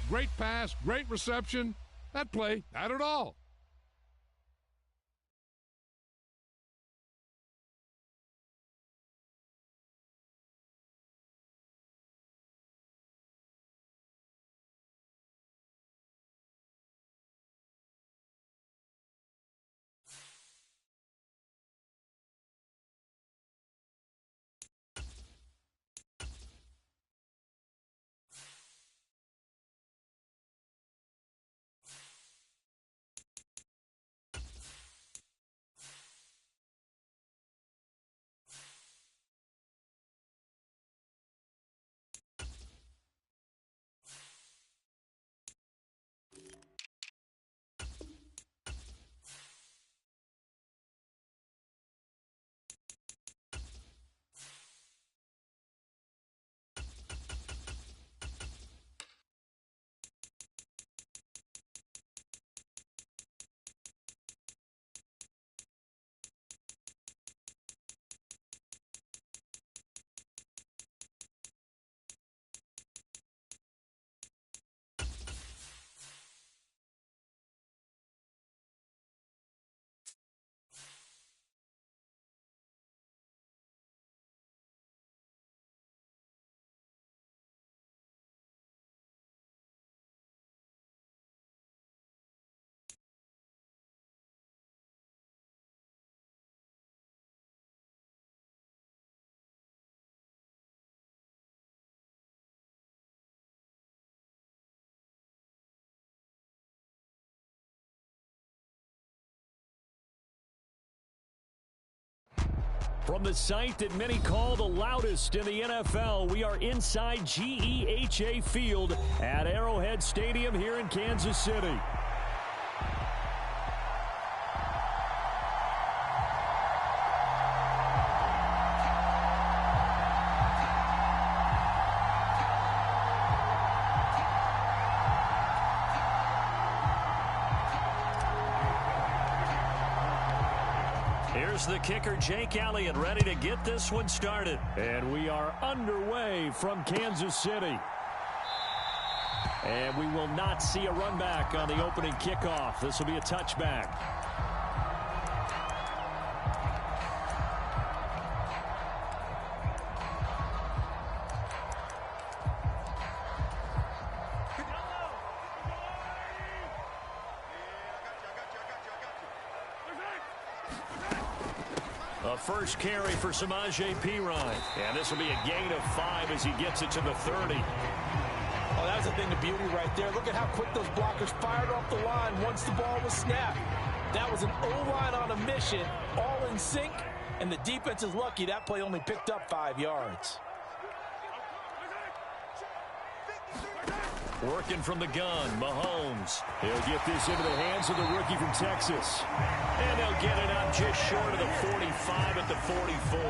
great pass, great reception. That play had it all. From the site that many call the loudest in the NFL, we are inside GEHA Field at Arrowhead Stadium here in Kansas City. Here's the kicker, Jake Elliott, ready to get this one started. And we are underway from Kansas City. And we will not see a run back on the opening kickoff. This will be a touchback. First carry for Samaje Perine. And this will be a gain of 5 as he gets it to the 30. Oh, that was a thing of beauty right there. Look at how quick those blockers fired off the line once the ball was snapped. That was an O-line on a mission, all in sync, and the defense is lucky that play only picked up 5 yards. Working from the gun, Mahomes. He'll get this into the hands of the rookie from Texas. And they'll get it out just short of the 45 at the 44.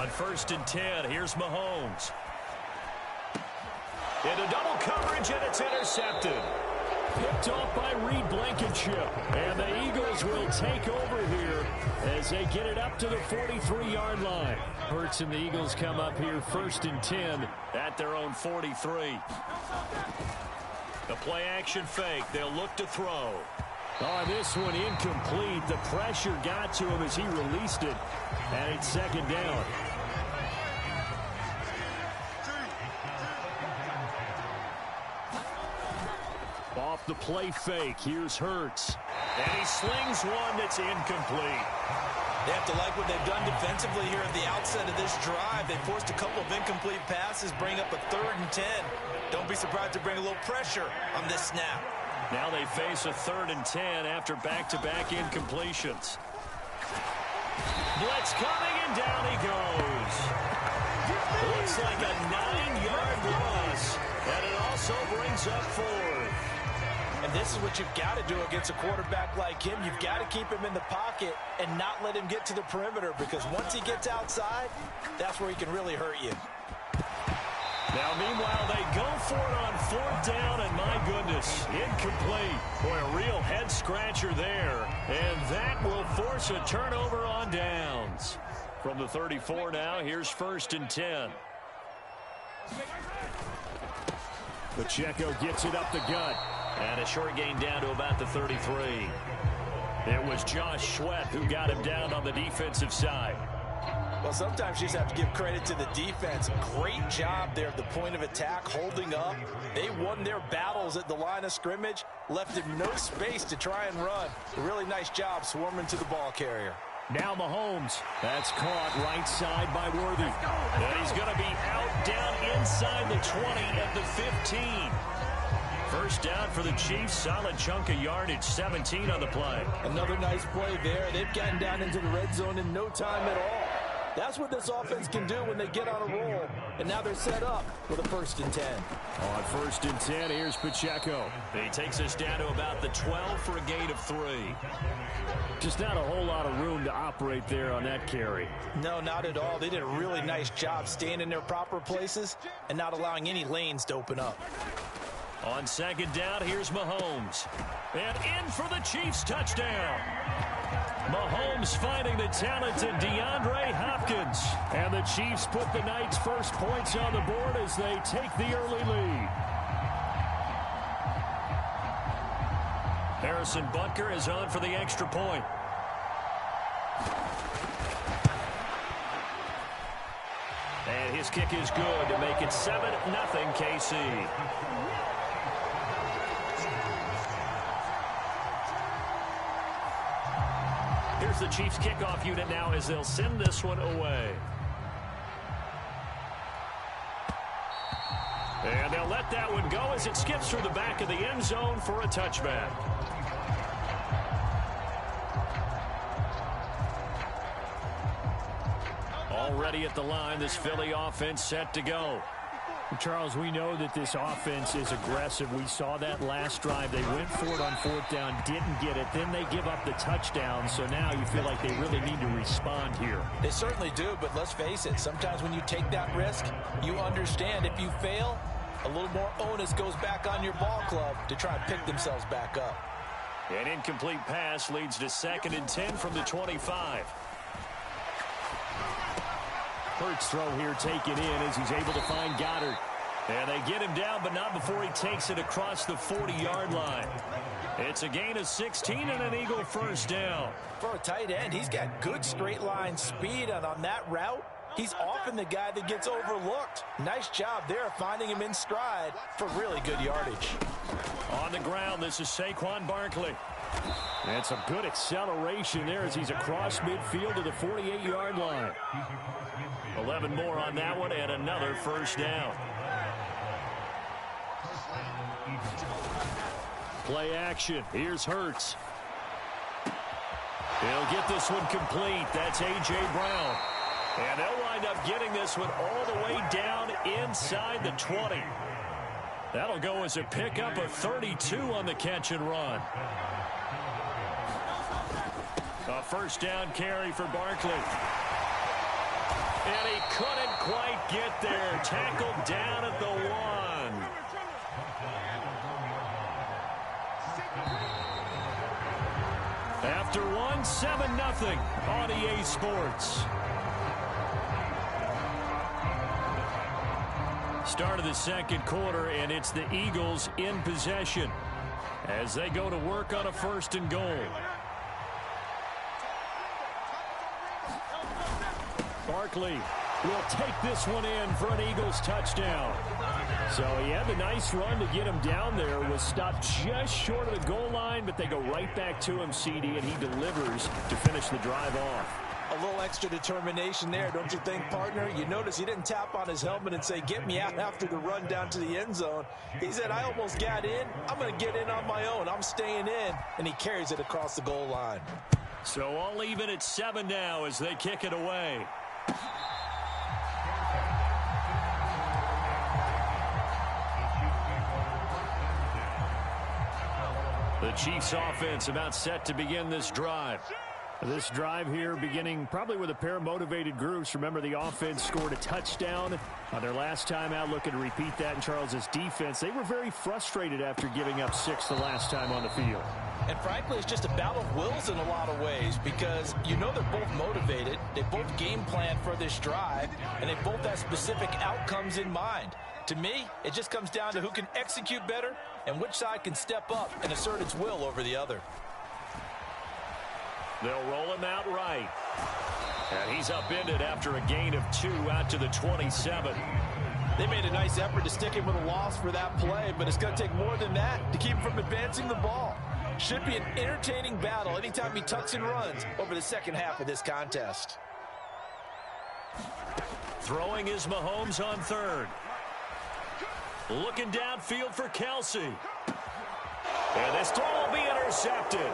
On 1st and 10, here's Mahomes. Into double coverage, and it's intercepted. Picked off by Reed Blankenship. And the Eagles will take over here as they get it up to the 43-yard line. Hurts and the Eagles come up here 1st and 10 at their own 43. The play action fake. They'll look to throw. On this one, incomplete. The pressure got to him as he released it. And it's 2nd down. Off the play fake, here's Hurts. And he slings one that's incomplete. They have to like what they've done defensively here at the outset of this drive. They forced a couple of incomplete passes, bring up a 3rd and 10. Don't be surprised to bring a little pressure on this snap. Now they face a 3rd and 10 after back-to-back incompletions. Blitz coming, and down he goes. Looks like a 9-yard loss. And it also brings up 4th. And this is what you've got to do against a quarterback like him. You've got to keep him in the pocket and not let him get to the perimeter, because once he gets outside, that's where he can really hurt you. Now, meanwhile, they go for it on 4th down, and my goodness, incomplete. Boy, a real head-scratcher there, and that will force a turnover on downs. From the 34 now, here's 1st and 10. Pacheco gets it up the gut. And a short gain down to about the 33. It was Josh Sweat who got him down on the defensive side. Well, sometimes you just have to give credit to the defense. Great job there at the point of attack, holding up. They won their battles at the line of scrimmage, left him no space to try and run. A really nice job swarming to the ball carrier. Now Mahomes. That's caught right side by Worthy. And he's going to be out down inside the 20 at the 15. First down for the Chiefs. Solid chunk of yardage, 17 on the play. Another nice play there. They've gotten down into the red zone in no time at all. That's what this offense can do when they get on a roll. And now they're set up with a 1st and 10. On 1st and 10, here's Pacheco. He takes us down to about the 12 for a gain of 3. Just not a whole lot of room to operate there on that carry. No, not at all. They did a really nice job staying in their proper places and not allowing any lanes to open up. On 2nd down, here's Mahomes. And in for the Chiefs touchdown. Mahomes finding the talented DeAndre Hopkins. And the Chiefs put the night's first points on the board as they take the early lead. Harrison Butker is on for the extra point. And his kick is good to make it 7-0 KC. Here's the Chiefs kickoff unit now as they'll send this one away. And they'll let that one go as it skips through the back of the end zone for a touchback. Already at the line, this Philly offense set to go. Charles, we know that this offense is aggressive. We saw that last drive. They went for it on 4th down, didn't get it. Then they give up the touchdown. So now you feel like they really need to respond here. They certainly do, but let's face it. Sometimes when you take that risk, you understand if you fail, a little more onus goes back on your ball club to try and pick themselves back up. An incomplete pass leads to 2nd and 10 from the 25. Hurts throw here taken in as he's able to find Goddard. And they get him down, but not before he takes it across the 40-yard line. It's a gain of 16 and an Eagle first down. For a tight end, he's got good straight line speed, and on that route, he's often the guy that gets overlooked. Nice job there finding him in stride for really good yardage. On the ground, this is Saquon Barkley. And some good acceleration there as he's across midfield to the 48-yard line. 11 more on that one and another first down. Play action. Here's Hurts. He'll get this one complete. That's A.J. Brown. And they'll wind up getting this one all the way down inside the 20. That'll go as a pickup of 32 on the catch and run. A first down carry for Barkley. And he couldn't quite get there. Tackled down at the 1. After 1, 7-0 on EA Sports. Start of the 2nd quarter, and it's the Eagles in possession as they go to work on a 1st and goal. Barkley will take this one in for an Eagles touchdown. So he had the nice run to get him down there. Was stopped just short of the goal line, but they go right back to him, CD, and he delivers to finish the drive off. A little extra determination there, don't you think, partner? You notice he didn't tap on his helmet and say, get me out after the run down to the end zone. He said, I almost got in. I'm going to get in on my own. I'm staying in. And he carries it across the goal line. So all even at 7 now as they kick it away. The Chiefs offense about set to begin this drive. This drive here beginning probably with a pair of motivated groups. Remember, the offense scored a touchdown on their last time out, looking to repeat that in Charles's defense. They were very frustrated after giving up 6 the last time on the field. And frankly, it's just a battle of wills in a lot of ways because you know they're both motivated. They both game plan for this drive, and they both have specific outcomes in mind. To me, it just comes down to who can execute better and which side can step up and assert its will over the other. They'll roll him out right. And he's upended after a gain of 2 out to the 27. They made a nice effort to stick him with a loss for that play, but it's going to take more than that to keep him from advancing the ball. Should be an entertaining battle anytime he tucks and runs over the second half of this contest. Throwing is Mahomes on third. Looking downfield for Kelsey. And this throw will be intercepted.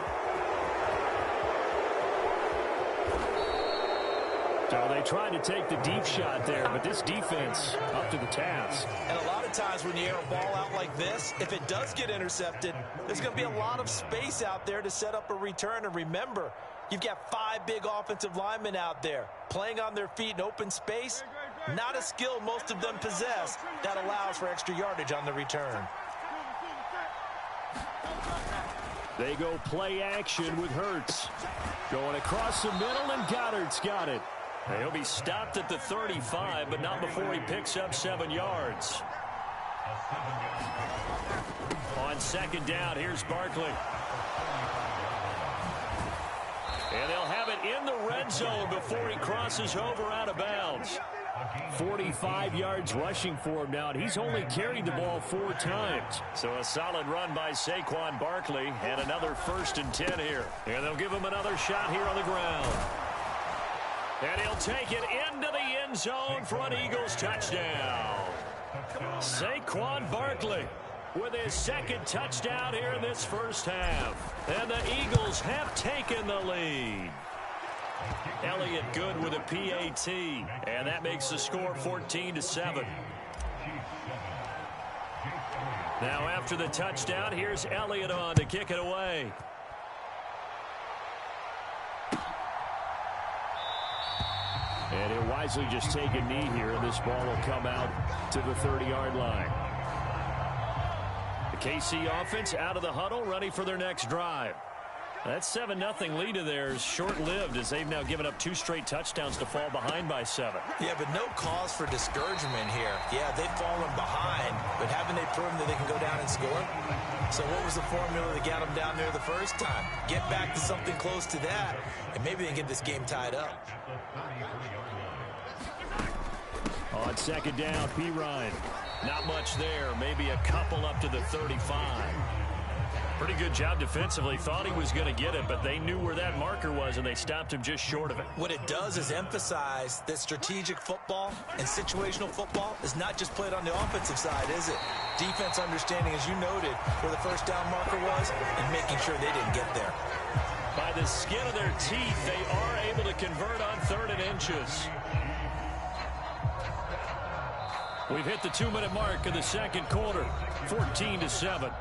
So they tried to take the deep shot there, but this defense up to the task. And a lot of times when you air a ball out like this, if it does get intercepted, there's going to be a lot of space out there to set up a return. And remember, you've got 5 big offensive linemen out there playing on their feet in open space. Not a skill most of them possess that allows for extra yardage on the return. They go play action with Hurts. Going across the middle, and Goddard's got it. He'll be stopped at the 35, but not before he picks up 7 yards. On second down, here's Barkley. And they'll have it in the red zone before he crosses over out of bounds. 45 yards rushing for him now, and he's only carried the ball 4 times. So a solid run by Saquon Barkley, and another 1st and 10 here. And they'll give him another shot here on the ground. And he'll take it into the end zone for an Eagles touchdown. Saquon Barkley with his 2nd touchdown here in this first half. And the Eagles have taken the lead. Elliott good with a PAT. And that makes the score 14-7. Now after the touchdown, here's Elliott on to kick it away. And he'll wisely just take a knee here, and this ball will come out to the 30-yard line. The KC offense out of the huddle, ready for their next drive. That 7-0 lead of theirs short-lived as they've now given up 2 straight touchdowns to fall behind by 7. Yeah, but no cause for discouragement here. Yeah, they've fallen behind, but haven't they proven that they can go down and score? So what was the formula that got them down there the first time? Get back to something close to that, and maybe they can get this game tied up. On second down, P. Ryan. Not much there, maybe a couple up to the 35. Pretty good job defensively. Thought he was going to get it, but they knew where that marker was, and they stopped him just short of it. What it does is emphasize that strategic football and situational football is not just played on the offensive side, is it? Defense understanding, as you noted, where the first down marker was and making sure they didn't get there. By the skin of their teeth, they are able to convert on 3rd and inches. We've hit the 2-minute mark of the second quarter, 14-7.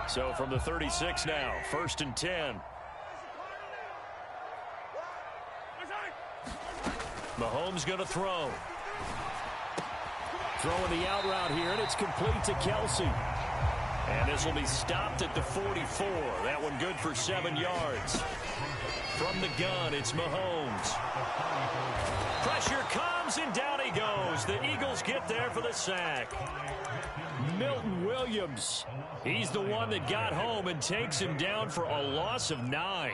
So from the 36 now, 1st and 10. Mahomes going to throw. Throwing the out route here, and it's complete to Kelsey. And this will be stopped at the 44. That one good for 7 yards. From the gun, it's Mahomes. Pressure comes, and down he goes. The Eagles get there for the sack. Milton Williams. He's the one that got home and takes him down for a loss of 9.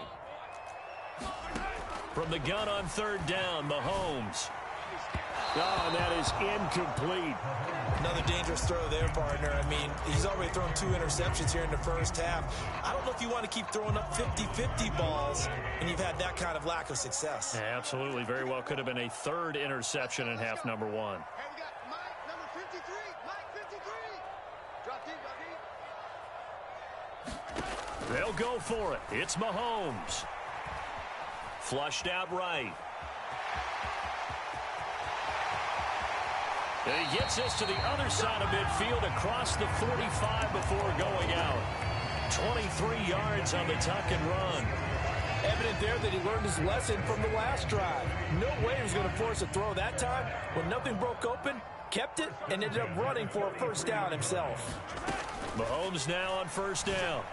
From the gun on 3rd down, Mahomes. Oh, and that is incomplete. Another dangerous throw there, partner. I mean, he's already thrown 2 interceptions here in the first half. I don't know if you want to keep throwing up 50-50 balls, and you've had that kind of lack of success. Yeah, absolutely. Very well could have been a 3rd interception in half number 1. Hey, we got Mike, number 53. Mike, 53. Drop deep. They'll go for it. It's Mahomes. Flushed out right. And he gets this to the other side of midfield across the 45 before going out. 23 yards on the tuck and run. Evident there that he learned his lesson from the last drive. No way he was going to force a throw that time. When nothing broke open, kept it, and ended up running for a first down himself. Mahomes now on first down.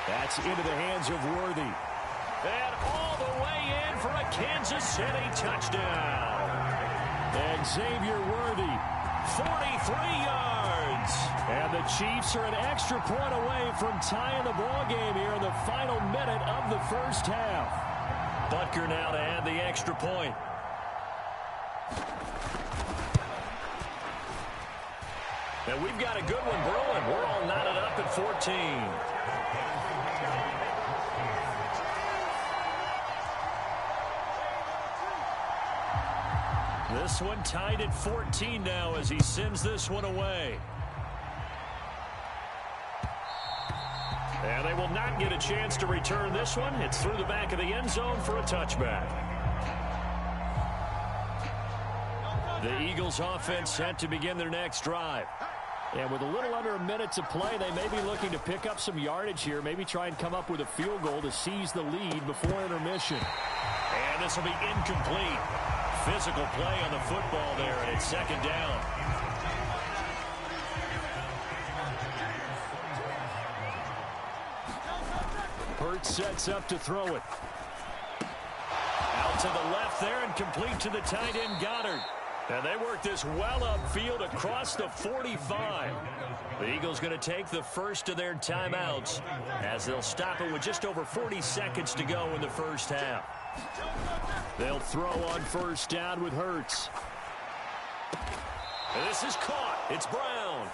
That's into the hands of Worthy. And all the way in for a Kansas City touchdown. And Xavier Worthy, 43 yards. And the Chiefs are an extra point away from tying the ball game here in the final minute of the first half. Butker now to add the extra point. And we've got a good one brewing. We're all knotted up at 14. This one tied at 14 now as he sends this one away. And they will not get a chance to return this one. It's through the back of the end zone for a touchback. The Eagles offense set to begin their next drive. And with a little under a minute to play, they may be looking to pick up some yardage here, maybe try and come up with a field goal to seize the lead before intermission. And this will be incomplete. Physical play on the football there, and it's second down. Hurts sets up to throw it. Out to the left there and complete to the tight end Goddard. And they work this well upfield across the 45. The Eagles going to take the first of their timeouts as they'll stop it with just over 40 seconds to go in the first half. They'll throw on first down with Hurts. And this is caught. It's Brown.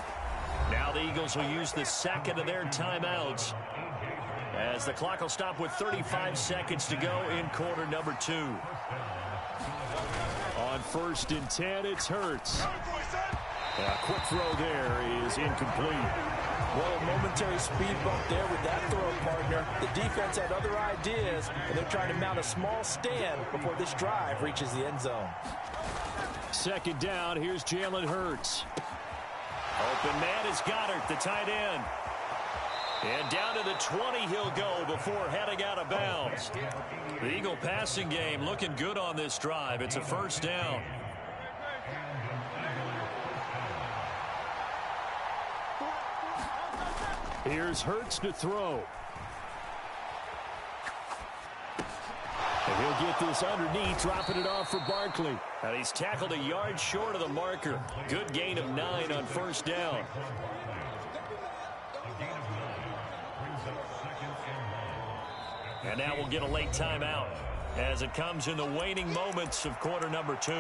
Now the Eagles will use the second of their timeouts as the clock will stop with 35 seconds to go in quarter number 2. On first and 10, it's Hurts. A quick throw there is incomplete. Well, a momentary speed bump there with that throw, partner. The defense had other ideas, and they're trying to mount a small stand before this drive reaches the end zone. Second down, here's Jalen Hurts. Open man is Goddard, the tight end. And down to the 20 he'll go before heading out of bounds. The Eagle passing game looking good on this drive. It's a first down. Here's Hurts to throw. And he'll get this underneath, dropping it off for Barkley. And he's tackled a yard short of the marker. Good gain of 9 on first down. And now we'll get a late timeout as it comes in the waning moments of quarter number 2.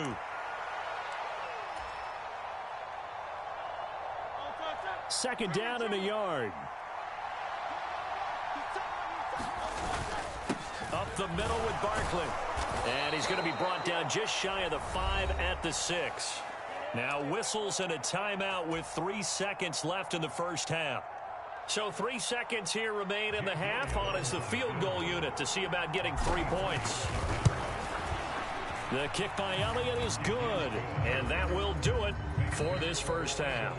Second down and a yard. Up the middle with Barkley. And he's going to be brought down just shy of the 5 at the 6. Now whistles and a timeout with 3 seconds left in the first half. So 3 seconds here remain in the half on as the field goal unit to see about getting 3 points. The kick by Elliott is good. And that will do it for this first half.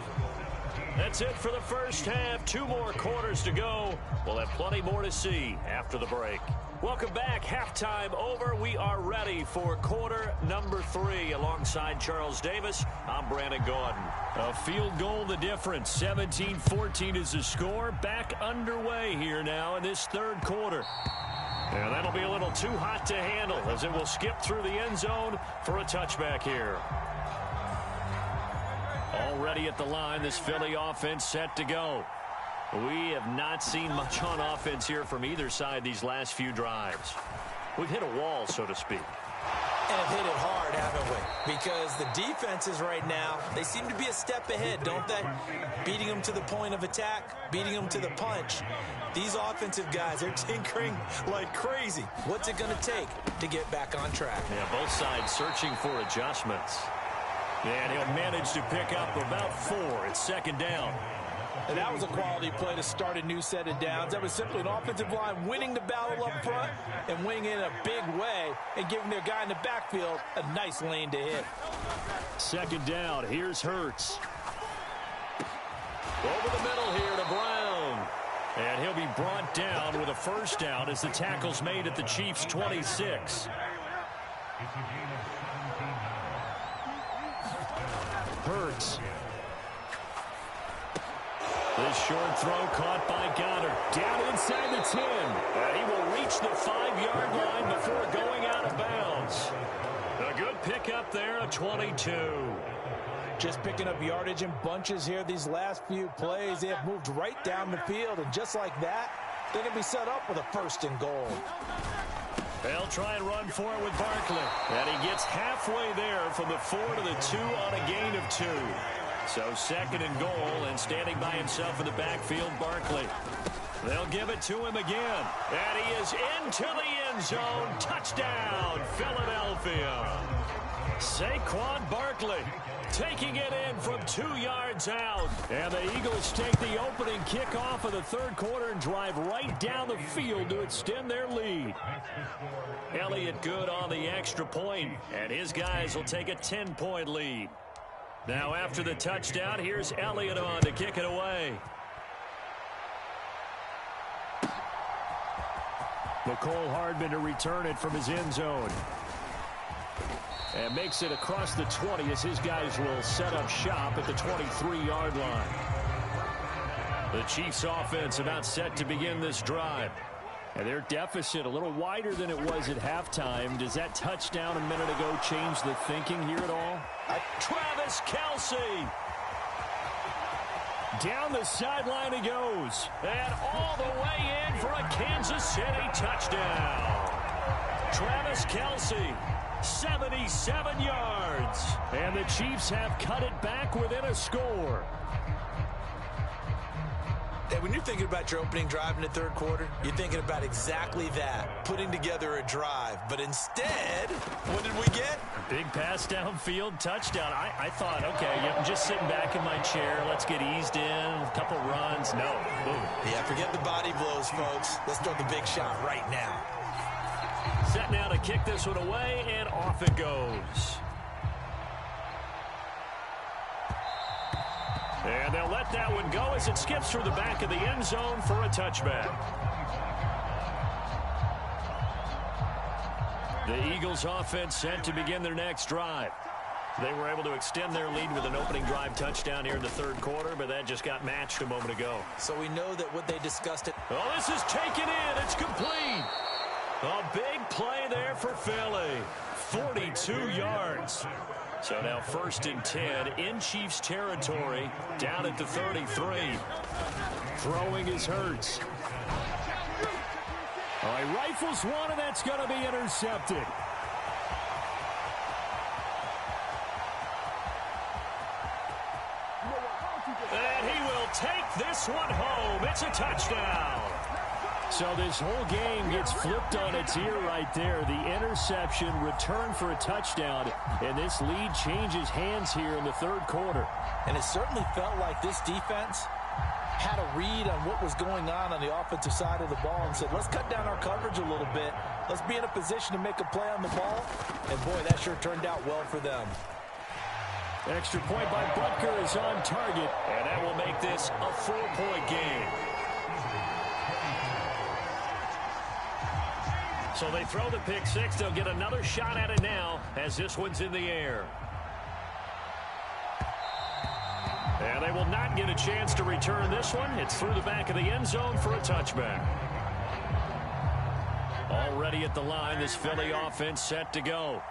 That's it for the first half. 2 more quarters to go. We'll have plenty more to see after the break. Welcome back. Halftime over. We are ready for quarter number 3. Alongside Charles Davis, I'm Brandon Gaudin. A field goal the difference. 17-14 is the score. Back underway here now in this third quarter. And that'll be a little too hot to handle as it will skip through the end zone for a touchback here. Already at the line, this Philly offense set to go. We have not seen much on offense here from either side these last few drives. We've hit a wall, so to speak. And hit it hard, haven't we? Because the defenses right now, they seem to be a step ahead, don't they? Beating them to the point of attack, beating them to the punch. These offensive guys, they're tinkering like crazy. What's it going to take to get back on track? Yeah, both sides searching for adjustments. And he'll manage to pick up about 4. It's second down. And that was a quality play to start a new set of downs. That was simply an offensive line winning the battle up front and winning it in a big way and giving their guy in the backfield a nice lane to hit. Second down. Here's Hurts. Over the middle here to Brown. And he'll be brought down with a first down as the tackle's made at the Chiefs' 26. Hurts. This short throw caught by Goddard. Down inside the 10. And he will reach the 5-yard line before going out of bounds. A good pickup there, a 22. Just picking up yardage in bunches here these last few plays. They have moved right down the field, and just like that, they're going to be set up with a first and goal. They'll try and run for it with Barkley. And he gets halfway there from the 4 to the 2 on a gain of 2. So second and goal, and standing by himself in the backfield, Barkley. They'll give it to him again. And he is into the end zone. Touchdown, Philadelphia. Saquon Barkley taking it in from 2 yards out. And the Eagles take the opening kickoff of the third quarter and drive right down the field to extend their lead. Elliott good on the extra point, and his guys will take a 10-point lead. Now after the touchdown, here's Elliott on to kick it away. McCole Hardman to return it from his end zone. And makes it across the 20 as his guys will set up shop at the 23-yard line. The Chiefs offense about set to begin this drive. And their deficit a little wider than it was at halftime. Does that touchdown a minute ago change the thinking here at all? Travis Kelce. Down the sideline he goes. And all the way in for a Kansas City touchdown. Travis Kelce, 77 yards. And the Chiefs have cut it back within a score. Hey, when you're thinking about your opening drive in the third quarter, you're thinking about exactly that, putting together a drive. But instead, what did we get? Big pass downfield, touchdown. I thought, okay, I'm just sitting back in my chair. Let's get eased in, a couple runs. No, boom. Yeah, forget the body blows, folks. Let's throw the big shot right now. Set now to kick this one away, and off it goes. And they'll let that one go as it skips through the back of the end zone for a touchback. The Eagles offense set to begin their next drive. They were able to extend their lead with an opening drive touchdown here in the third quarter, but that just got matched a moment ago. So we know that what they discussed it. Oh, this is taken in. It's complete. A big play there for Philly. 42 yards. So now first and 10 in Chiefs territory, down at the 33. Throwing is Hurts. All right, rifles one, and that's going to be intercepted. And he will take this one home. It's a touchdown. So this whole game gets flipped on its ear right there. The interception, return for a touchdown, and this lead changes hands here in the third quarter. And it certainly felt like this defense had a read on what was going on the offensive side of the ball and said, let's cut down our coverage a little bit. Let's be in a position to make a play on the ball. And, boy, that sure turned out well for them. Extra point by Butker is on target, and that will make this a 4-point game. So they throw the pick six. They'll get another shot at it now as this one's in the air. And they will not get a chance to return this one. It's through the back of the end zone for a touchback. Already at the line, this Philly offense set to go.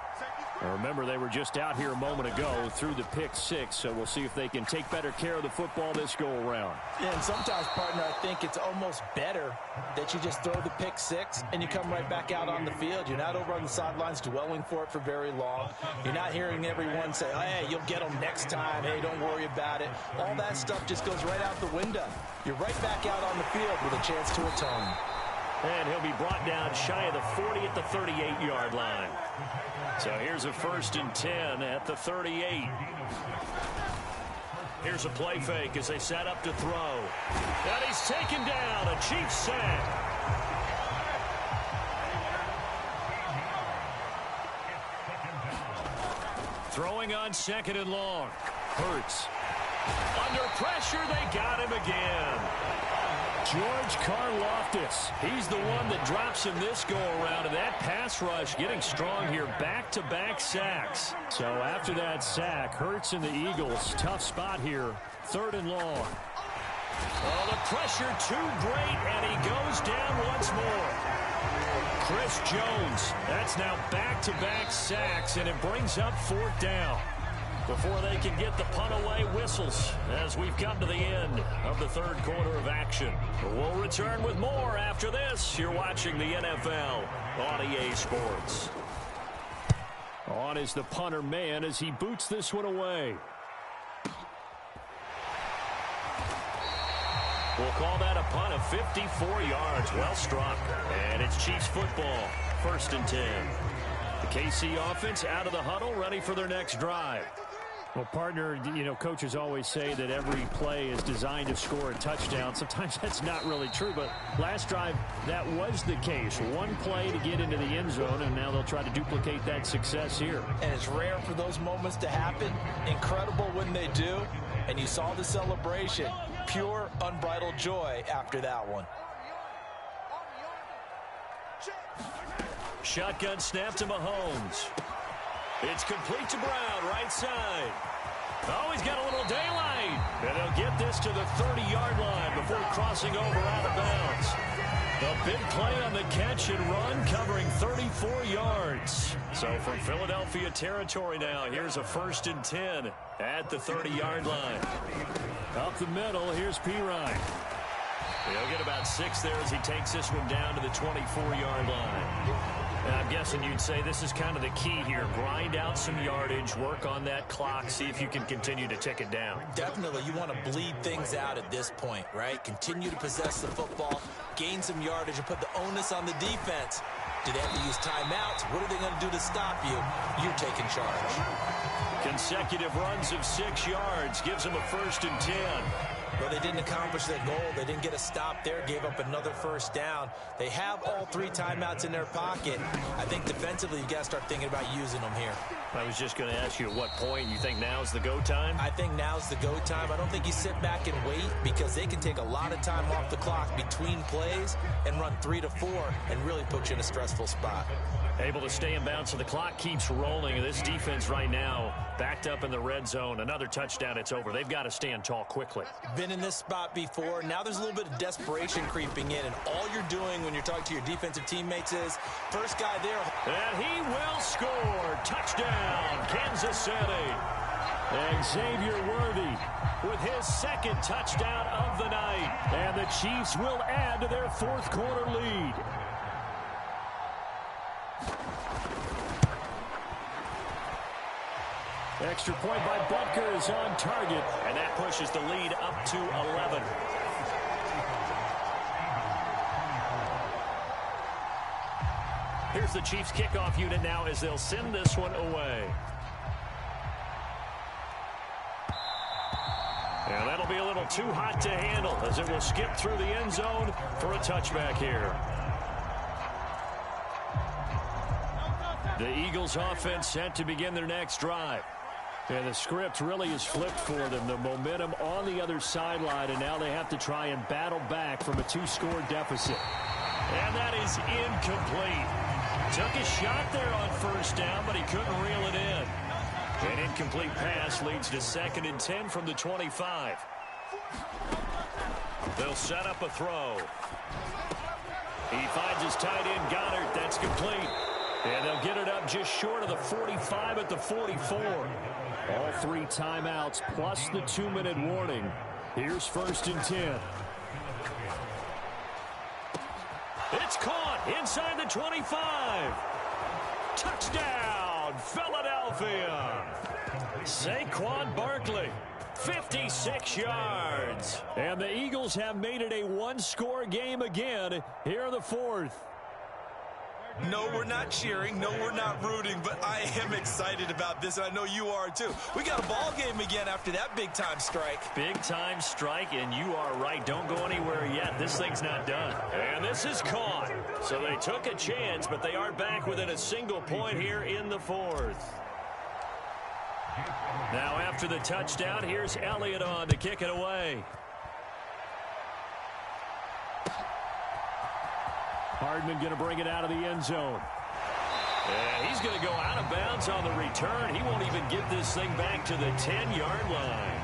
Now remember, they were just out here a moment ago through the pick six, so we'll see if they can take better care of the football this go-around. Yeah, and sometimes, partner, I think it's almost better that you just throw the pick six and you come right back out on the field. You're not over on the sidelines dwelling for it for very long. You're not hearing everyone say, hey, you'll get them next time. Hey, don't worry about it. All that stuff just goes right out the window. You're right back out on the field with a chance to atone. And he'll be brought down shy of the 40 at the 38-yard line. So here's a first and 10 at the 38. Here's a play fake as they set up to throw. And he's taken down. A Chiefs sack. Throwing on 2nd and long. Hurts. Under pressure, they got him again. George Karlaftis. He's the one that drops him this go-around. And that pass rush getting strong here. Back-to-back sacks. So after that sack, Hurts and the Eagles. Tough spot here. 3rd and long. Oh, the pressure too great, and he goes down once more. Chris Jones. That's now back-to-back sacks, and it brings up 4th down. Before they can get the punt away, whistles as we've come to the end of the 3rd quarter of action. We'll return with more after this. You're watching the NFL on EA Sports. On is the punter man as he boots this one away. We'll call that a punt of 54 yards. Well struck. And it's Chiefs football. 1st and 10. The KC offense out of the huddle, ready for their next drive. Well, partner, you know, coaches always say that every play is designed to score a touchdown. Sometimes that's not really true, but last drive, that was the case. One play to get into the end zone, and now they'll try to duplicate that success here. And it's rare for those moments to happen. Incredible when they do. And you saw the celebration. Pure, unbridled joy after that one. Shotgun snap to Mahomes. It's complete to Brown, right side. Oh, he's got a little daylight. And they'll get this to the 30-yard line before crossing over out of bounds. The big play on the catch and run, covering 34 yards. So from Philadelphia territory now, here's a 1st and 10 at the 30-yard line. Up the middle, here's Pirine. He'll get about 6 there as he takes this one down to the 24-yard line. And I'm guessing you'd say this is kind of the key here. Grind out some yardage, work on that clock, see if you can continue to tick it down. Definitely, you want to bleed things out at this point, right? Continue to possess the football, gain some yardage, and put the onus on the defense. Do they have to use timeouts? What are they going to do to stop you? You're taking charge. Consecutive runs of 6 yards gives them a 1st and 10. Well, they didn't accomplish their goal. They didn't get a stop there, gave up another 1st down. They have all 3 timeouts in their pocket. I think defensively, you got to start thinking about using them here. I was just going to ask you at what point you think now's the go time? I think now's the go time. I don't think you sit back and wait because they can take a lot of time off the clock between plays and run 3 to 4 and really put you in a stressful spot. Able to stay in bounds, so the clock keeps rolling. And this defense right now backed up in the red zone. Another touchdown, it's over. They've got to stand tall quickly. Been in this spot before. Now there's a little bit of desperation creeping in. And all you're doing when you're talking to your defensive teammates is, first guy there. And he will score. Touchdown, Kansas City. Xavier Worthy with his 2nd touchdown of the night. And the Chiefs will add to their 4th quarter lead. Extra point by Butker is on target, and that pushes the lead up to 11. Here's the Chiefs kickoff unit now as they'll send this one away. And that'll be a little too hot to handle as it will skip through the end zone for a touchback here. The Eagles offense set to begin their next drive. And the script really is flipped for them. The momentum on the other sideline, and now they have to try and battle back from a 2-score deficit. And that is incomplete. Took a shot there on 1st down, but he couldn't reel it in. An incomplete pass leads to 2nd and 10 from the 25. They'll set up a throw. He finds his tight end, Goddard. That's complete. And they'll get it up just short of the 45 at the 44. All 3 timeouts plus the 2-minute warning. Here's 1st and 10. It's caught inside the 25. Touchdown, Philadelphia. Saquon Barkley, 56 yards. And the Eagles have made it a 1-score game again here in the 4th. No, we're not cheering. No, we're not rooting, but I am excited about this, and I know you are too. We got a ball game again after that big-time strike. Big-time strike, and you are right. Don't go anywhere yet. This thing's not done. And this is caught. So they took a chance, but they are back within a single point here in the fourth. Now after the touchdown, here's Elliott on to kick it away. Hardman going to bring it out of the end zone. And he's going to go out of bounds on the return. He won't even get this thing back to the 10-yard line.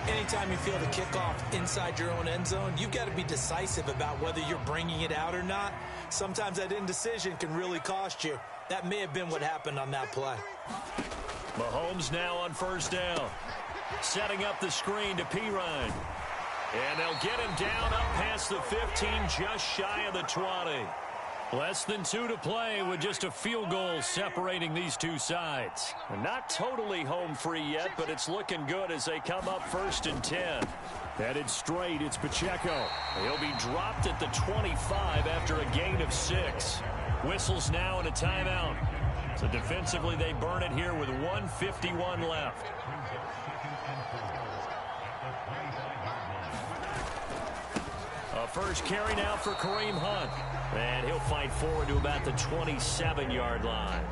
Anytime you feel the kickoff inside your own end zone, you've got to be decisive about whether you're bringing it out or not. Sometimes that indecision can really cost you. That may have been what happened on that play. Mahomes now on first down. Setting up the screen to Pirine. And they'll get him down up past the 15, just shy of the 20. Less than 2 to play with just a field goal separating these two sides. Not totally home free yet, but it's looking good as they come up 1st and 10. Headed straight, it's Pacheco. He'll be dropped at the 25 after a gain of 6. Whistles now and a timeout. So defensively, they burn it here with 1:51 left. A first carry now for Kareem Hunt. And he'll fight forward to about the 27-yard line.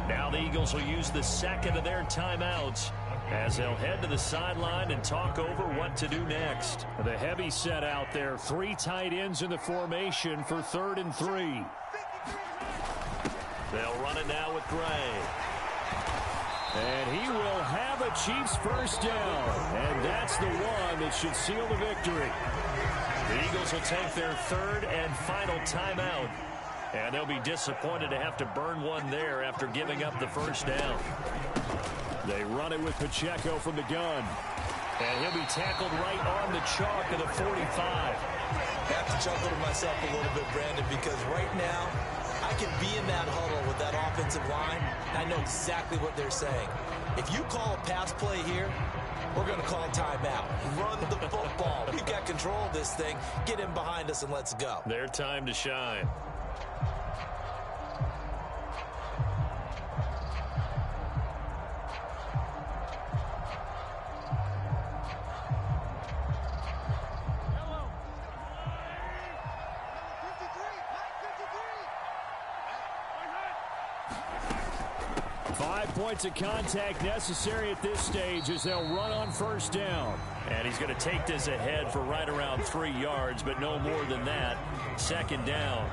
Now the Eagles will use the second of their timeouts as they'll head to the sideline and talk over what to do next. The heavy set out there. 3 tight ends in the formation for 3rd and 3. They'll run it now with Gray. And he will have a Chiefs first down. And that's the one that should seal the victory. The Eagles will take their 3rd and final timeout. And they'll be disappointed to have to burn one there after giving up the first down. They run it with Pacheco from the gun. And he'll be tackled right on the chalk of the 45. I have to chuckle to myself a little bit, Brandon, because right now, I can be in that huddle with that offensive line. I know exactly what they're saying. If you call a pass play here, we're going to call a timeout. Run the football. We've got control of this thing. Get in behind us and let's go. Their time to shine. Points of contact necessary at this stage as they'll run on first down. And he's going to take this ahead for right around 3 yards, but no more than that. 2nd down.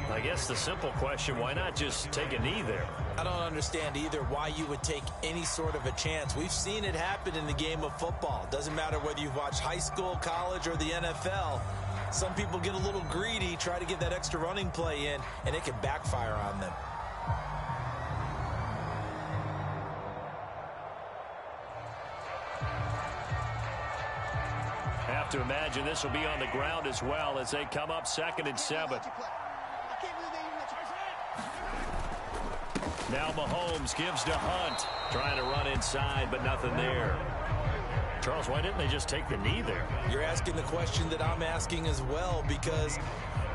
I guess the simple question, why not just take a knee there? I don't understand either why you would take any sort of a chance. We've seen it happen in the game of football. Doesn't matter whether you've watched high school, college, or the NFL. Some people get a little greedy, try to get that extra running play in, and it can backfire on them. Have to imagine this will be on the ground as well as they come up 2nd and 7. Now Mahomes gives to Hunt. Trying to run inside, but nothing there. Charles, why didn't they just take the knee there? You're asking the question that I'm asking as well, because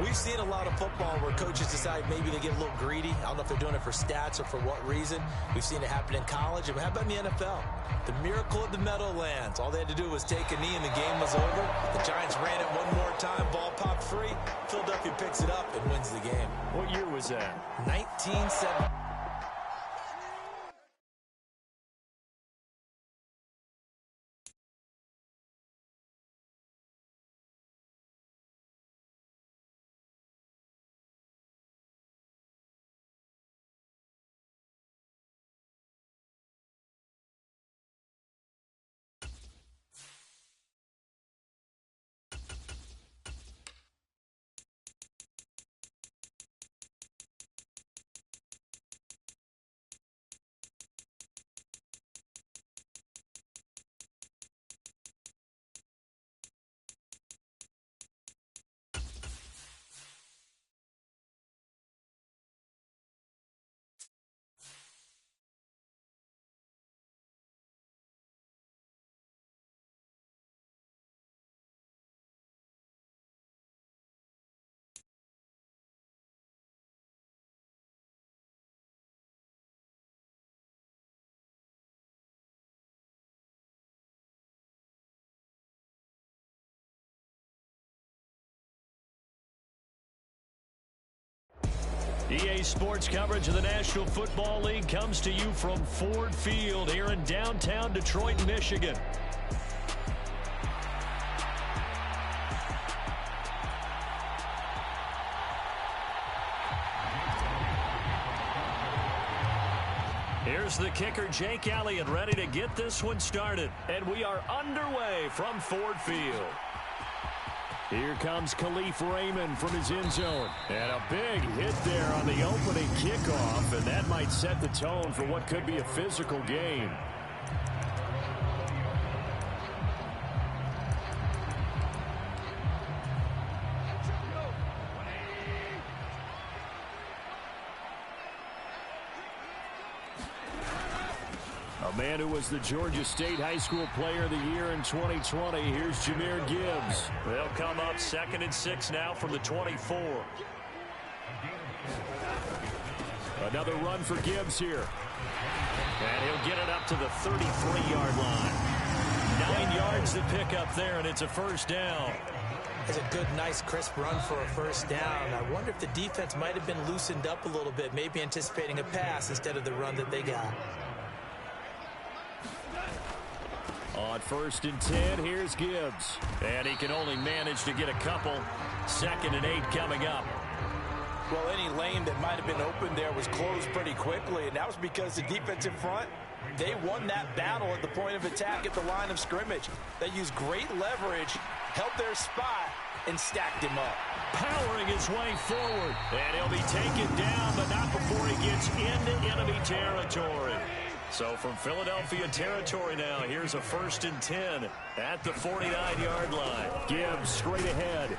we've seen a lot of football where coaches decide maybe they get a little greedy. I don't know if they're doing it for stats or for what reason. We've seen it happen in college. And how about in the NFL? The miracle of the Meadowlands. All they had to do was take a knee and the game was over. The Giants ran it one more time. Ball popped free. Philadelphia picks it up and wins the game. What year was that? 1970. EA Sports coverage of the National Football League comes to you from Ford Field here in downtown Detroit, Michigan. Here's the kicker, Jake Elliott, ready to get this one started. And we are underway from Ford Field. Here comes Khalif Raymond from his end zone. And a big hit there on the opening kickoff, and that might set the tone for what could be a physical game. A man who was the Georgia State High School Player of the Year in 2020. Here's Jahmyr Gibbs. They'll come up 2nd and 6 now from the 24. Another run for Gibbs here. And he'll get it up to the 33-yard line. 9 yards to pick up there, and it's a first down. It's a good, nice, crisp run for a first down. I wonder if the defense might have been loosened up a little bit, maybe anticipating a pass instead of the run that they got. On 1st and 10, here's Gibbs. And he can only manage to get a couple. 2nd and 8 coming up. Well, any lane that might have been open there was closed pretty quickly, and that was because the defensive front, they won that battle at the point of attack at the line of scrimmage. They used great leverage, held their spot, and stacked him up. Powering his way forward. And he'll be taken down, but not before he gets into enemy territory. So from Philadelphia territory now, here's a 1st and 10 at the 49-yard line. Gibbs straight ahead.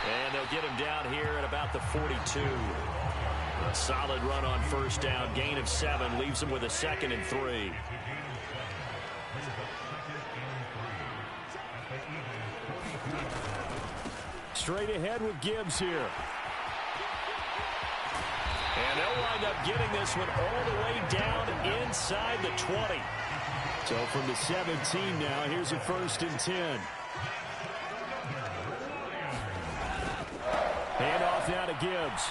And they'll get him down here at about the 42. A solid run on first down. Gain of 7 leaves him with a 2nd and 3. Straight ahead with Gibbs here. And they'll wind up getting this one all the way down inside the 20. So from the 17 now, here's a 1st and 10. Hand off now to Gibbs.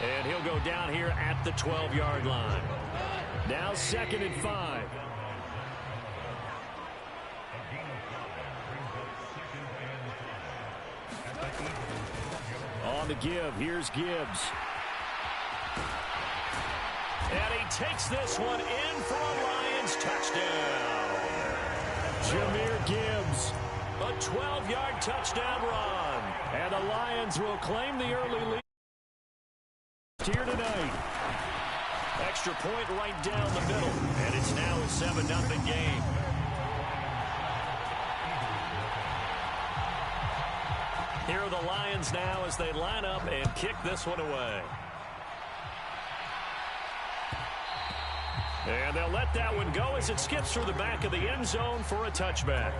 And he'll go down here at the 12-yard line. Now 2nd and 5. On the give, here's Gibbs. And he takes this one in for a Lions touchdown. Jahmyr Gibbs, a 12-yard touchdown run. And the Lions will claim the early lead here tonight. Extra point right down the middle. And it's now a 7-0 game. Here are the Lions now as they line up and kick this one away. And they'll let that one go as it skips through the back of the end zone for a touchback.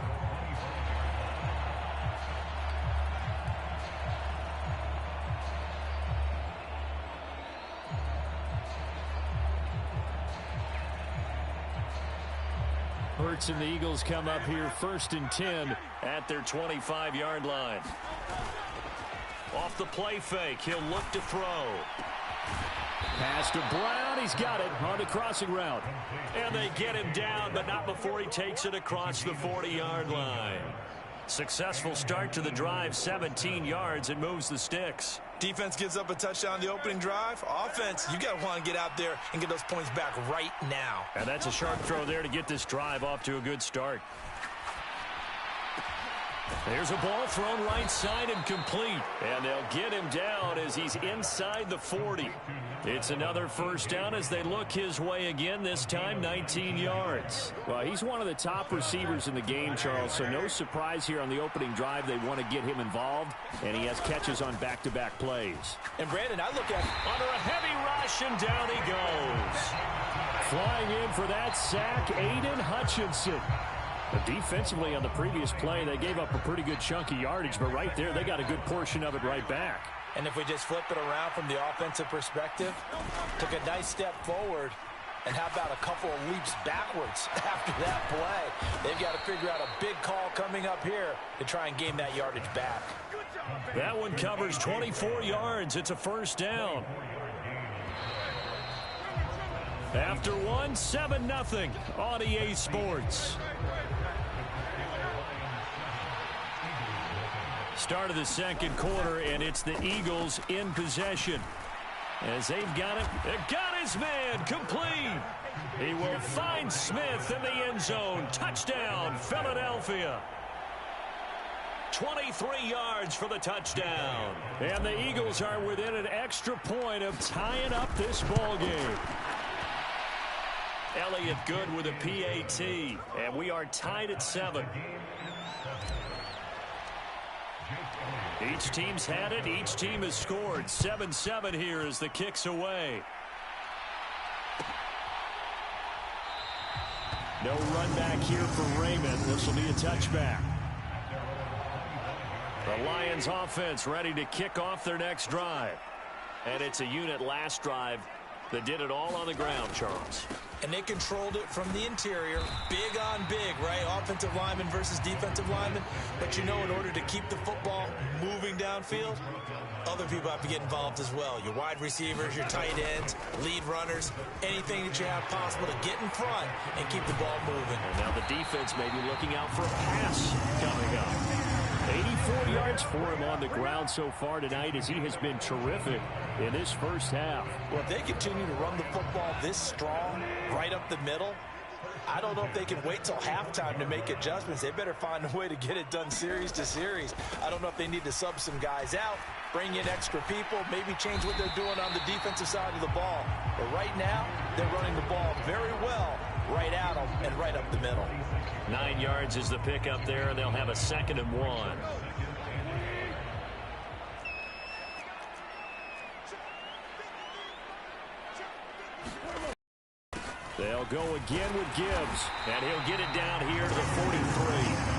Hurts and the Eagles come up here 1st and 10 at their 25-yard line. Off the play fake, he'll look to throw. Pass to Brown, he's got it on the crossing route. And they get him down, but not before he takes it across the 40-yard line. Successful start to the drive, 17 yards, and moves the sticks. Defense gives up a touchdown the opening drive. Offense, you got to want to get out there and get those points back right now. And that's a sharp throw there to get this drive off to a good start. There's a ball thrown right side and complete. And they'll get him down as he's inside the 40. It's another first down as they look his way again, this time 19 yards. Well, he's one of the top receivers in the game, Charles, so no surprise here on the opening drive. They want to get him involved, and he has catches on back-to-back plays. And, Brandon, I look at under a heavy rush, and down he goes. Flying in for that sack, Aiden Hutchinson. But defensively on the previous play, they gave up a pretty good chunk of yardage, but right there, they got a good portion of it right back. And if we just flip it around from the offensive perspective, took a nice step forward, and how about a couple of leaps backwards after that play? They've got to figure out a big call coming up here to try and gain that yardage back. That one covers 24 yards. It's a first down. After one, 7-0 on EA Sports. Start of the second quarter, and it's the Eagles in possession. As they've got it, they've got his man complete. He will find Smith in the end zone. Touchdown, Philadelphia. 23 yards for the touchdown. And the Eagles are within an extra point of tying up this ball game. Elliott good with a PAT, and we are tied at 7. Each team's had it. Each team has scored. 7-7 here as the kick's away. No run back here for Raymond. This will be a touchback. The Lions offense ready to kick off their next drive. And it's a unit last drive that did it all on the ground, Charles. And they controlled it from the interior. Big on big, right? Offensive lineman versus defensive lineman. But you know, in order to keep the football moving downfield, other people have to get involved as well. Your wide receivers, your tight ends, lead runners, anything that you have possible to get in front and keep the ball moving. And now the defense may be looking out for a pass coming up. 84 yards for him on the ground so far tonight as he has been terrific in his first half. Well, if they continue to run the football this strong, right up the middle, I don't know if they can wait till halftime to make adjustments. They better find a way to get it done series to series. I don't know if they need to sub some guys out, bring in extra people, maybe change what they're doing on the defensive side of the ball. But right now, they're running the ball very well right at them and right up the middle. 9 yards is the pickup there, and they'll have a 2nd and 1. They'll go again with Gibbs, and he'll get it down here to the 43.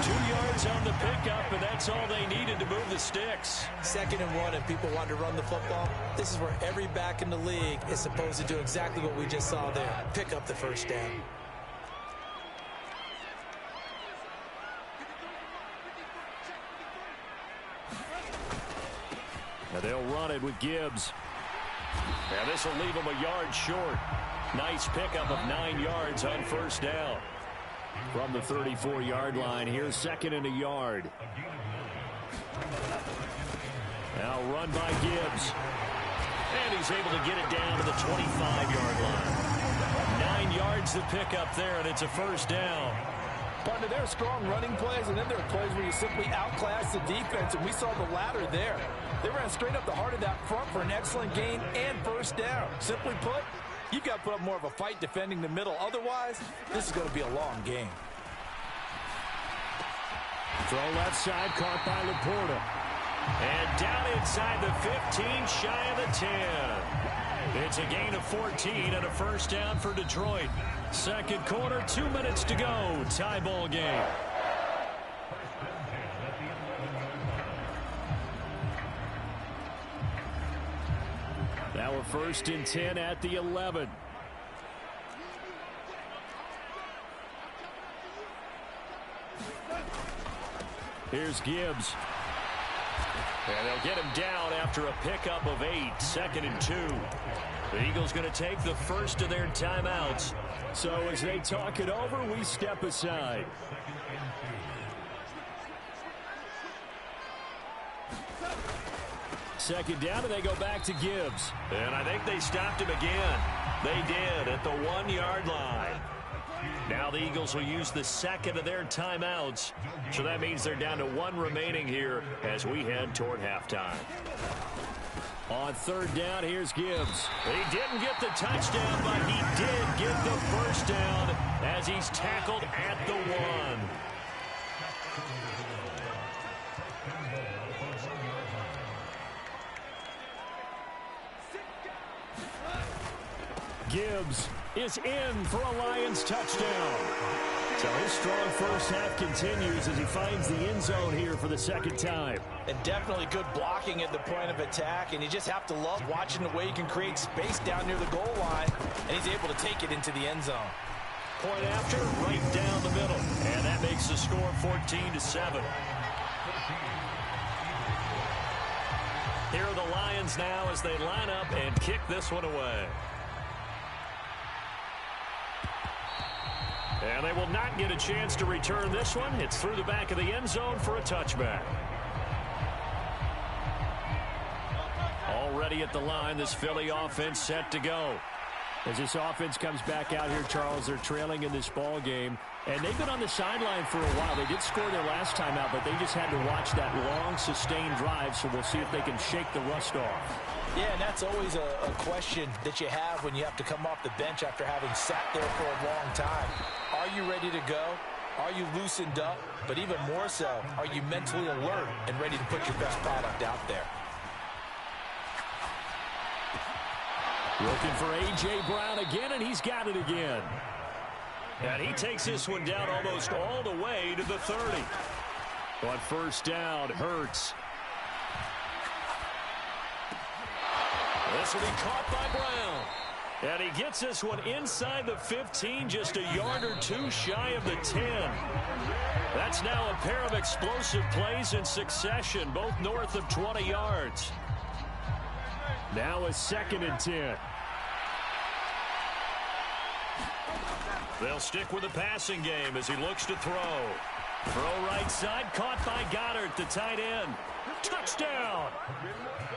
2 yards on the pickup, and that's all they needed to move the sticks. 2nd and 1, and people want to run the football. This is where every back in the league is supposed to do exactly what we just saw there. Pick up the first down. Now they'll run it with Gibbs. And this will leave them a yard short. Nice pickup of 9 yards on first down. From the 34-yard line, here's 2nd and a yard. Now run by Gibbs. And he's able to get it down to the 25-yard line. 9 yards to pick up there, and it's a first down. Partner, there are strong running plays, and then there are plays where you simply outclass the defense, and we saw the latter there. They ran straight up the heart of that front for an excellent gain and first down. Simply put, you've got to put up more of a fight defending the middle. Otherwise, this is going to be a long game. Throw left side, caught by Laporta. And down inside the 15, shy of the 10. It's a gain of 14 and a first down for Detroit. Second quarter, 2 minutes to go. Tie ball game. Now a 1st and 10 at the 11. Here's Gibbs. And they'll get him down after a pickup of 8. 2nd and 2. The Eagles going to take the first of their timeouts. So as they talk it over, we step aside. Second down, and they go back to Gibbs. And I think they stopped him again. They did at the 1-yard line. Now the Eagles will use the 2nd of their timeouts. So that means they're down to 1 remaining here as we head toward halftime. On 3rd down, here's Gibbs. He didn't get the touchdown, but he did get the first down as he's tackled at the 1. Gibbs is in for a Lions touchdown. So his strong first half continues as he finds the end zone here for the 2nd time. And definitely good blocking at the point of attack, and you just have to love watching the way he can create space down near the goal line, and he's able to take it into the end zone. Point after, right down the middle, and that makes the score 14-7. hands now as they line up and kick this one away. And they will not get a chance to return this one. It's through the back of the end zone for a touchback. Already at the line, this Philly offense set to go. As this offense comes back out here, Charles, they're trailing in this ball game. And they've been on the sideline for a while. They did score their last time out, but they just had to watch that long, sustained drive, so we'll see if they can shake the rust off. Yeah, and that's always a question that you have when you have to come off the bench after having sat there for a long time. Are you ready to go? Are you loosened up? But even more so, are you mentally alert and ready to put your best product out there? Looking for A.J. Brown again, and he's got it again. And he takes this one down almost all the way to the 30. On first down, Hurts. This will be caught by Brown. And he gets this one inside the 15, just a yard or two shy of the 10. That's now a pair of explosive plays in succession, both north of 20 yards. Now a 2nd and 10. They'll stick with the passing game as he looks to throw. Throw right side, caught by Goddard, the tight end. Touchdown!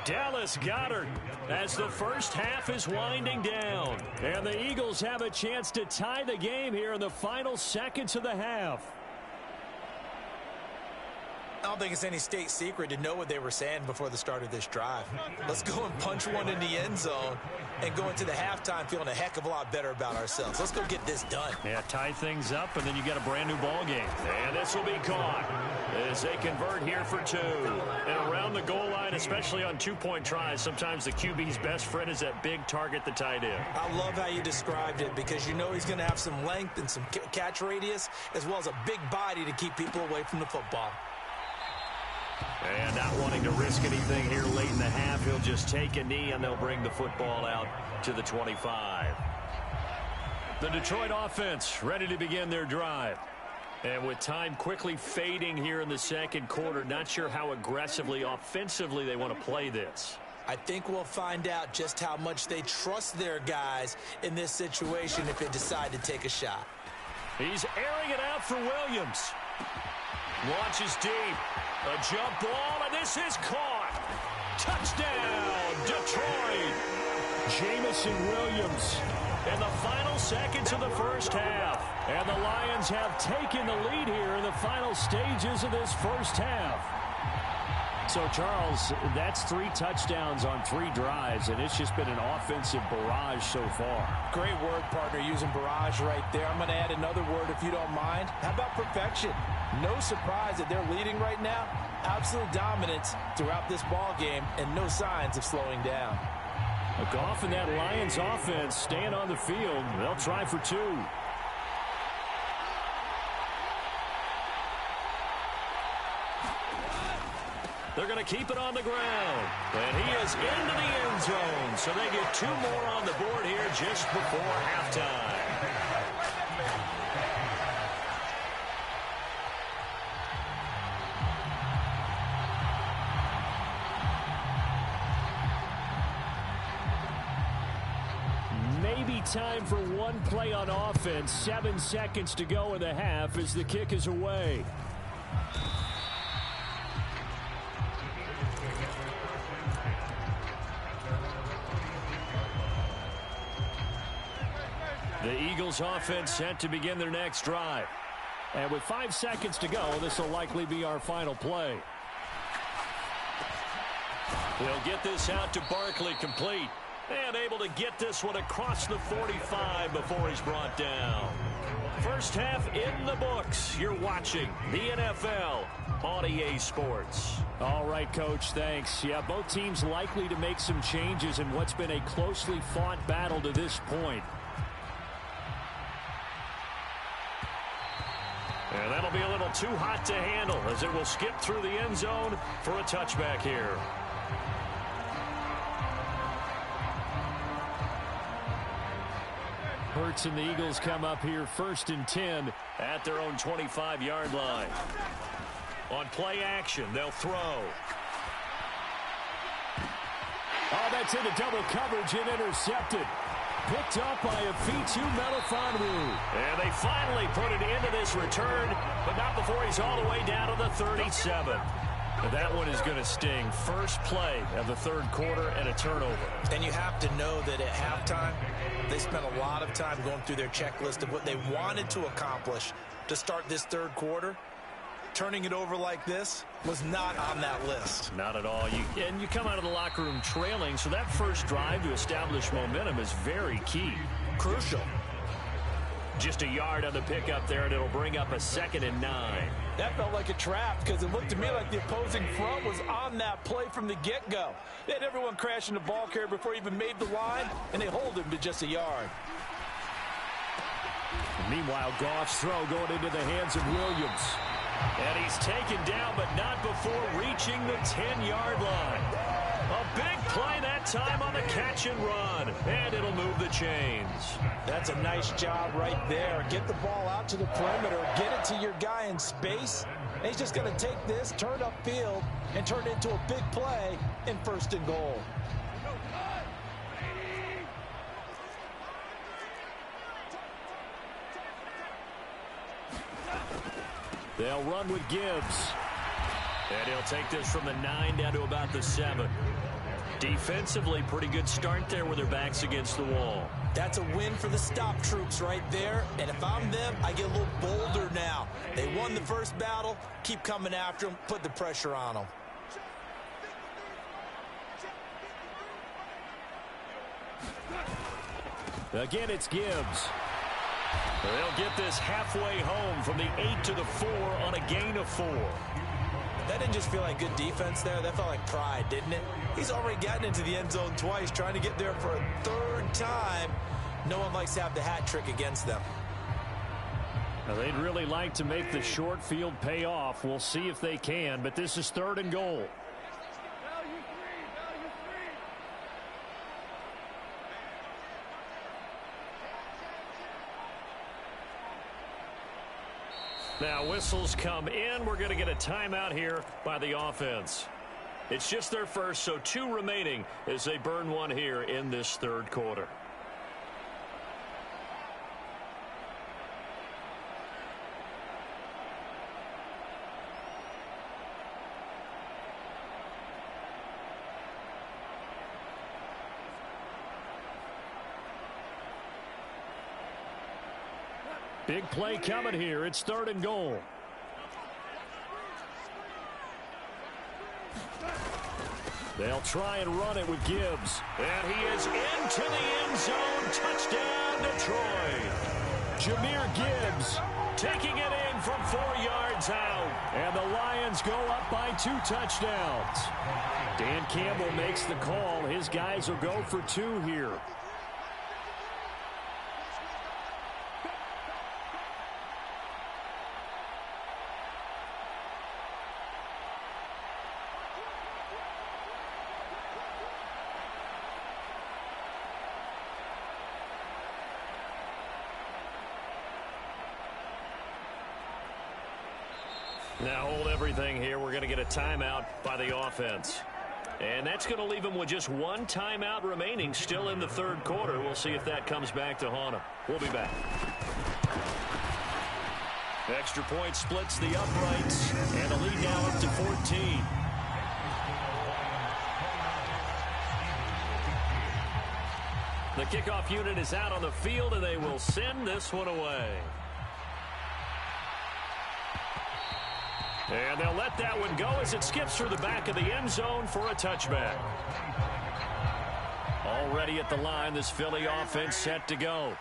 Dallas Goedert as the first half is winding down. And the Eagles have a chance to tie the game here in the final seconds of the half. I don't think it's any state secret to know what they were saying before the start of this drive. Let's go and punch one in the end zone and go into the halftime feeling a heck of a lot better about ourselves. Let's go get this done. Yeah, tie things up, and then you get a brand new ball game. And this will be caught as they convert here for 2. And around the goal line, especially on 2-point tries, sometimes the QB's best friend is that big target, the tight end. I love how you described it because you know he's going to have some length and some catch radius as well as a big body to keep people away from the football. And not wanting to risk anything here late in the half, he'll just take a knee and they'll bring the football out to the 25. The Detroit offense ready to begin their drive. And with time quickly fading here in the second quarter, not sure how aggressively, offensively they want to play this. I think we'll find out just how much they trust their guys in this situation if they decide to take a shot. He's airing it out for Williams. Launches deep. A jump ball, and this is caught. Touchdown, Detroit. Jamison Williams. In the final seconds of the first half. And the Lions have taken the lead here in the final stages of this first half. So, Charles, that's 3 touchdowns on 3 drives, and it's just been an offensive barrage so far. Great word, partner, using barrage right there. I'm going to add another word if you don't mind. How about perfection? No surprise that they're leading right now. Absolute dominance throughout this ball game and no signs of slowing down. Goff and that Lions offense staying on the field. They'll try for 2. They're going to keep it on the ground. And he is into the end zone. So they get 2 more on the board here just before halftime. Maybe time for one play on offense. 7 seconds to go in the half as the kick is away. The Eagles offense set to begin their next drive. And with 5 seconds to go, this will likely be our final play. They'll get this out to Barkley, complete. And able to get this one across the 45 before he's brought down. First half in the books. You're watching the NFL on EA Sports. All right, Coach, thanks. Yeah, both teams likely to make some changes in what's been a closely fought battle to this point. And that'll be a little too hot to handle as it will skip through the end zone for a touchback here. Hurts and the Eagles come up here 1st and 10 at their own 25-yard line. On play action, they'll throw. gets into double coverage and intercepted. Picked up by a Fitu Melifonwu. And they finally put it into this return, but not before he's all the way down to the 37. But that one is going to sting. First play of the third quarter and a turnover. And you have to know that at halftime, they spent a lot of time going through their checklist of what they wanted to accomplish to start this third quarter. Turning it over like this was not on that list. Not at all. And you come out of the locker room trailing, so that first drive to establish momentum is very key. Crucial. Just a yard on the pickup there, and it'll bring up a 2nd and 9. That felt like a trap because it looked to me like the opposing front was on that play from the get-go. They had everyone crashing the ball carrier before he even made the line, and they hold him to just a yard. Meanwhile, Goff's throw going into the hands of Williams. And he's taken down, but not before reaching the 10-yard line. A big play that time on the catch and run. And it'll move the chains. That's a nice job right there. Get the ball out to the perimeter. Get it to your guy in space. And he's just going to take this, turn upfield, and turn it into a big play in 1st and goal. They'll run with Gibbs. And he'll take this from the 9 down to about the 7. Defensively, pretty good start there with their backs against the wall. That's a win for the stop troops right there. And if I'm them, I get a little bolder now. They won the first battle. Keep coming after them. Put the pressure on them. Again, it's Gibbs. They'll get this halfway home from the 8 to the 4 on a gain of 4. That didn't just feel like good defense there. That felt like pride, didn't it? He's already gotten into the end zone twice, trying to get there for a 3rd time. No one likes to have the hat trick against them. Now, they'd really like to make the short field pay off. We'll see if they can, but this is 3rd and goal. Now whistles come in. We're going to get a timeout here by the offense. It's just their first, so 2 remaining as they burn one here in this third quarter. Big play coming here. It's 3rd and goal. They'll try and run it with Gibbs. And he is into the end zone. Touchdown, Detroit. Jahmyr Gibbs taking it in from 4 yards out. And the Lions go up by 2 touchdowns. Dan Campbell makes the call. His guys will go for 2 here. Now hold everything here. We're going to get a timeout by the offense. And that's going to leave them with just 1 timeout remaining still in the third quarter. We'll see if that comes back to haunt them. We'll be back. Extra point splits the uprights. And the lead now up to 14. The kickoff unit is out on the field, and they will send this one away. And they'll let that one go as it skips through the back of the end zone for a touchback. Already at the line, this Philly offense set to go.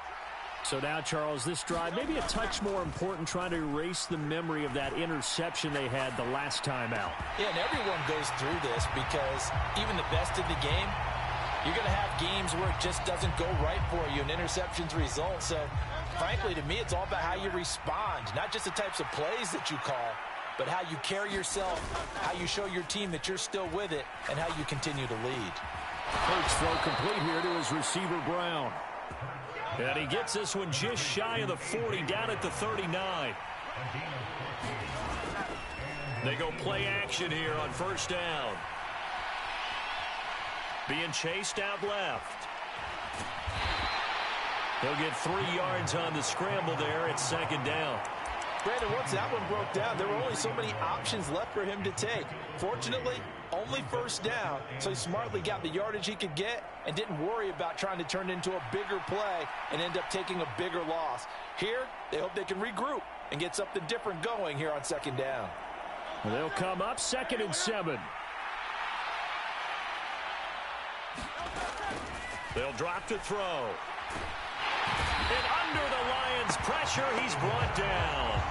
So now, Charles, this drive maybe a touch more important, trying to erase the memory of that interception they had the last time out. Yeah, and everyone goes through this because even the best in the game, you're going to have games where it just doesn't go right for you and interceptions result. So, frankly, to me, it's all about how you respond, not just the types of plays that you call, but how you carry yourself, how you show your team that you're still with it, and how you continue to lead. First throw complete here to his receiver, Brown. And he gets this one just shy of the 40, down at the 39. They go play action here on first down. being chased out left. He'll get 3 yards on the scramble there at second down. Brandon, once that one broke down, there were only so many options left for him to take. Fortunately, only first down, so he smartly got the yardage he could get and didn't worry about trying to turn it into a bigger play and end up taking a bigger loss. Here, they hope they can regroup and get something different going here on second down. They'll come up 2nd and 7. They'll drop to throw. And under the Lions' pressure, he's brought down.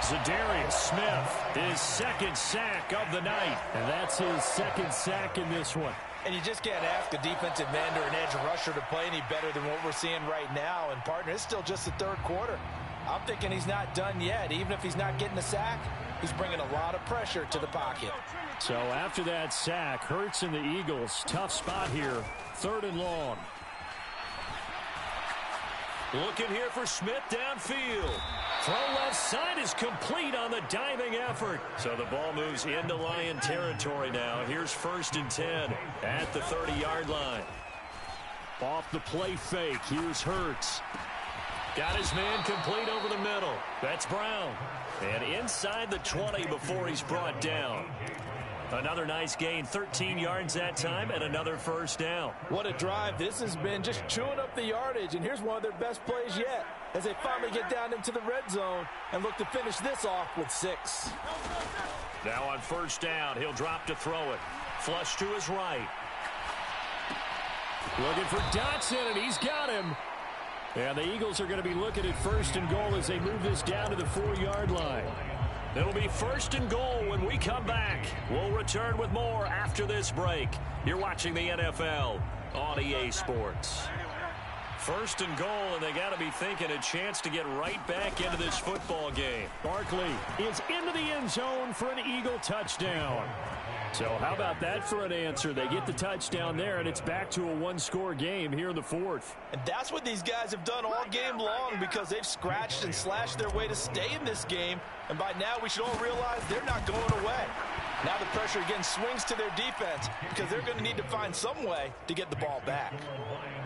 Zadarius Smith, his 2nd sack of the night. And that's his 2nd sack in this one. And you just can't ask a defensive end or an edge rusher to play any better than what we're seeing right now. And, partner, it's still just the 3rd quarter. I'm thinking he's not done yet. Even if he's not getting a sack, he's bringing a lot of pressure to the pocket. So after that sack, Hurts and the Eagles, tough spot here, 3rd and long. Looking here for Smith downfield. Throw left side is complete on the diving effort. So the ball moves into Lion territory now. Here's 1st and 10 at the 30-yard line. Off the play fake, here's Hurts. Got his man complete over the middle. That's Brown. And inside the 20 before he's brought down. Another nice gain, 13 yards that time, and another first down. What a drive. This has been just chewing up the yardage, and here's one of their best plays yet as they finally get down into the red zone and look to finish this off with 6. Now on first down, he'll drop to throw it. Flush to his right. Looking for Dotson, and he's got him. And the Eagles are going to be looking at 1st and goal as they move this down to the 4-yard line. It'll be 1st and goal when we come back. We'll return with more after this break. You're watching the NFL on EA Sports. 1st and goal, and they got to be thinking a chance to get right back into this football game. Barkley is into the end zone for an Eagle touchdown. So how about that for an answer? They get the touchdown there, and it's back to a 1-score game here in the 4th. And that's what these guys have done all game long because they've scratched and slashed their way to stay in this game. And by now, we should all realize they're not going away. Now the pressure again swings to their defense because they're going to need to find some way to get the ball back.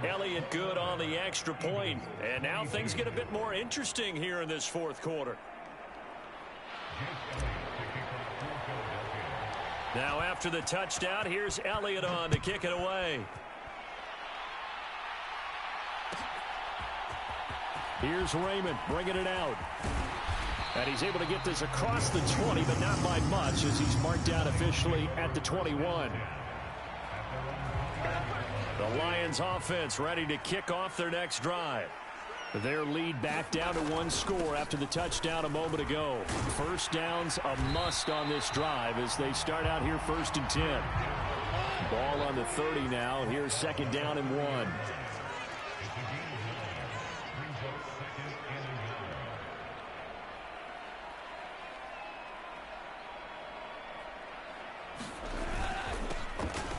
Elliott good on the extra point. And now things get a bit more interesting here in this 4th quarter. Now after the touchdown, here's Elliott on to kick it away. Here's Raymond bringing it out. And he's able to get this across the 20, but not by much as he's marked down officially at the 21. The Lions offense ready to kick off their next drive. Their lead back down to 1 score after the touchdown a moment ago. First down's a must on this drive as they start out here 1st and 10. Ball on the 30 now. Here's 2nd down and 1.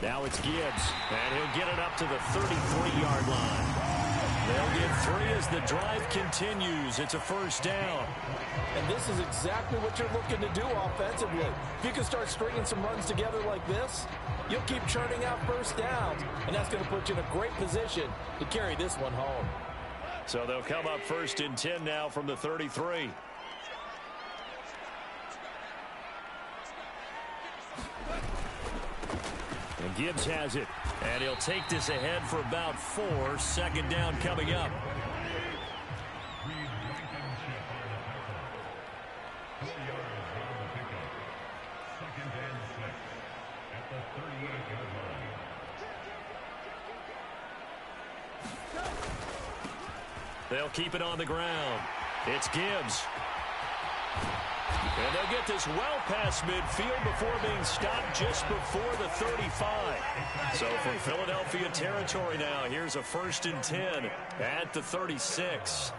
Now it's Gibbs. And he'll get it up to the 33-yard line. They'll get 3 as the drive continues. It's a first down. And this is exactly what you're looking to do offensively. If you can start stringing some runs together like this, you'll keep churning out first downs, and that's going to put you in a great position to carry this one home. So they'll come up 1st and 10 now from the 33. And Gibbs has it. And he'll take this ahead for about 4. 2nd down coming up. They'll keep it on the ground. It's Gibbs. And they'll get this well past midfield before being stopped just before the 35. So from Philadelphia territory now, here's a 1st and 10 at the 36.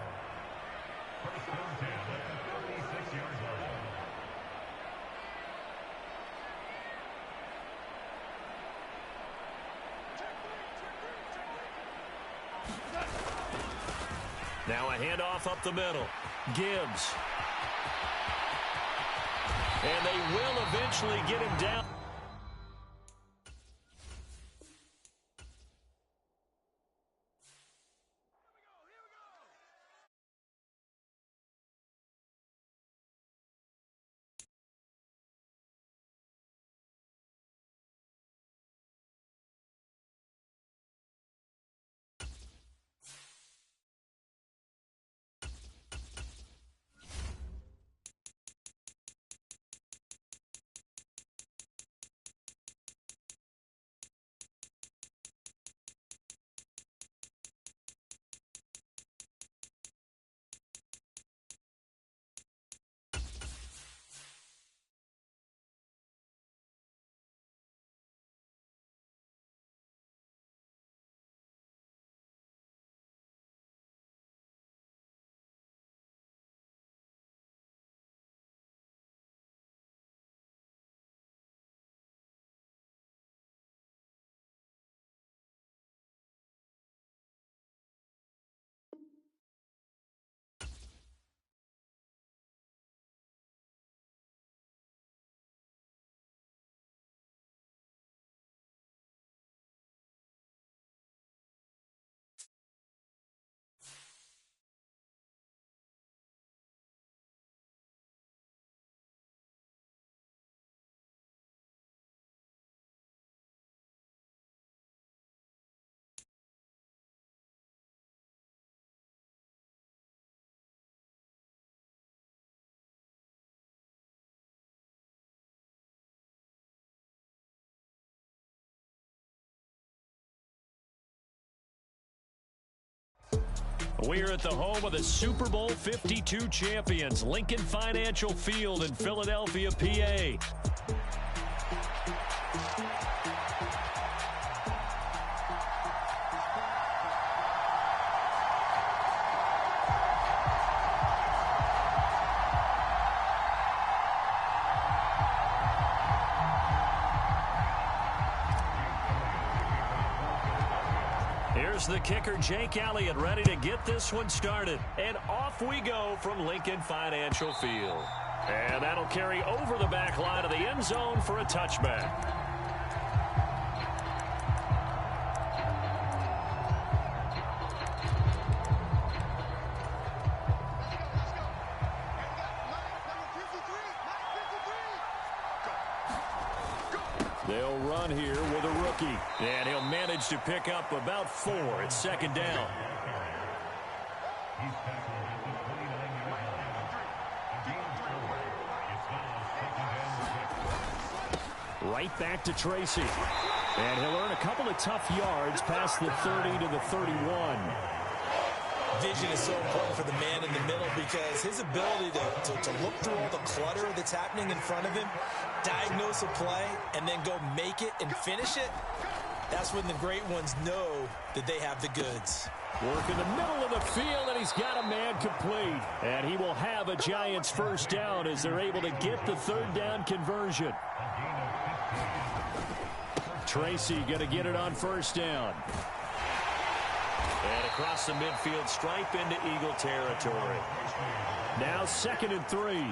Now a handoff up the middle. Gibbs. And they will eventually get him down. We're at the home of the Super Bowl 52 champions, Lincoln Financial Field in Philadelphia, PA. Here's the kicker, Jake Elliott, ready to get this one started. And off we go from Lincoln Financial Field. And that'll carry over the back line of the end zone for a touchback. They'll run here with a rookie. And he'll manage to pick up about 4. It's second down. Right back to Tracy. And he'll earn a couple of tough yards past the 30 to the 31. Vision is so important for the man in the middle because his ability to look through all the clutter that's happening in front of him, diagnose a play, and then go make it and finish it, that's when the great ones know that they have the goods. Work in the middle of the field, and he's got a man complete. And he will have a Giants first down as they're able to get the third down conversion. Tracy going to get it on first down. And across the midfield stripe into Eagle territory. Now 2nd and 3.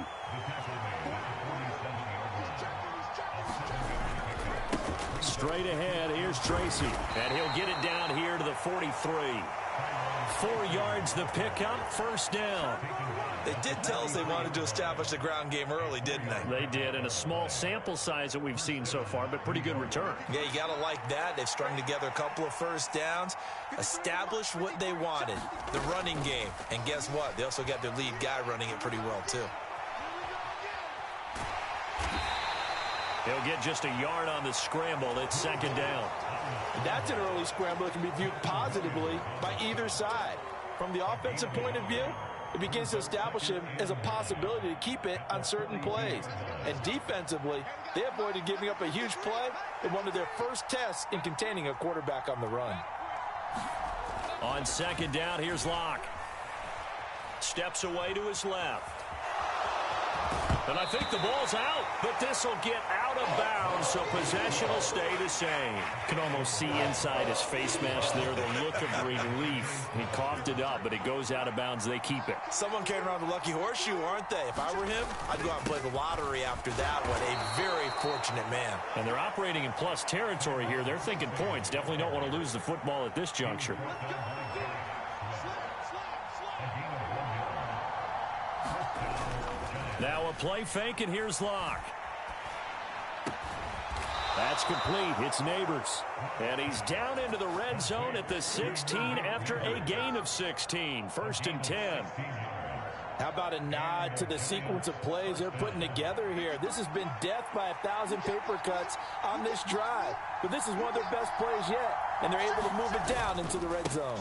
Straight ahead, here's Tracy. And he'll get it down here to the 43. 4 yards the pickup, first down. They did tell us they wanted to establish the ground game early, didn't they? They did, in a small sample size that we've seen so far, but pretty good return. Yeah, you got to like that. They've strung together a couple of first downs, established what they wanted, the running game. And guess what? They also got their lead guy running it pretty well, too. He'll get just a yard on the scramble. It's second down. That's an early scramble that can be viewed positively by either side. From the offensive point of view, it begins to establish him as a possibility to keep it on certain plays. And defensively, they avoided giving up a huge play in one of their first tests in containing a quarterback on the run. On second down, here's Locke. Steps away to his left. And I think the ball's out, but this will get out of bounds, so possession will stay the same. You can almost see inside his face mask there the look of relief. He coughed it up, but it goes out of bounds. They keep it. Someone came around the lucky horseshoe, aren't they? If I were him, I'd go out and play the lottery after that one. A very fortunate man. And they're operating in plus territory here. They're thinking points. Definitely don't want to lose the football at this juncture. Now a play fake, and here's Locke. That's complete. It's Neighbors. And he's down into the red zone at the 16 after a gain of 16. 1st and 10. How about a nod to the sequence of plays they're putting together here? This has been death by 1,000 paper cuts on this drive. But this is one of their best plays yet. And they're able to move it down into the red zone.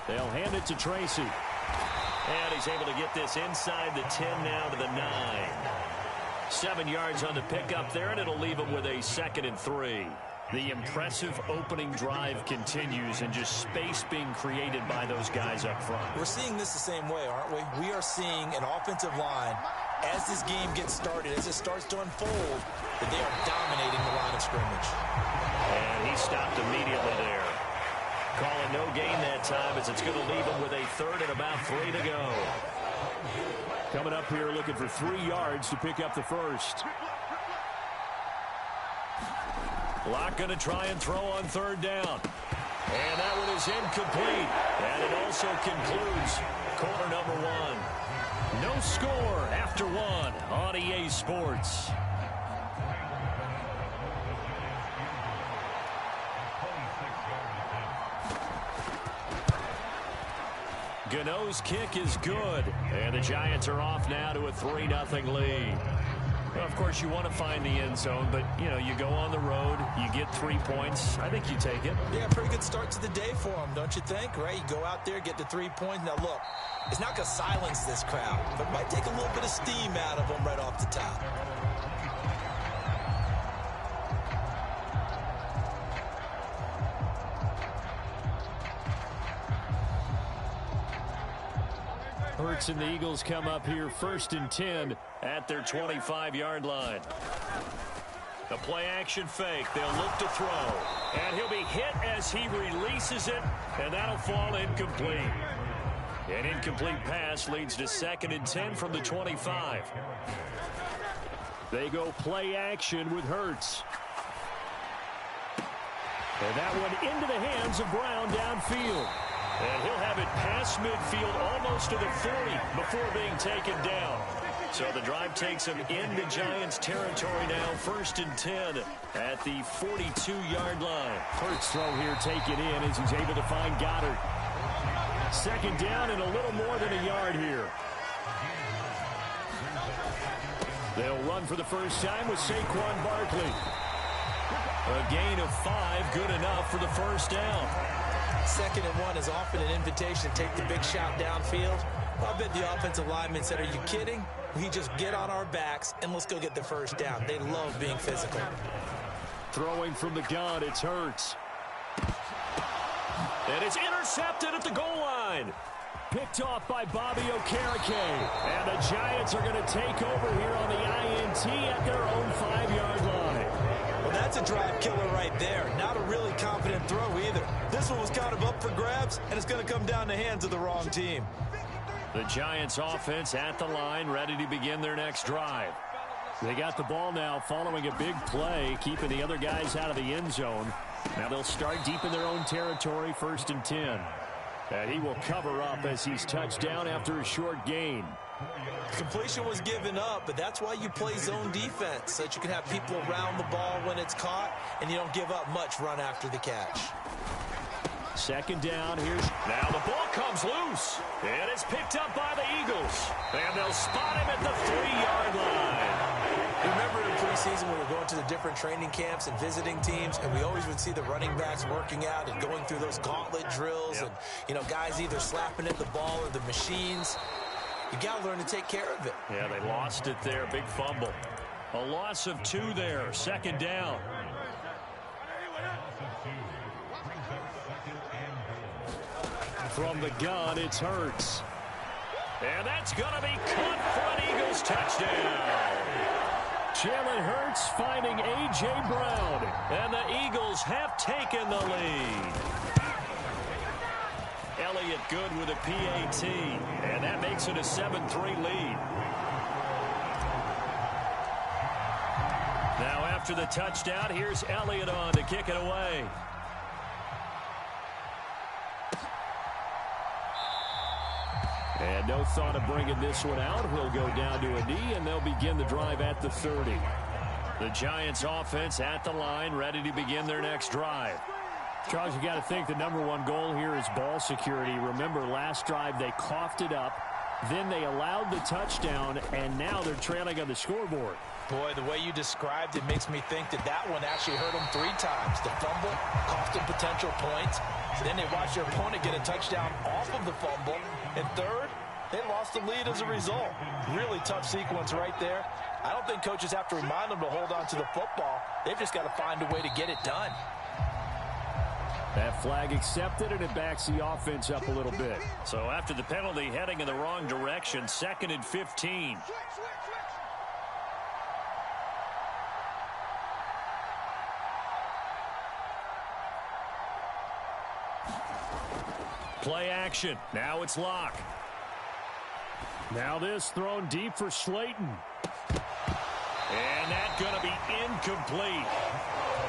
They'll hand it to Tracy. And he's able to get this inside the 10 now to the 9. 7 yards on the pickup there, and it'll leave him with a 2nd and 3. The impressive opening drive continues, and just space being created by those guys up front. We're seeing this the same way, aren't we? We are seeing an offensive line, as this game gets started, as it starts to unfold, that they are dominating the line of scrimmage. And he stopped immediately there. Calling no gain that time, as it's going to leave him with a 3rd and about 3 to go. Coming up here looking for 3 yards to pick up the first. Locke going to try and throw on 3rd down. And that one is incomplete. And it also concludes quarter number 1. No score after 1 on EA Sports. Gano's kick is good. And the Giants are off now to a 3-0 lead. Well, of course, you want to find the end zone, but, you know, you go on the road, you get 3 points. I think you take it. Yeah, pretty good start to the day for them, don't you think? Right? You go out there, get the 3 points. Now, look, it's not going to silence this crowd, but it might take a little bit of steam out of them right off the top. Hurts and the Eagles come up here 1st and 10 at their 25-yard line. The play-action fake. They'll look to throw. And he'll be hit as he releases it, and that'll fall incomplete. An incomplete pass leads to 2nd and 10 from the 25. They go play-action with Hurts. And that one into the hands of Brown downfield. And he'll have it past midfield almost to the 40 before being taken down. So the drive takes him into Giants territory now, 1st and 10 at the 42-yard line. Hurts throw here taken in as he's able to find Goddard. 2nd down and a little more than a yard here. They'll run for the first time with Saquon Barkley. A gain of 5, good enough for the first down. 2nd and 1 is often an invitation to take the big shot downfield. I bet the offensive lineman said, are you kidding? We just get on our backs and let's go get the first down. They love being physical. Throwing from the gun, it's Hurts. And it's intercepted at the goal line. Picked off by Bobby Okereke. And the Giants are going to take over here on the INT at their own 5-yard line. Well, that's a drive killer right there. Not a really confident throw either. This one was kind of up for grabs, and it's going to come down the hands of the wrong team. The Giants offense at the line, ready to begin their next drive. They got the ball now following a big play, keeping the other guys out of the end zone. Now they'll start deep in their own territory, 1st and 10. And he will cover up as he's touched down after a short gain. Completion was given up, but that's why you play zone defense, so that you can have people around the ball when it's caught, and you don't give up much run after the catch. 2nd down. Now the ball comes loose. And it's picked up by the Eagles. And they'll spot him at the 3-yard line. Remember in preseason when we were going to the different training camps and visiting teams, and we always would see the running backs working out and going through those gauntlet drills, and, you know, guys either slapping at the ball or the machines. You got to learn to take care of it. Yeah, they lost it there. Big fumble. A loss of 2 there. 2nd down. From the gun, it's Hurts. And that's going to be caught for an Eagles touchdown. Jalen Hurts finding A.J. Brown. And the Eagles have taken the lead. Elliott good with a PAT. And that makes it a 7-3 lead. Now after the touchdown, here's Elliott on to kick it away. And no thought of bringing this one out. He'll go down to a knee, and they'll begin the drive at the 30. The Giants offense at the line, ready to begin their next drive. Charles, you got to think the #1 goal here is ball security. Remember, last drive they coughed it up. Then they allowed the touchdown, and now they're trailing on the scoreboard. Boy, the way you described it makes me think that that one actually hurt them 3 times. The fumble cost them potential points. Then they watched their opponent get a touchdown off of the fumble. And third, they lost the lead as a result. Really tough sequence right there. I don't think coaches have to remind them to hold on to the football. They've just got to find a way to get it done. That flag accepted, and it backs the offense up a little bit. So after the penalty, heading in the wrong direction, 2nd and 15. Play action. Now it's Locke. Now this thrown deep for Slayton. And that's going to be incomplete.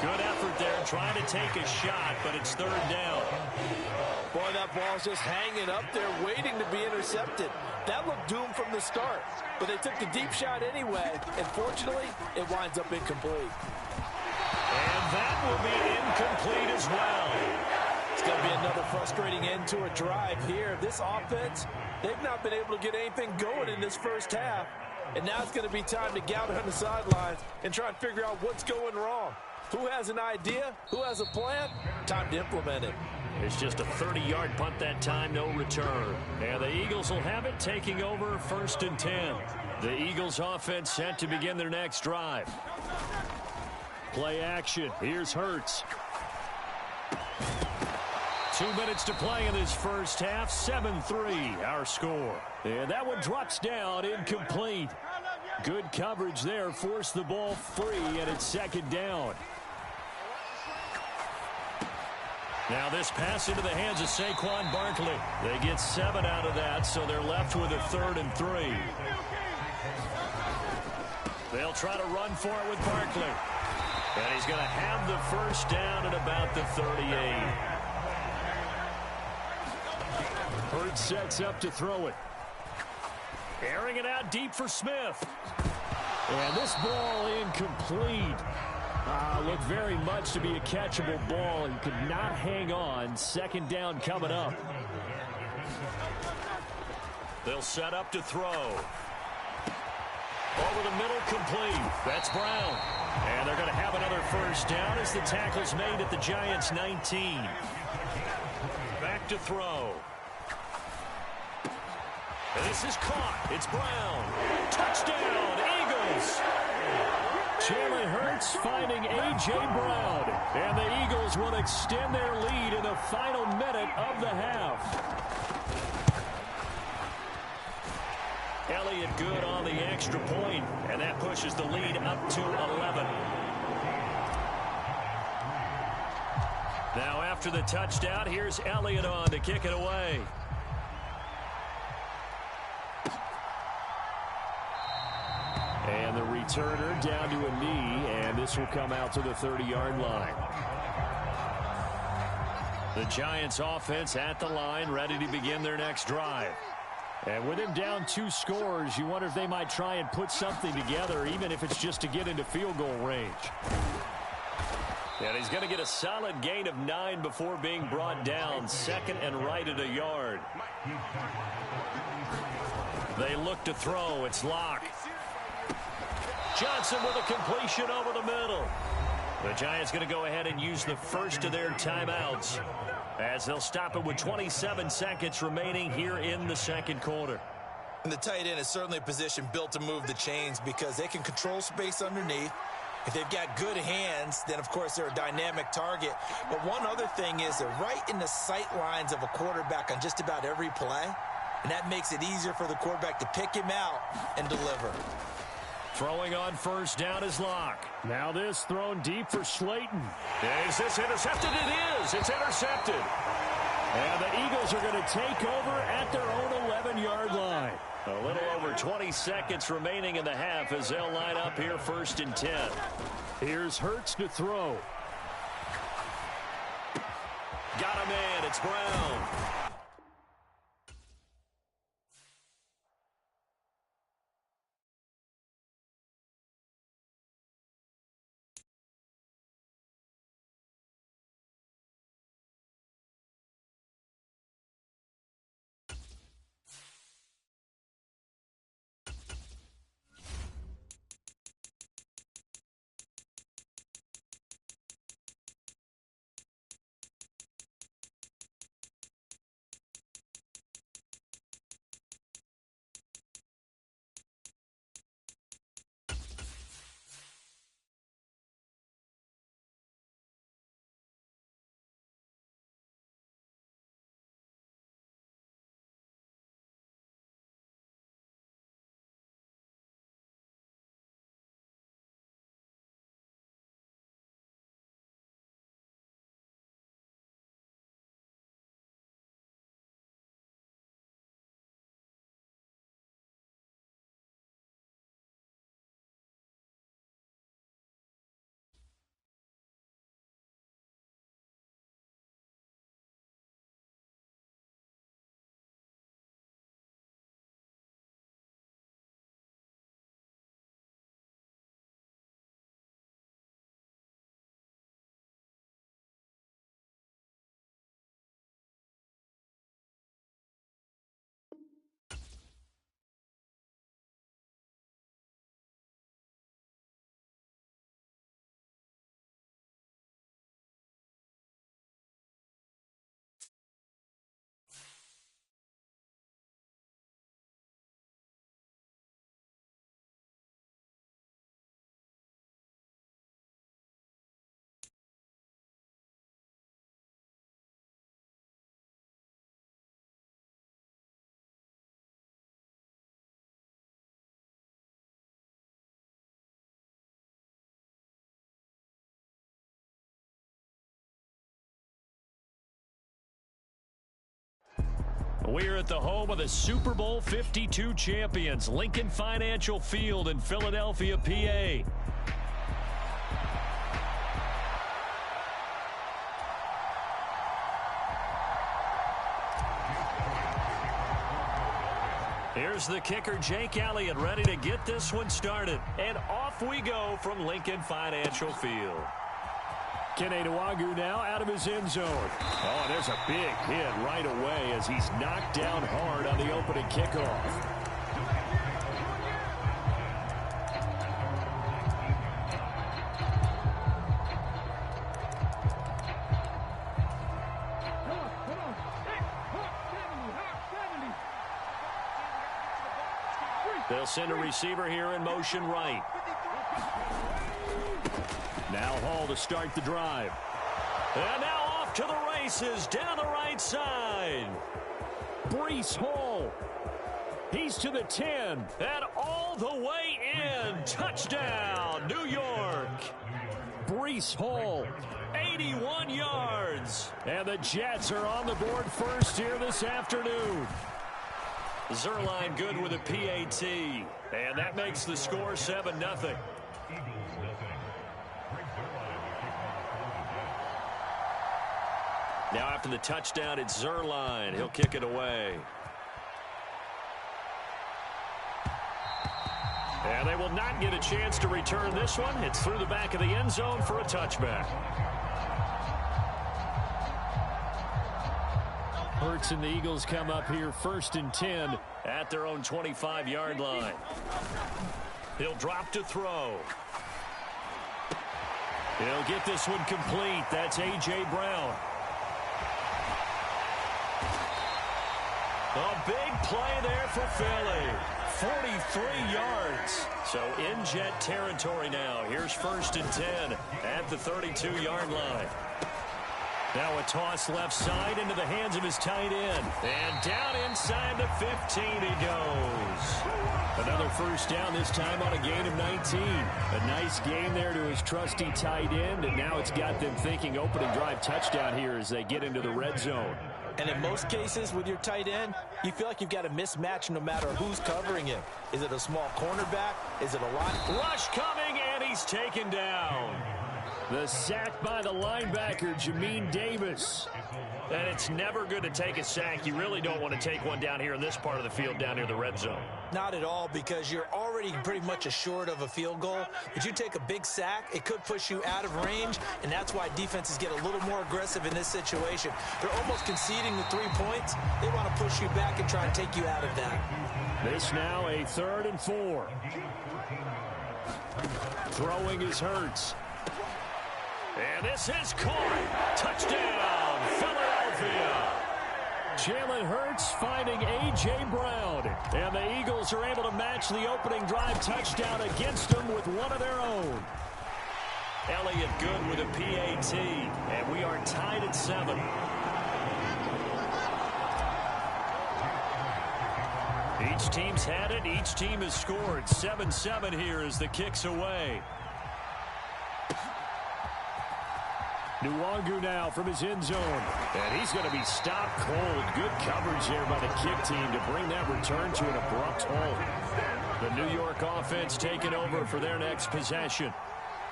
Good effort there trying to take a shot, but it's 3rd down. Boy, that ball's just hanging up there waiting to be intercepted. That looked doomed from the start, but they took the deep shot anyway, and fortunately, it winds up incomplete. And that will be incomplete as well. It's going to be another frustrating end to a drive here. This offense, they've not been able to get anything going in this first half. And now it's going to be time to gather on the sidelines and try and figure out what's going wrong. Who has an idea? Who has a plan? Time to implement it. It's just a 30-yard punt that time, no return. And the Eagles will have it, taking over 1st and 10. The Eagles offense set to begin their next drive. Play action. Here's Hurts. 2 minutes to play in this first half. 7-3 our score. And that one drops down, incomplete. Good coverage there. Forced the ball free, and it's 2nd down. Now this pass into the hands of Saquon Barkley. They get 7 out of that, so they're left with a 3rd and 3. They'll try to run for it with Barkley. And he's going to have the first down at about the 38. Hurts sets up to throw it. Airing it out deep for Smith. And this ball incomplete. Looked very much to be a catchable ball and could not hang on. 2nd down coming up. They'll set up to throw. Over the middle, complete. That's Brown. And they're going to have another first down as the tackle's made at the Giants' 19. Back to throw. And this is caught. It's Brown. Touchdown, Eagles. Jalen Hurts finding A.J. Brown. And the Eagles will extend their lead in the final minute of the half. Elliott good on the extra point, and that pushes the lead up to 11. Now after the touchdown, here's Elliott on to kick it away. And the returner down to a knee, and this will come out to the 30-yard line. The Giants offense at the line, ready to begin their next drive. And with him down 2 scores, you wonder if they might try and put something together, even if it's just to get into field goal range. And he's going to get a solid gain of 9 before being brought down. 2nd and right at a yard. They look to throw. It's Locke. Johnson with a completion over the middle. The Giants going to go ahead and use the first of their timeouts as they'll stop it with 27 seconds remaining here in the 2nd quarter. And the tight end is certainly a position built to move the chains because they can control space underneath. If they've got good hands, then of course they're a dynamic target. But one other thing is they're right in the sight lines of a quarterback on just about every play. And that makes it easier for the quarterback to pick him out and deliver. Throwing on first down is Locke. Now this thrown deep for Slayton. Is this intercepted? It is. It's intercepted. And the Eagles are going to take over at their own 11-yard line. A little over 20 seconds remaining in the half as they'll line up here 1st and 10. Here's Hurts to throw. Got a man. It's Brown. We're at the home of the Super Bowl 52 champions, Lincoln Financial Field in Philadelphia, PA. Here's the kicker, Jake Elliott, ready to get this one started. And off we go from Lincoln Financial Field. Kene Nwangwu now out of his end zone. Oh, there's a big hit right away as he's knocked down hard on the opening kickoff. They'll send a receiver here in motion right. Now Hall to start the drive. And now off to the races down the right side. Breece Hall. He's to the 10 and all the way in. Touchdown, New York. Breece Hall, 81 yards. And the Jets are on the board first here this afternoon. Zerline good with a PAT. And that makes the score 7-0. Now after the touchdown, it's Zerline. He'll kick it away. And they will not get a chance to return this one. It's through the back of the end zone for a touchback. Hurts and the Eagles come up here 1st and 10 at their own 25-yard line. He'll drop to throw. He'll get this one complete. That's A.J. Brown. A big play there for Philly. 43 yards. So in Jet territory now. Here's 1st and 10 at the 32-yard line. Now a toss left side into the hands of his tight end. And down inside the 15 he goes. Another first down, this time on a gain of 19. A nice game there to his trusty tight end, and now it's got them thinking opening drive touchdown here as they get into the red zone. And in most cases with your tight end, you feel like you've got a mismatch no matter who's covering him. Is it a small cornerback? Is it a line? Rush coming, and he's taken down. The sack by the linebacker, Jamin Davis. And it's never good to take a sack. You really don't want to take one down here in this part of the field, down near the red zone. Not at all, because you're already pretty much assured of a field goal. But you take a big sack, it could push you out of range, and that's why defenses get a little more aggressive in this situation. They're almost conceding the 3 points. They want to push you back and try and take you out of that. This now a 3rd and 4. Throwing is Hurts. And this is caught. Touchdown, Philadelphia. Jalen Hurts finding A.J. Brown. And the Eagles are able to match the opening drive touchdown against them with one of their own. Elliott good with a PAT. And we are tied at 7. Each team's had it. Each team has scored. 7-7 here as the kick's away. Nwangwu now from his end zone. And he's going to be stopped cold. Good coverage there by the kick team to bring that return to an abrupt halt. The New York offense taking over for their next possession.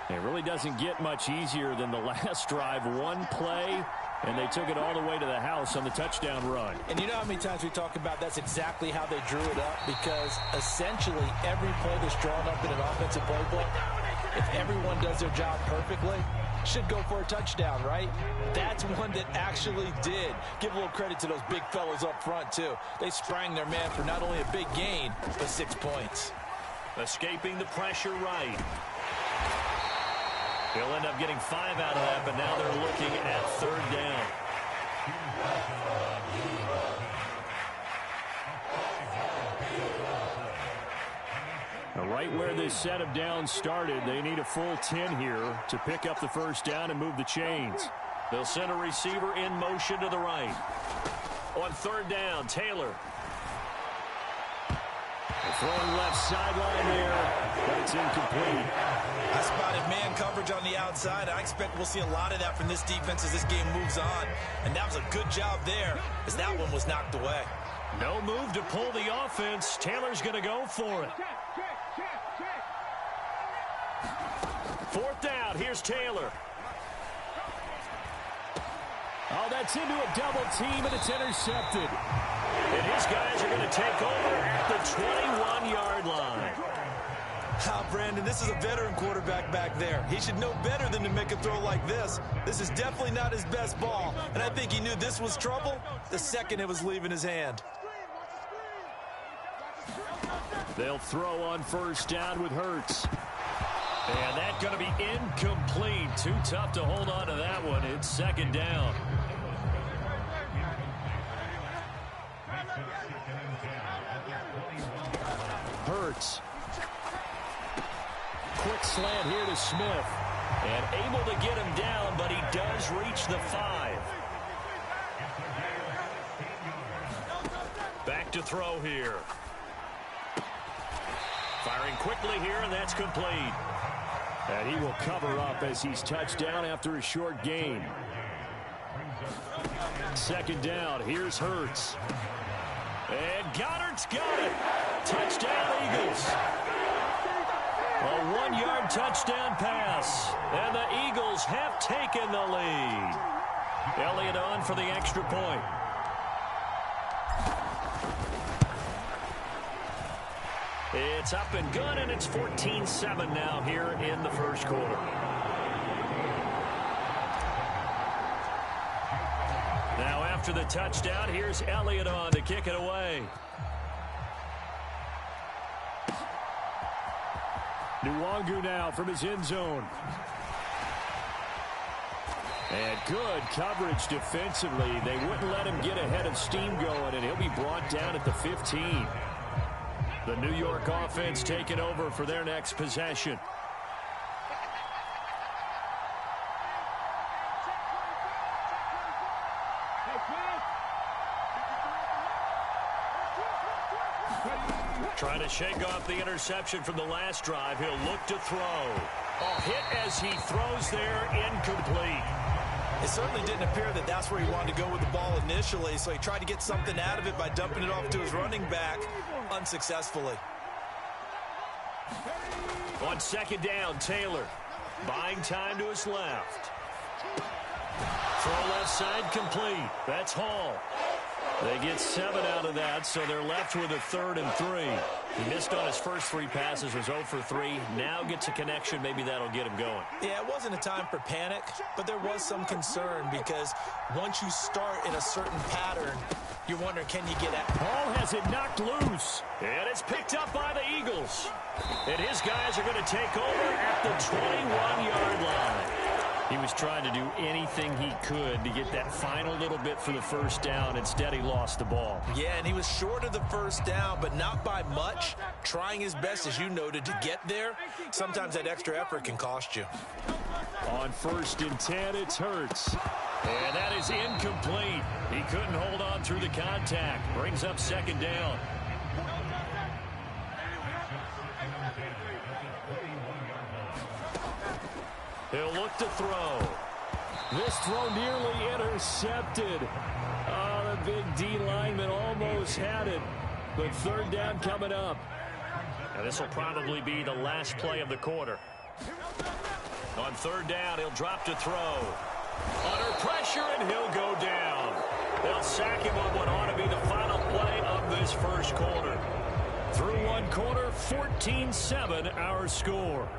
It really doesn't get much easier than the last drive. One play, and they took it all the way to the house on the touchdown run. And you know how many times we talk about that's exactly how they drew it up, because essentially every play that's drawn up in an offensive playbook, if everyone does their job perfectly, should go for a touchdown, right? That's one that actually did. Give a little credit to those big fellas up front, too. They sprang their man for not only a big gain, but 6 points. Escaping the pressure right. He'll end up getting 5 out of that, but now they're looking at 3rd down. Now, right where this set of downs started, they need a full 10 here to pick up the first down and move the chains. They'll send a receiver in motion to the right. On 3rd down, Taylor. Throwing left sideline there, but it's incomplete. I spotted man coverage on the outside. I expect we'll see a lot of that from this defense as this game moves on. And that was a good job there, as that one was knocked away. No move to pull the offense. Taylor's going to go for it. Fourth down. Here's Taylor. Oh, that's into a double team, and it's intercepted. And his guys are going to take over at the 21-yard line. Brandon, this is a veteran quarterback back there. He should know better than to make a throw like this. This is definitely not his best ball, and I think he knew this was trouble the second it was leaving his hand. They'll throw on first down with Hurts. And that's going to be incomplete. Too tough to hold on to that one. It's second down. Hurts. Quick slant here to Smith. And able to get him down, but he does reach the 5. Back to throw here. Firing quickly here, and that's complete. And he will cover up as he's touched down after a short gain. Second down, here's Hurts. And Goddard's got it. Touchdown, Eagles. A 1-yard touchdown pass. And the Eagles have taken the lead. Elliott on for the extra point. It's up and good, and it's 14-7 now here in the first quarter. Now after the touchdown, here's Elliott on to kick it away. Nwangu now from his end zone. And good coverage defensively. They wouldn't let him get ahead of steam going, and he'll be brought down at the 15. The New York offense taking over for their next possession. Trying to shake off the interception from the last drive. He'll look to throw. A hit as he throws there, incomplete. It certainly didn't appear that that's where he wanted to go with the ball initially, so he tried to get something out of it by dumping it off to his running back unsuccessfully. On second down, Taylor buying time to his left. Throw left side complete. That's Hall. They get 7 out of that, so they're left with a 3rd and 3. He missed on his first 3 passes, was 0 for 3. Now gets a connection. Maybe that'll get him going. Yeah, it wasn't a time for panic, but there was some concern because once you start in a certain pattern, you're wondering, can you get at Hall has it knocked loose. And it's picked up by the Eagles. And his guys are going to take over at the 21-yard line. He was trying to do anything he could to get that final little bit for the first down. Instead, he lost the ball. Yeah, and he was short of the first down, but not by much. Trying his best, as you noted, to get there. Sometimes that extra effort can cost you. On 1st and 10, it's Hurts. And that is incomplete. He couldn't hold on through the contact. Brings up second down. He'll look to throw. This throw nearly intercepted. Oh, the big D lineman almost had it. But 3rd down coming up. And this will probably be the last play of the quarter. On 3rd down, he'll drop to throw. Under pressure, and he'll go down. They'll sack him on what ought to be the final play of this first quarter. Through one quarter, 14-7 our score.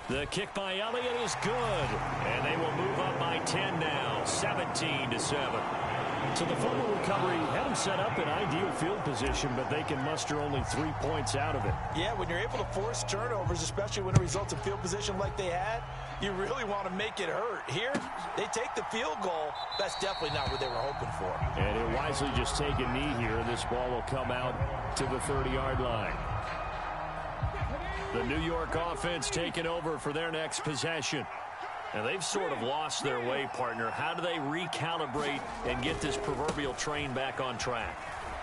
The kick by Elliott is good, and they will move up by 10 now, 17-7. So the fumble recovery had them set up in ideal field position, but they can muster only 3 points out of it. Yeah, when you're able to force turnovers, especially when it results in field position like they had, you really want to make it hurt. Here, they take the field goal. That's definitely not what they were hoping for. And he'll wisely just take a knee here, and this ball will come out to the 30-yard line. The New York offense taking over for their next possession. And they've sort of lost their way, partner. How do they recalibrate and get this proverbial train back on track?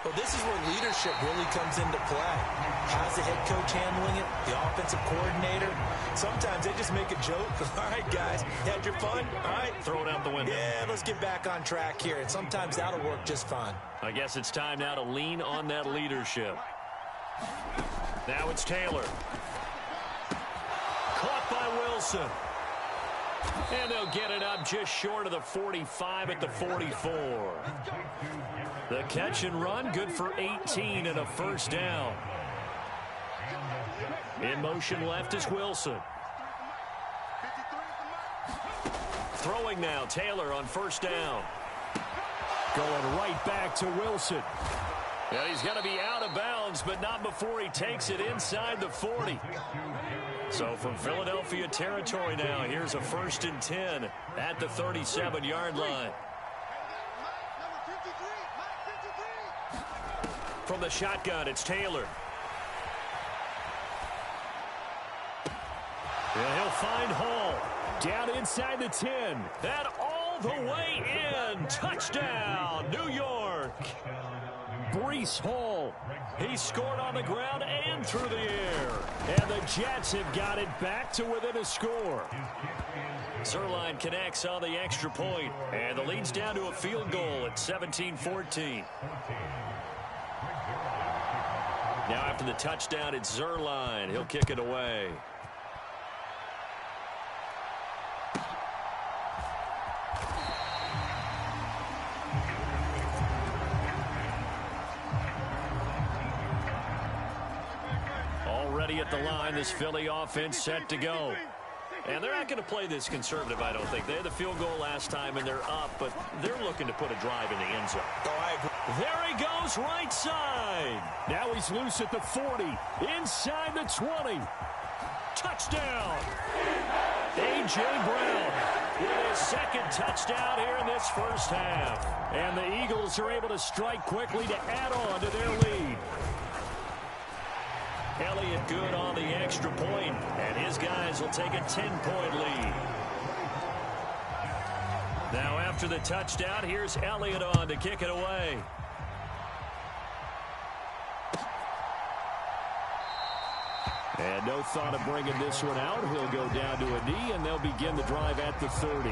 Well, this is where leadership really comes into play. How's the head coach handling it? The offensive coordinator? Sometimes they just make a joke. All right, guys, had your fun? All right. Throw it out the window. Yeah, let's get back on track here. And sometimes that'll work just fine. I guess it's time now to lean on that leadership. Now it's Taylor. Caught by Wilson. And they'll get it up just short of the 45 at the 44. The catch and run, good for 18 and a first down. In motion left is Wilson. Throwing now, Taylor on first down. Going right back to Wilson. Well, he's going to be out of bounds, but not before he takes it inside the 40. So from Philadelphia territory now, here's a 1st and 10 at the 37-yard line. From the shotgun, it's Taylor. And he'll find Hall. Down inside the 10. And all the way in. Touchdown, New York. Breece Hall. He scored on the ground and through the air. And the Jets have got it back to within a score. Zerline connects on the extra point, and the lead's down to a field goal at 17-14. Now after the touchdown, it's Zerline. He'll kick it away. Already at the line, this Philly offense set to go. And they're not going to play this conservative, I don't think. They had the field goal last time, and they're up, but they're looking to put a drive in the end zone. Oh, I agree. There he goes, right side. Now he's loose at the 40, inside the 20. Touchdown. A.J. Brown with his second touchdown here in this first half. And the Eagles are able to strike quickly to add on to their lead. Elliott good on the extra point, and his guys will take a 10-point lead. Now after the touchdown, here's Elliott on to kick it away. And no thought of bringing this one out. He'll go down to a knee, and they'll begin the drive at the 30.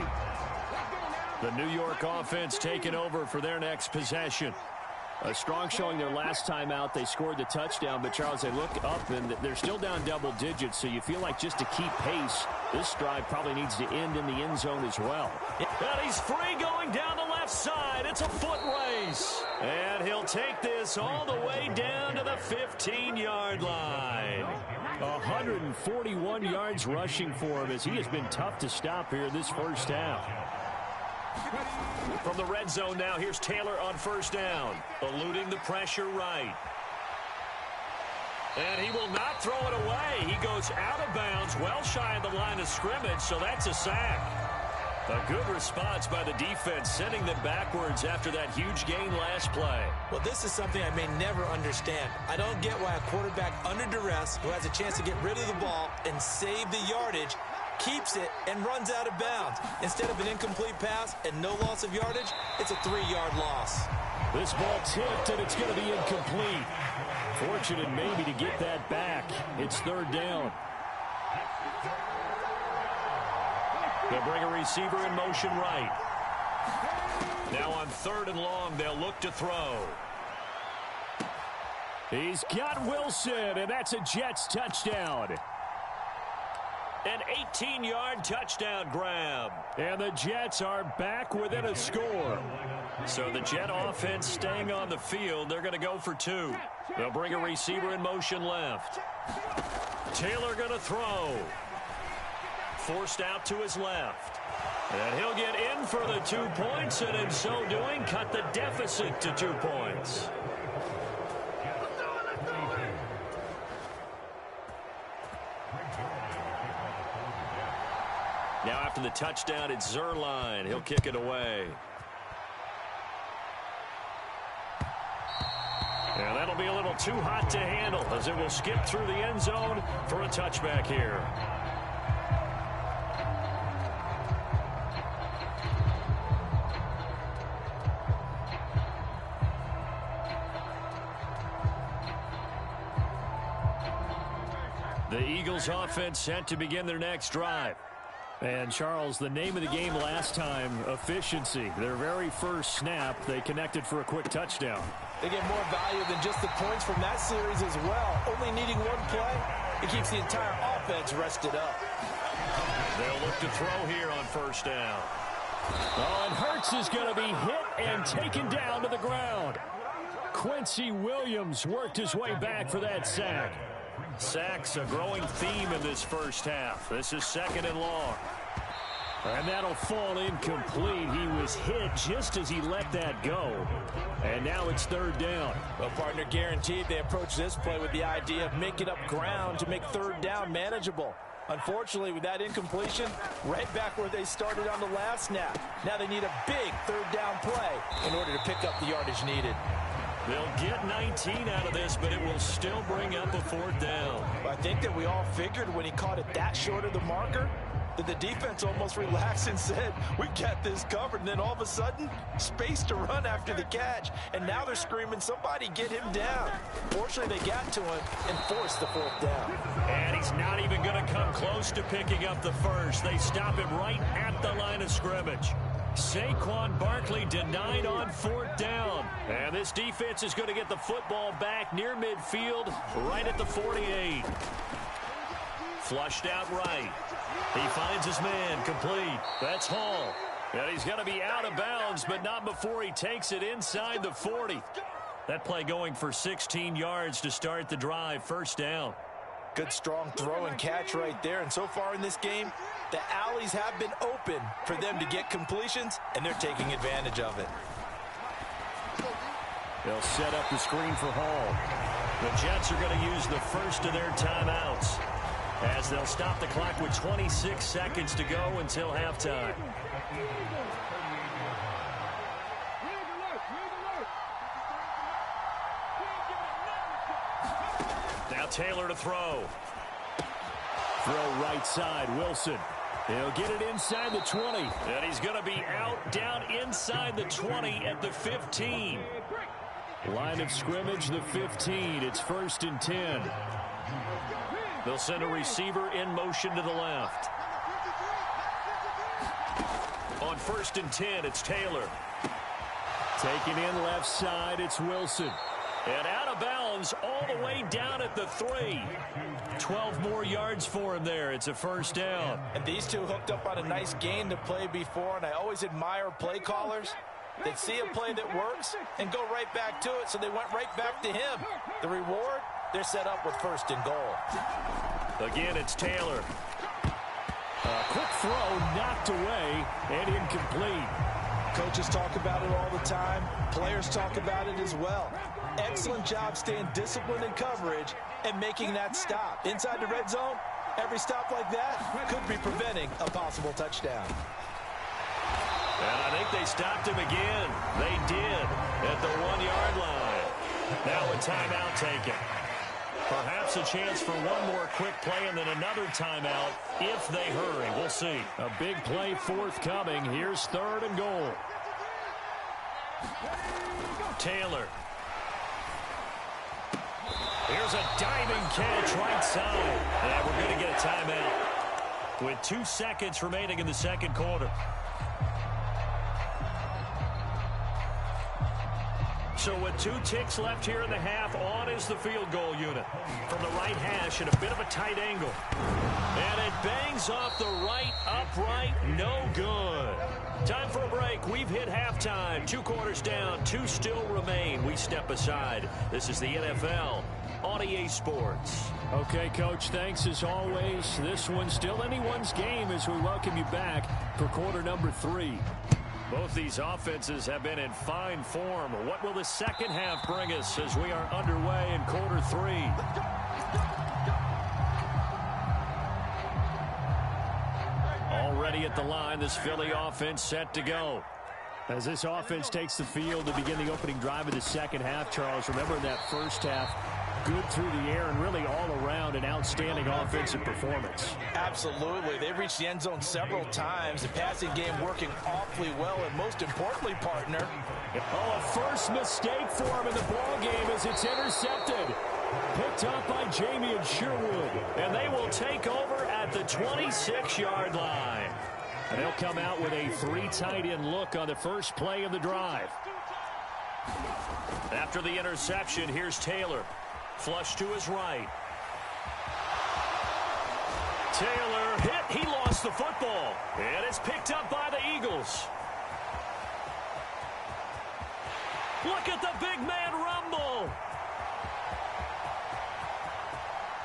The New York offense taking over for their next possession. A strong showing their last time out. They scored the touchdown, but Charles, they look up and they're still down double digits, so you feel like just to keep pace, this drive probably needs to end in the end zone as well. And he's free going down the left side. It's a foot race. And he'll take this all the way down to the 15-yard line. 141 yards rushing for him as he has been tough to stop here this first half. From the red zone now, here's Taylor on first down. Eluding the pressure right. And he will not throw it away. He goes out of bounds, well shy of the line of scrimmage, so that's a sack. A good response by the defense, sending them backwards after that huge gain last play. Well, this is something I may never understand. I don't get why a quarterback under duress who has a chance to get rid of the ball and save the yardage keeps it and runs out of bounds. Instead of an incomplete pass and no loss of yardage, it's a 3-yard loss. This ball tipped, and it's going to be incomplete. Fortunate maybe to get that back. It's third down. They'll bring a receiver in motion right. Now on 3rd and long, they'll look to throw. He's got Wilson, and that's a Jets touchdown. An 18-yard touchdown grab. And the Jets are back within a score. So the Jet offense staying on the field. They're going to go for 2. They'll bring a receiver in motion left. Taylor going to throw. Forced out to his left. And he'll get in for the 2 points, and in so doing, cut the deficit to 2 points. Now after the touchdown, it's Zerline. He'll kick it away. And that'll be a little too hot to handle as it will skip through the end zone for a touchback here. Eagles offense set to begin their next drive. And, Charles, the name of the game last time, efficiency. Their very first snap, they connected for a quick touchdown. They get more value than just the points from that series as well. Only needing one play, it keeps the entire offense rested up. They'll look to throw here on first down. Oh, and Hurts is going to be hit and taken down to the ground. Quincy Williams worked his way back for that sack. Sacks a growing theme in this first half. This is 2nd and long. And that'll fall incomplete. He was hit just as he let that go. And now it's 3rd down. Well, partner, guaranteed they approach this play with the idea of making up ground to make 3rd down manageable. Unfortunately, with that incompletion, right back where they started on the last snap. Now they need a big 3rd down play in order to pick up the yardage needed. They'll get 19 out of this, but it will still bring up a 4th down. I think that we all figured when he caught it that short of the marker that the defense almost relaxed and said, we got this covered. And then all of a sudden, space to run after the catch. And now they're screaming, somebody get him down. Fortunately, they got to him and forced the 4th down. And he's not even going to come close to picking up the first. They stop him right at the line of scrimmage. Saquon Barkley denied on 4th down. And this defense is going to get the football back near midfield, right at the 48. Flushed out right. He finds his man, complete. That's Hall. And he's going to be out of bounds, but not before he takes it inside the 40. That play going for 16 yards to start the drive, 1st down. Good strong throw and catch right there. And so far in this game, the alleys have been open for them to get completions, and they're taking advantage of it. They'll set up the screen for Hall. The Jets are going to use the first of their timeouts as they'll stop the clock with 26 seconds to go until halftime. Now Taylor to throw. Throw right side, Wilson. He'll get it inside the 20. And he's going to be out, down inside the 20 at the 15. Line of scrimmage, the 15. It's 1st and 10. They'll send a receiver in motion to the left. On 1st and 10, it's Taylor. Taking in left side, it's Wilson. And out of bounds all the way down at the 3. 12 more yards for him there. It's a 1st down. And these two hooked up on a nice gain to play before, and I always admire play callers that see a play that works and go right back to it, so they went right back to him. The reward, they're set up with 1st and goal. Again, it's Taylor. A quick throw knocked away and incomplete. Coaches talk about it all the time. Players talk about it as well. Excellent job staying disciplined in coverage and making that stop. Inside the red zone, every stop like that could be preventing a possible touchdown. And I think they stopped him again. They did at the 1-yard line. Now a timeout taken. Perhaps a chance for one more quick play and then another timeout if they hurry. We'll see. A big play forthcoming. Here's 3rd and goal. Taylor. Here's a diving catch right side. And we're going to get a timeout with 2 seconds remaining in the 2nd quarter. So with 2 ticks left here in the half, on is the field goal unit. From the right hash at a bit of a tight angle. And it bangs off the right upright. No good. Time for a break. We've hit halftime. 2 quarters down. 2 still remain. We step aside. This is the NFL on EA Sports. Okay, Coach, thanks as always. This one's still anyone's game as we welcome you back for quarter number 3. Both these offenses have been in fine form. What will the second half bring us as we are underway in quarter 3? Already at the line, this Philly offense set to go. As this offense takes the field to begin the opening drive of the second half, Charles, remember in that first half, good through the air and really all around an outstanding offensive performance. Absolutely. They've reached the end zone several times. The passing game working awfully well, and most importantly, partner. Oh, a first mistake for him in the ball game as it's intercepted. Picked up by Jamie and Sherwood. And they will take over at the 26-yard line. And they'll come out with a 3 tight end look on the first play of the drive. After the interception, here's Taylor. Flush to his right. Taylor hit. He lost the football. And it's picked up by the Eagles. Look at the big man rumble.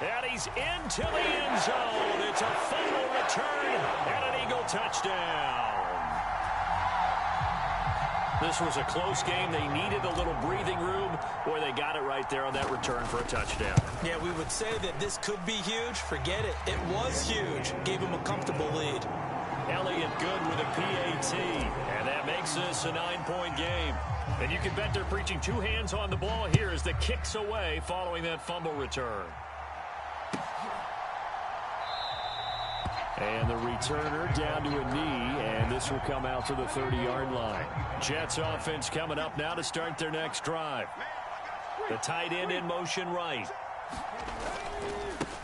And he's into the end zone. It's a fumble return and an Eagle touchdown. This was a close game. They needed a little breathing room. Boy, they got it right there on that return for a touchdown. Yeah, we would say that this could be huge. Forget it. It was huge. Gave him a comfortable lead. Elliott good with a PAT. And that makes this a 9-point game. And you can bet they're preaching 2 hands on the ball here as the kick's away following that fumble return. And the returner down to a knee, and this will come out to the 30-yard line. Jets offense coming up now to start their next drive. The tight end in motion right.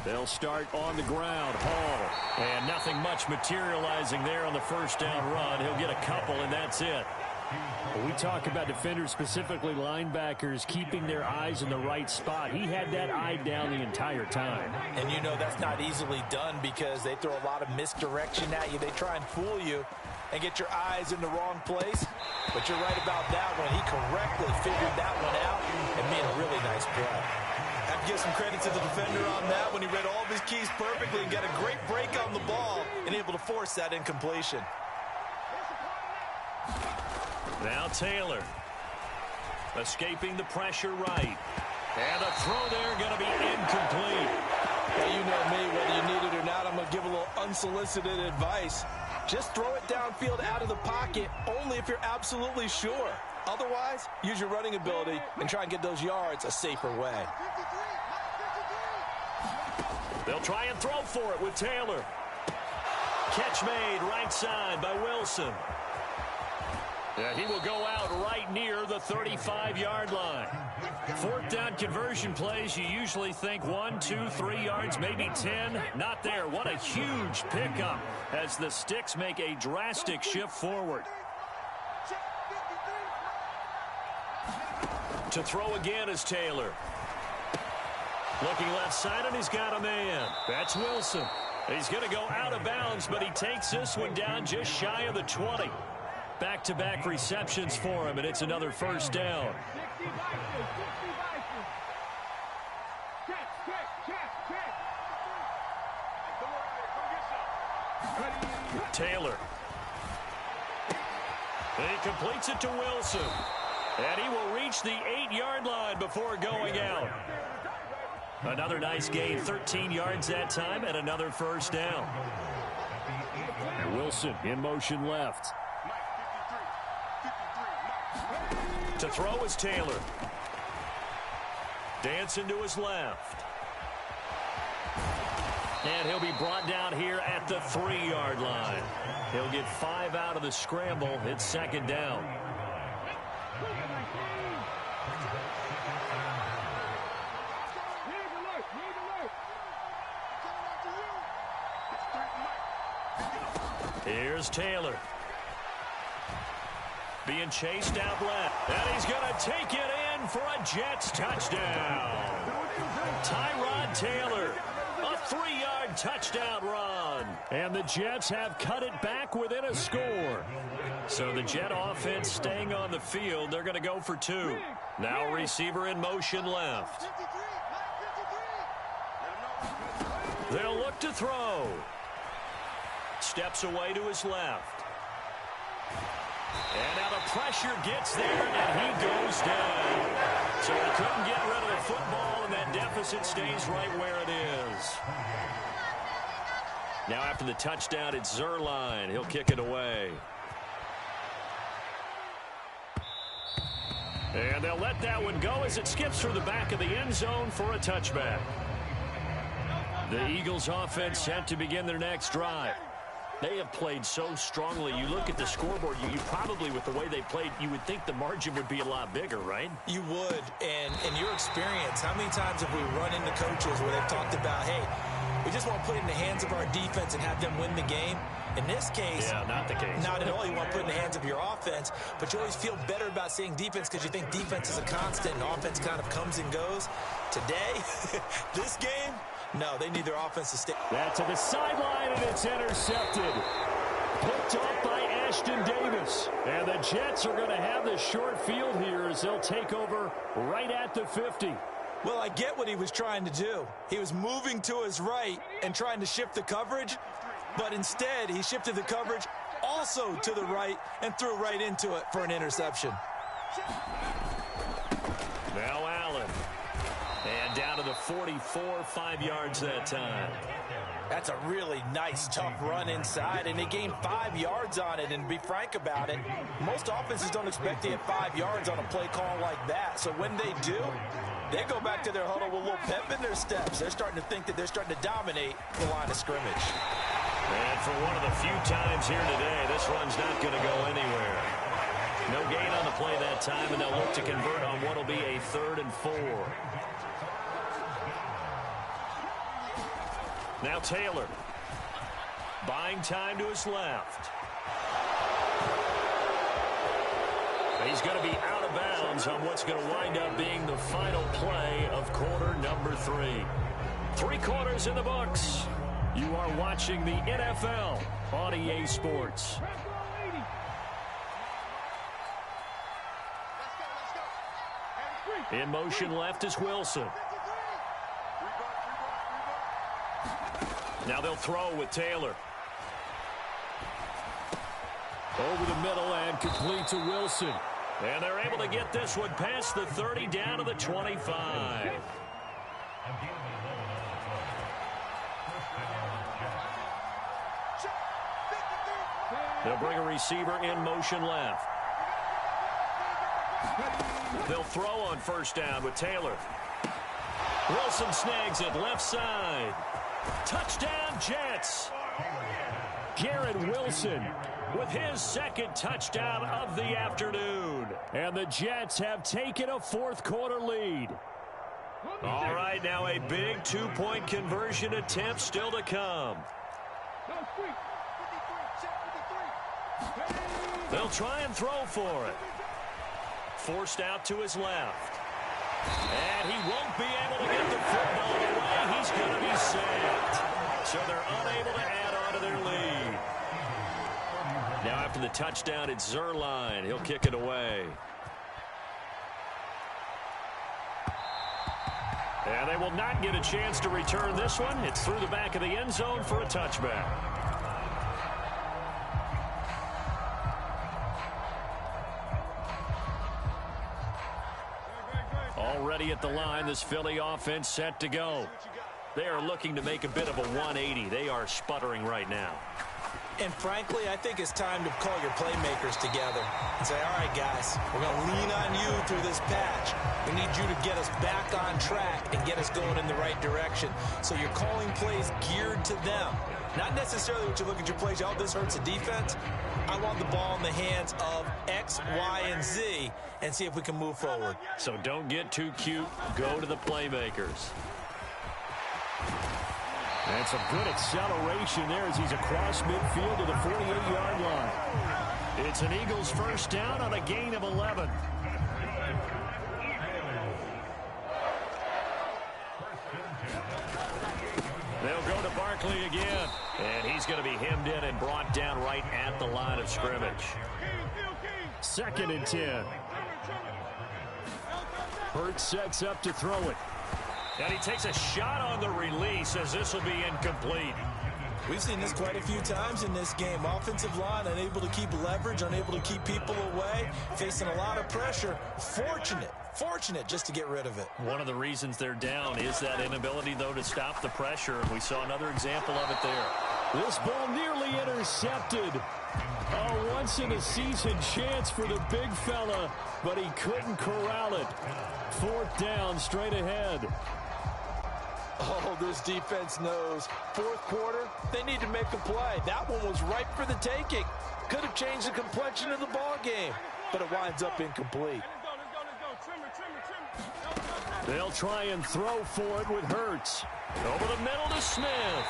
They'll start on the ground. Hall. And nothing much materializing there on the first down run. He'll get a couple, and that's it. When we talk about defenders, specifically linebackers, keeping their eyes in the right spot, he had that eye down the entire time. And you know that's not easily done because they throw a lot of misdirection at you. They try and fool you and get your eyes in the wrong place. But you're right about that one. He correctly figured that one out and made a really nice play. I have to give some credit to the defender on that when he read all of his keys perfectly and got a great break on the ball and able to force that incompletion. Now Taylor. Escaping the pressure right. And the throw there going to be incomplete. Well, you know me, whether you need it or not, I'm going to give a little unsolicited advice. Just throw it downfield out of the pocket only if you're absolutely sure. Otherwise, use your running ability and try and get those yards a safer way. They'll try and throw for it with Taylor. Catch made right side by Wilson. Yeah, he will go out right near the 35-yard line. 4th down conversion plays, you usually think 1, 2, 3 yards, maybe 10. Not there. What a huge pickup as the Sticks make a drastic shift forward. To throw again is Taylor. Looking left side, and he's got a man. That's Wilson. He's going to go out of bounds, but he takes this one down just shy of the 20. Back-to-back receptions for him, and it's another first down. Taylor. He completes it to Wilson. And he will reach the 8-yard line before going out. Another nice gain, 13 yards that time, and another first down. And Wilson in motion left. To throw is Taylor. Dancing to his left. And he'll be brought down here at the 3-yard line. He'll get 5 out of the scramble. It's second down. Here's Taylor. Being chased out left. And he's going to take it in for a Jets touchdown. Tyrod Taylor. A 3-yard touchdown run. And the Jets have cut it back within a score. So the Jet offense staying on the field. They're going to go for 2. Now receiver in motion left. They'll look to throw. Steps away to his left. And now the pressure gets there, and he goes down. So he couldn't get rid of the football, and that deficit stays right where it is. Now after the touchdown, it's Zerline. He'll kick it away. And they'll let that one go as it skips through the back of the end zone for a touchback. The Eagles offense set to begin their next drive. They have played so strongly. You look at the scoreboard, you probably, with the way they played, you would think the margin would be a lot bigger, right? You would. And in your experience, how many times have we run into coaches where they've talked about, hey, we just want to put it in the hands of our defense and have them win the game? In this case, yeah, not the case. Not at all. You want to put it in the hands of your offense, but you always feel better about saying defense because you think defense is a constant and offense kind of comes and goes. Today, this game, no, they need their offense to stay. That to the sideline, and it's intercepted. Picked off by Ashton Davis. And the Jets are going to have the short field here as they'll take over right at the 50. Well, I get what he was trying to do. He was moving to his right and trying to shift the coverage, but instead he shifted the coverage also to the right and threw right into it for an interception. Now Allen. And down to the 44, 5 yards that time. That's a really nice, tough run inside, and they gained 5 yards on it. And to be frank about it, most offenses don't expect to get 5 yards on a play call like that. So when they do, they go back to their huddle with a little pep in their steps. They're starting to think that they're starting to dominate the line of scrimmage. And for one of the few times here today, this run's not going to go anywhere. No gain on the play that time, and they'll look to convert on what will be a 3rd and 4. Now Taylor. Buying time to his left. He's going to be out of bounds on what's going to wind up being the final play of quarter number 3. 3 quarters in the books. You are watching the NFL on EA Sports. In motion left is Wilson. Now they'll throw with Taylor. Over the middle and complete to Wilson. And they're able to get this one past the 30 down to the 25. They'll bring a receiver in motion left. They'll throw on 1st down with Taylor. Wilson snags it left side. Touchdown, Jets. Garrett Wilson with his 2nd touchdown of the afternoon. And the Jets have taken a 4th quarter lead. All right, now a big 2-point conversion attempt still to come. They'll try and throw for it. Forced out to his left. And he won't be able to get the football away. He's going to be sacked. So they're unable to add on to their lead. Now after the touchdown, it's Zerline. He'll kick it away. And they will not get a chance to return this one. It's through the back of the end zone for a touchback. Already at the line, this Philly offense set to go. They are looking to make a bit of a 180. They are sputtering right now. And frankly, I think it's time to call your playmakers together and say, all right, guys, we're going to lean on you through this patch. We need you to get us back on track and get us going in the right direction. So you're calling plays geared to them. Not necessarily what you look at your plays, oh, this hurts the defense. I want the ball in the hands of X, Y, and Z and see if we can move forward. So don't get too cute. Go to the playmakers. And some good acceleration there as he's across midfield to the 48-yard line. It's an Eagles 1st down on a gain of 11. They'll go to Barkley again. And he's going to be hemmed in and brought down right at the line of scrimmage. 2nd and 10. Hurts sets up to throw it. And he takes a shot on the release as this will be incomplete. We've seen this quite a few times in this game. Offensive line unable to keep leverage, unable to keep people away, facing a lot of pressure. Fortunate just to get rid of it. One of the reasons they're down is that inability, though, to stop the pressure. We saw another example of it there. This ball nearly intercepted. A once-in-a-season chance for the big fella, but he couldn't corral it. 4th down straight ahead. Oh, this defense knows. Fourth quarter, they need to make a play. That one was ripe for the taking. Could have changed the complexion of the ball game, but it winds up incomplete. They'll try and throw for it with Hurts. Over the middle to Smith.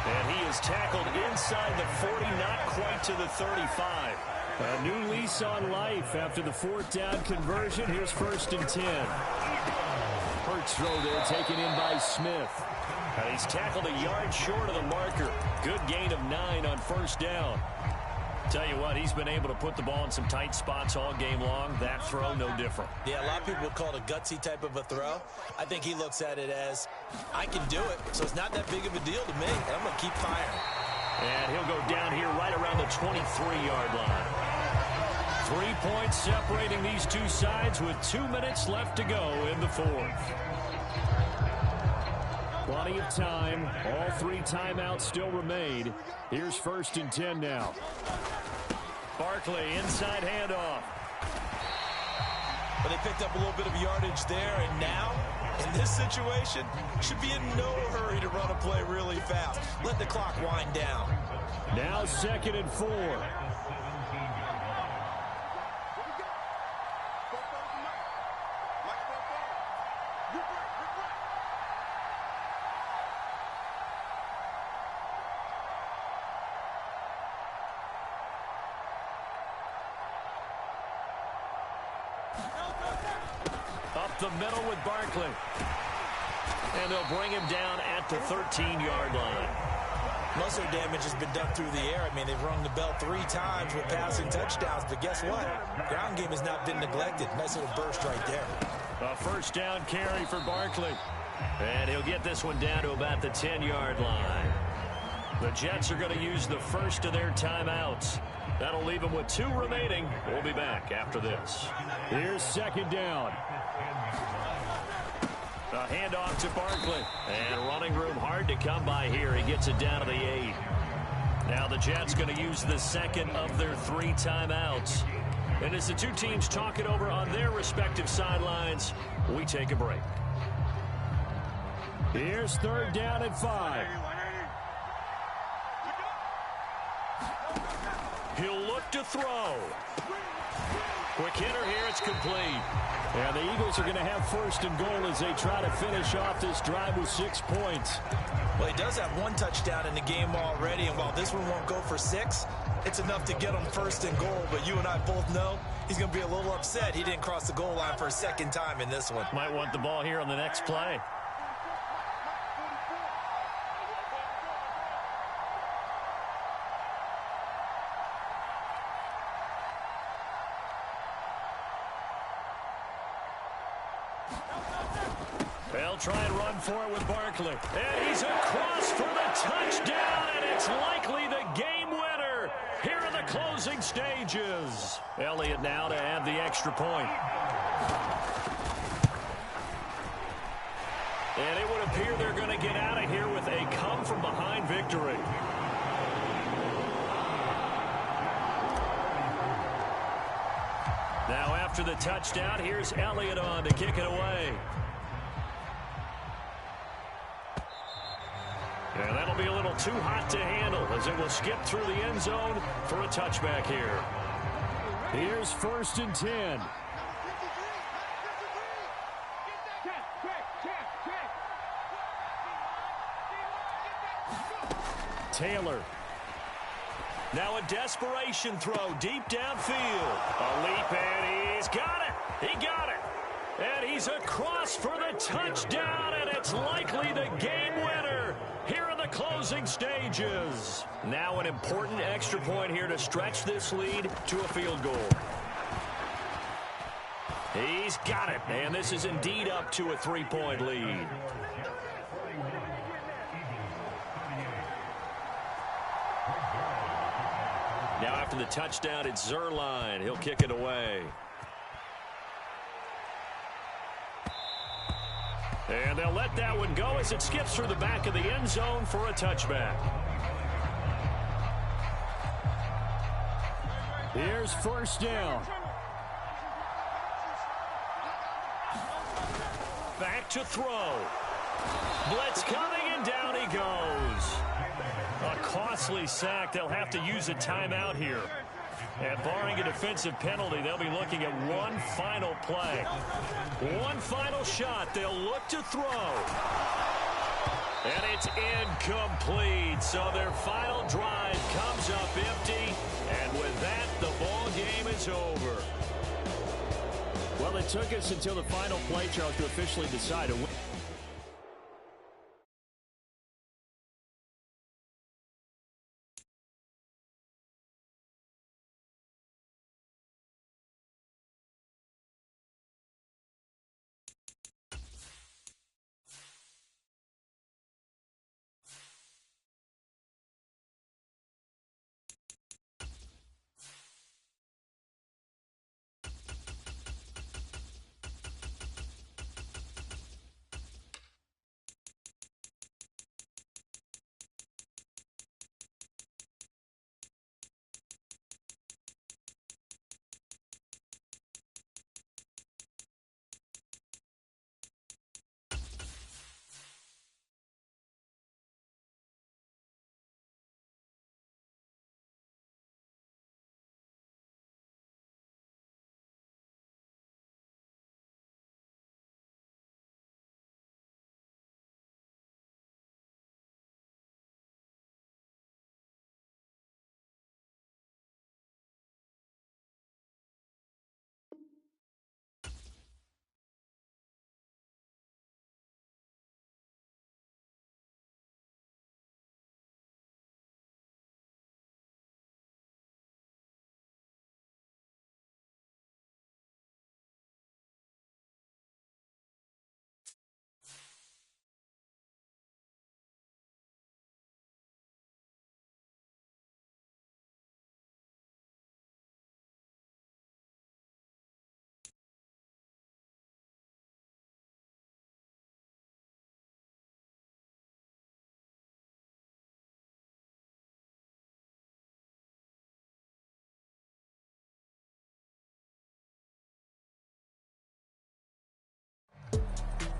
And he is tackled inside the 40, not quite to the 35. A new lease on life after the fourth down conversion. Here's 1st and 10. Hurts throw there taken in by Smith. And he's tackled a yard short of the marker. Good gain of 9 on 1st down. Tell you what, he's been able to put the ball in some tight spots all game long. That throw, no different. Yeah, a lot of people would call it a gutsy type of a throw. I think he looks at it as, I can do it, so it's not that big of a deal to me. I'm going to keep firing. And he'll go down here right around the 23-yard line. 3 points separating these two sides with 2 minutes left to go in the fourth. Plenty of time. All 3 timeouts still remain. Here's 1st and 10 now. Barkley, inside handoff. But they picked up a little bit of yardage there, and now, in this situation, should be in no hurry to run a play really fast. Let the clock wind down. Now 2nd and 4. Up the middle with Barkley. And they'll bring him down at the 13-yard line. Most of their damage has been done through the air. I mean, they've rung the bell 3 times with passing touchdowns, but guess what? Ground game has not been neglected. Nice little burst right there. A 1st down carry for Barkley. And he'll get this one down to about the 10-yard line. The Jets are going to use the first of their timeouts. That'll leave them with 2 remaining. We'll be back after this. Here's 2nd down. A handoff to Barkley. And running room hard to come by here. He gets it down to the 8. Now the Jets going to use the 2nd of their 3 timeouts. And as the 2 teams talk it over on their respective sidelines, we take a break. Here's 3rd down and 5. He'll look to throw. Quick hitter here, it's complete. And the Eagles are going to have 1st and goal as they try to finish off this drive with 6 points. Well, he does have 1 touchdown in the game already, and while this one won't go for 6, it's enough to get him 1st and goal. But you and I both know he's going to be a little upset he didn't cross the goal line for a 2nd time in this one. Might want the ball here on the next play. They'll try and run for it with Barkley. And he's across for the touchdown, and it's likely the game winner here in the closing stages. Elliott now to add the extra point. And it would appear they're going to get out of here with a come-from-behind victory. Now after the touchdown, here's Elliott on to kick it away. And that'll be a little too hot to handle as it will skip through the end zone for a touchback here. Here's 1st and 10. Taylor. Now a desperation throw deep downfield. A leap, and he's got it. He got it. And he's across for the touchdown, and it's likely the game winner here in the closing stages. Now an important extra point here to stretch this lead to a field goal. He's got it, and this is indeed up to a 3-point lead. Now after the touchdown, it's Zerline. He'll kick it away. And they'll let that one go as it skips through the back of the end zone for a touchback. Here's 1st down. Back to throw. Blitz coming, and down he goes. A costly sack. They'll have to use a timeout here. And barring a defensive penalty, they'll be looking at one final play. One final shot. They'll look to throw. And it's incomplete. So their final drive comes up empty. And with that, the ball game is over. Well, it took us until the final play, Charles, to officially decide a win.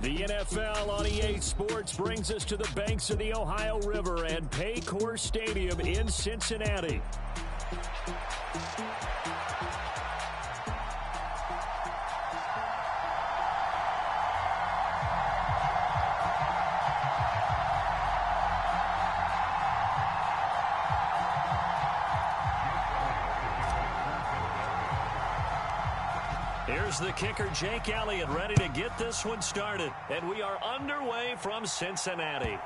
The NFL on EA Sports brings us to the banks of the Ohio River and Paycor Stadium in Cincinnati. Here's the kicker, Jake Elliott, ready to get this one started. And we are underway from Cincinnati.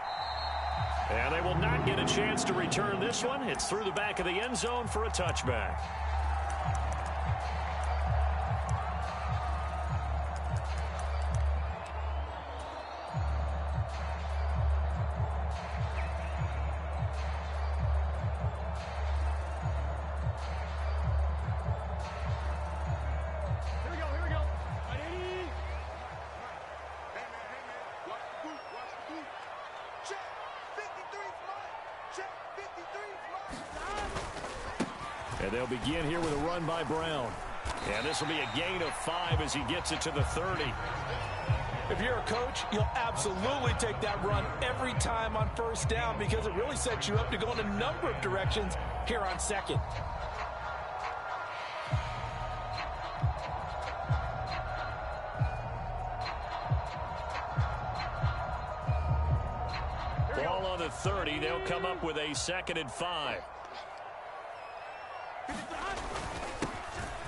And they will not get a chance to return this one. It's through the back of the end zone for a touchback. And they'll begin here with a run by Brown. And this will be a gain of 5 as he gets it to the 30. If you're a coach, you'll absolutely take that run every time on first down because it really sets you up to go in a number of directions here on second. Ball on the 30. They'll come up with a 2nd and 5.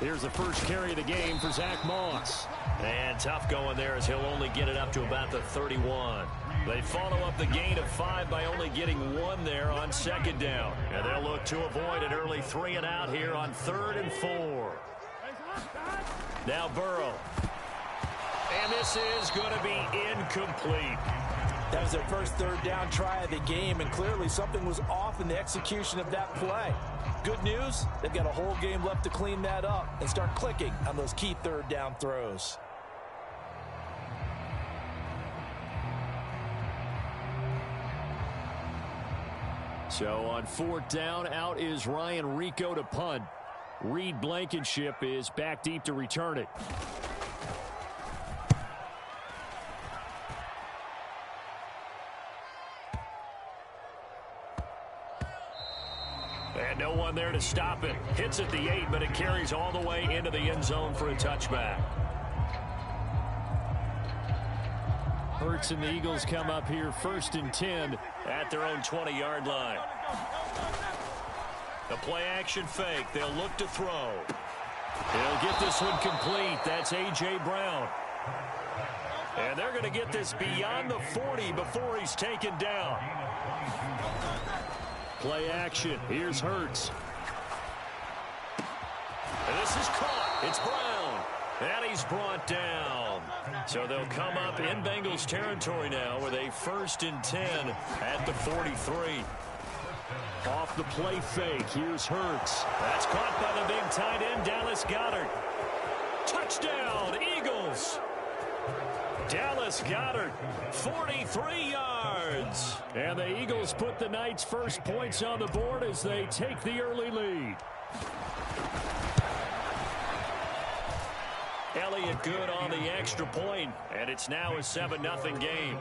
Here's the first carry of the game for Zach Moss. And tough going there as he'll only get it up to about the 31. They follow up the gain of 5 by only getting 1 there on 2nd down. And they'll look to avoid an early 3 and out here on 3rd and 4. Now Burrow. And this is going to be incomplete. That was their first 3rd down try of the game, and clearly something was off in the execution of that play. Good news, they've got a whole game left to clean that up and start clicking on those key 3rd down throws. So on 4th down, out is Ryan Rico to punt. Reed Blankenship is back deep to return it. And no one there to stop it. Hits at the 8, but it carries all the way into the end zone for a touchback. Hurts and the Eagles come up here 1st and 10 at their own 20-yard line. The play action fake. They'll look to throw. He'll get this one complete. That's A.J. Brown. And they're going to get this beyond the 40 before he's taken down. Play action. Here's Hurts. And this is caught. It's Brown. And he's brought down. So they'll come up in Bengals territory now with a 1st and 10 at the 43. Off the play fake. Here's Hurts. That's caught by the big tight end, Dallas Goedert. Touchdown, Eagles. Dallas Goedert, 43 yards. And the Eagles put the night's first points on the board as they take the early lead. Elliott good on the extra point, and it's now a 7-0 game.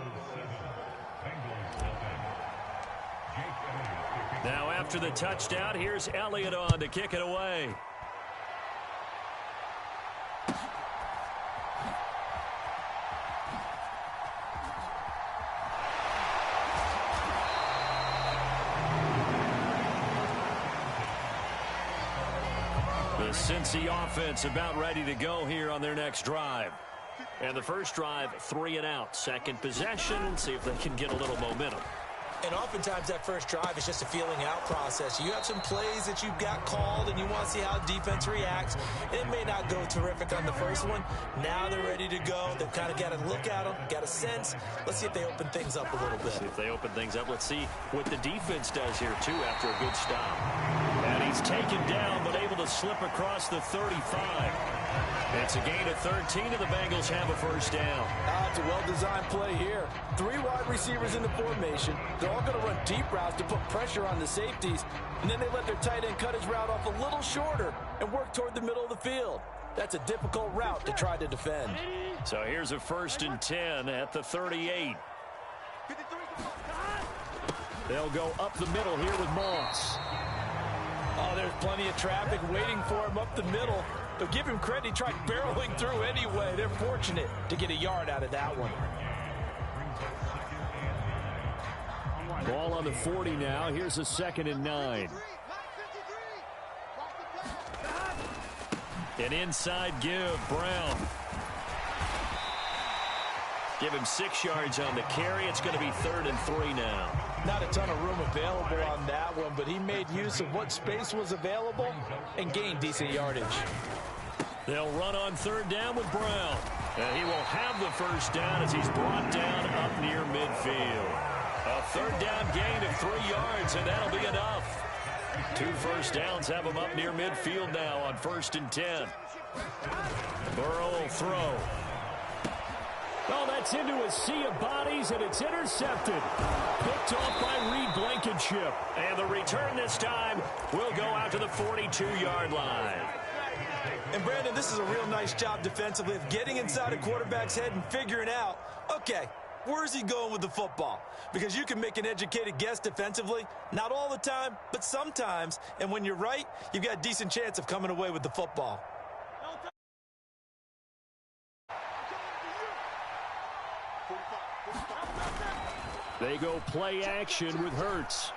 Now after the touchdown, here's Elliott on to kick it away. The Cincy offense about ready to go here on their next drive. And the first drive, 3 and out. Second possession, see if they can get a little momentum. And oftentimes that first drive is just a feeling out process. You have some plays that you've got called and you want to see how defense reacts. It may not go terrific on the first one. Now they're ready to go. They've kind of got to look at them, got a sense. Let's see if they open things up a little bit. See if they open things up. Let's see what the defense does here, too, after a good stop. And he's taken down, but able to slip across the 35. It's a gain of 13, and the Bengals have a first down. It's a well-designed play here. 3 wide receivers in the formation. They're all going to run deep routes to put pressure on the safeties, and then they let their tight end cut his route off a little shorter and work toward the middle of the field. That's a difficult route to try to defend. So here's a 1st and 10 at the 38. They'll go up the middle here with Moss. Oh, there's plenty of traffic waiting for him up the middle. But give him credit, he tried barreling through anyway. They're fortunate to get a yard out of that one. Ball on the 40 now. Here's a 2nd and 9. An inside give, Brown. Give him 6 yards on the carry. It's going to be 3rd and 3 now. Not a ton of room available on that one, but he made use of what space was available and gained decent yardage. They'll run on 3rd down with Brown. And he will have the first down as he's brought down up near midfield. A 3rd down gain of 3 yards, and that'll be enough. 2 first downs have him up near midfield now on 1st and 10. Burrow will throw. Oh, that's into a sea of bodies, and it's intercepted. Picked off by Reed Blankenship. And the return this time will go out to the 42-yard line. And, Brandon, this is a real nice job defensively of getting inside a quarterback's head and figuring out, okay, where's he going with the football? Because you can make an educated guess defensively, not all the time, but sometimes. And when you're right, you've got a decent chance of coming away with the football. They go play action with Hurts.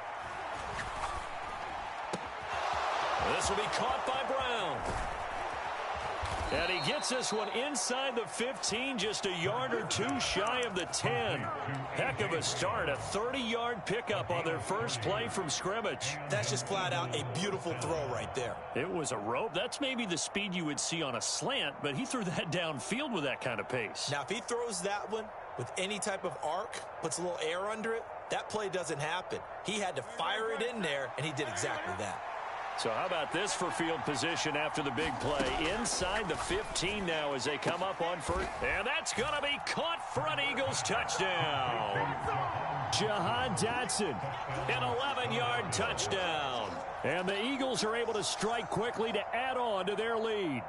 This will be caught by Brown. And he gets this one inside the 15, just a yard or 2 shy of the 10. Heck of a start, a 30-yard pickup on their first play from scrimmage. That's just flat out a beautiful throw right there. It was a rope. That's maybe the speed you would see on a slant, but he threw that downfield with that kind of pace. Now, if he throws that one with any type of arc, puts a little air under it, that play doesn't happen. He had to fire it in there, and he did exactly that. So how about this for field position after the big play? Inside the 15 now as they come up on first. And that's going to be caught for an Eagles touchdown. Jahan Dotson. An 11-yard touchdown. And the Eagles are able to strike quickly to add on to their lead.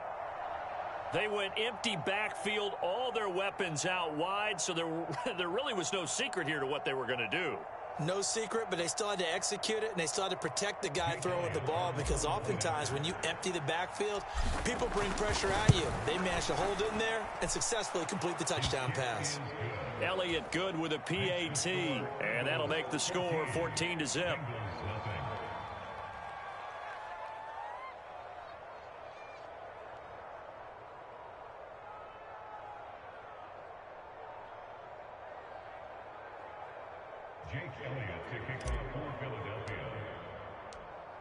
They went empty backfield, all their weapons out wide, so there really was no secret here to what they were going to do. No secret, but they still had to execute it, and they still had to protect the guy throwing the ball, because oftentimes when you empty the backfield, people bring pressure at you. They managed to hold in there and successfully complete the touchdown pass. Elliott good with a PAT, and that'll make the score 14-0.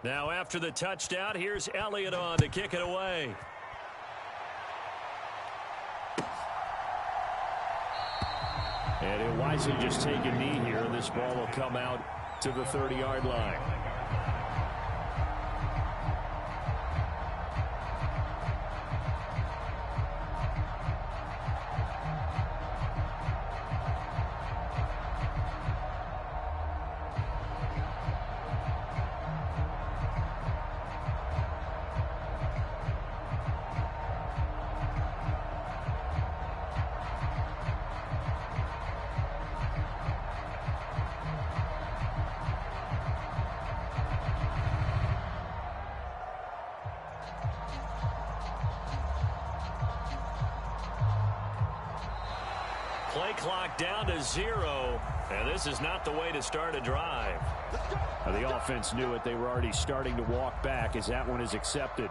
Now after the touchdown, here's Elliott on to kick it away. And he'll wisely just take a knee here, and this ball will come out to the 30-yard line. Play clock down to 0, and this is not the way to start a drive. The offense knew it. They were already starting to walk back as that one is accepted.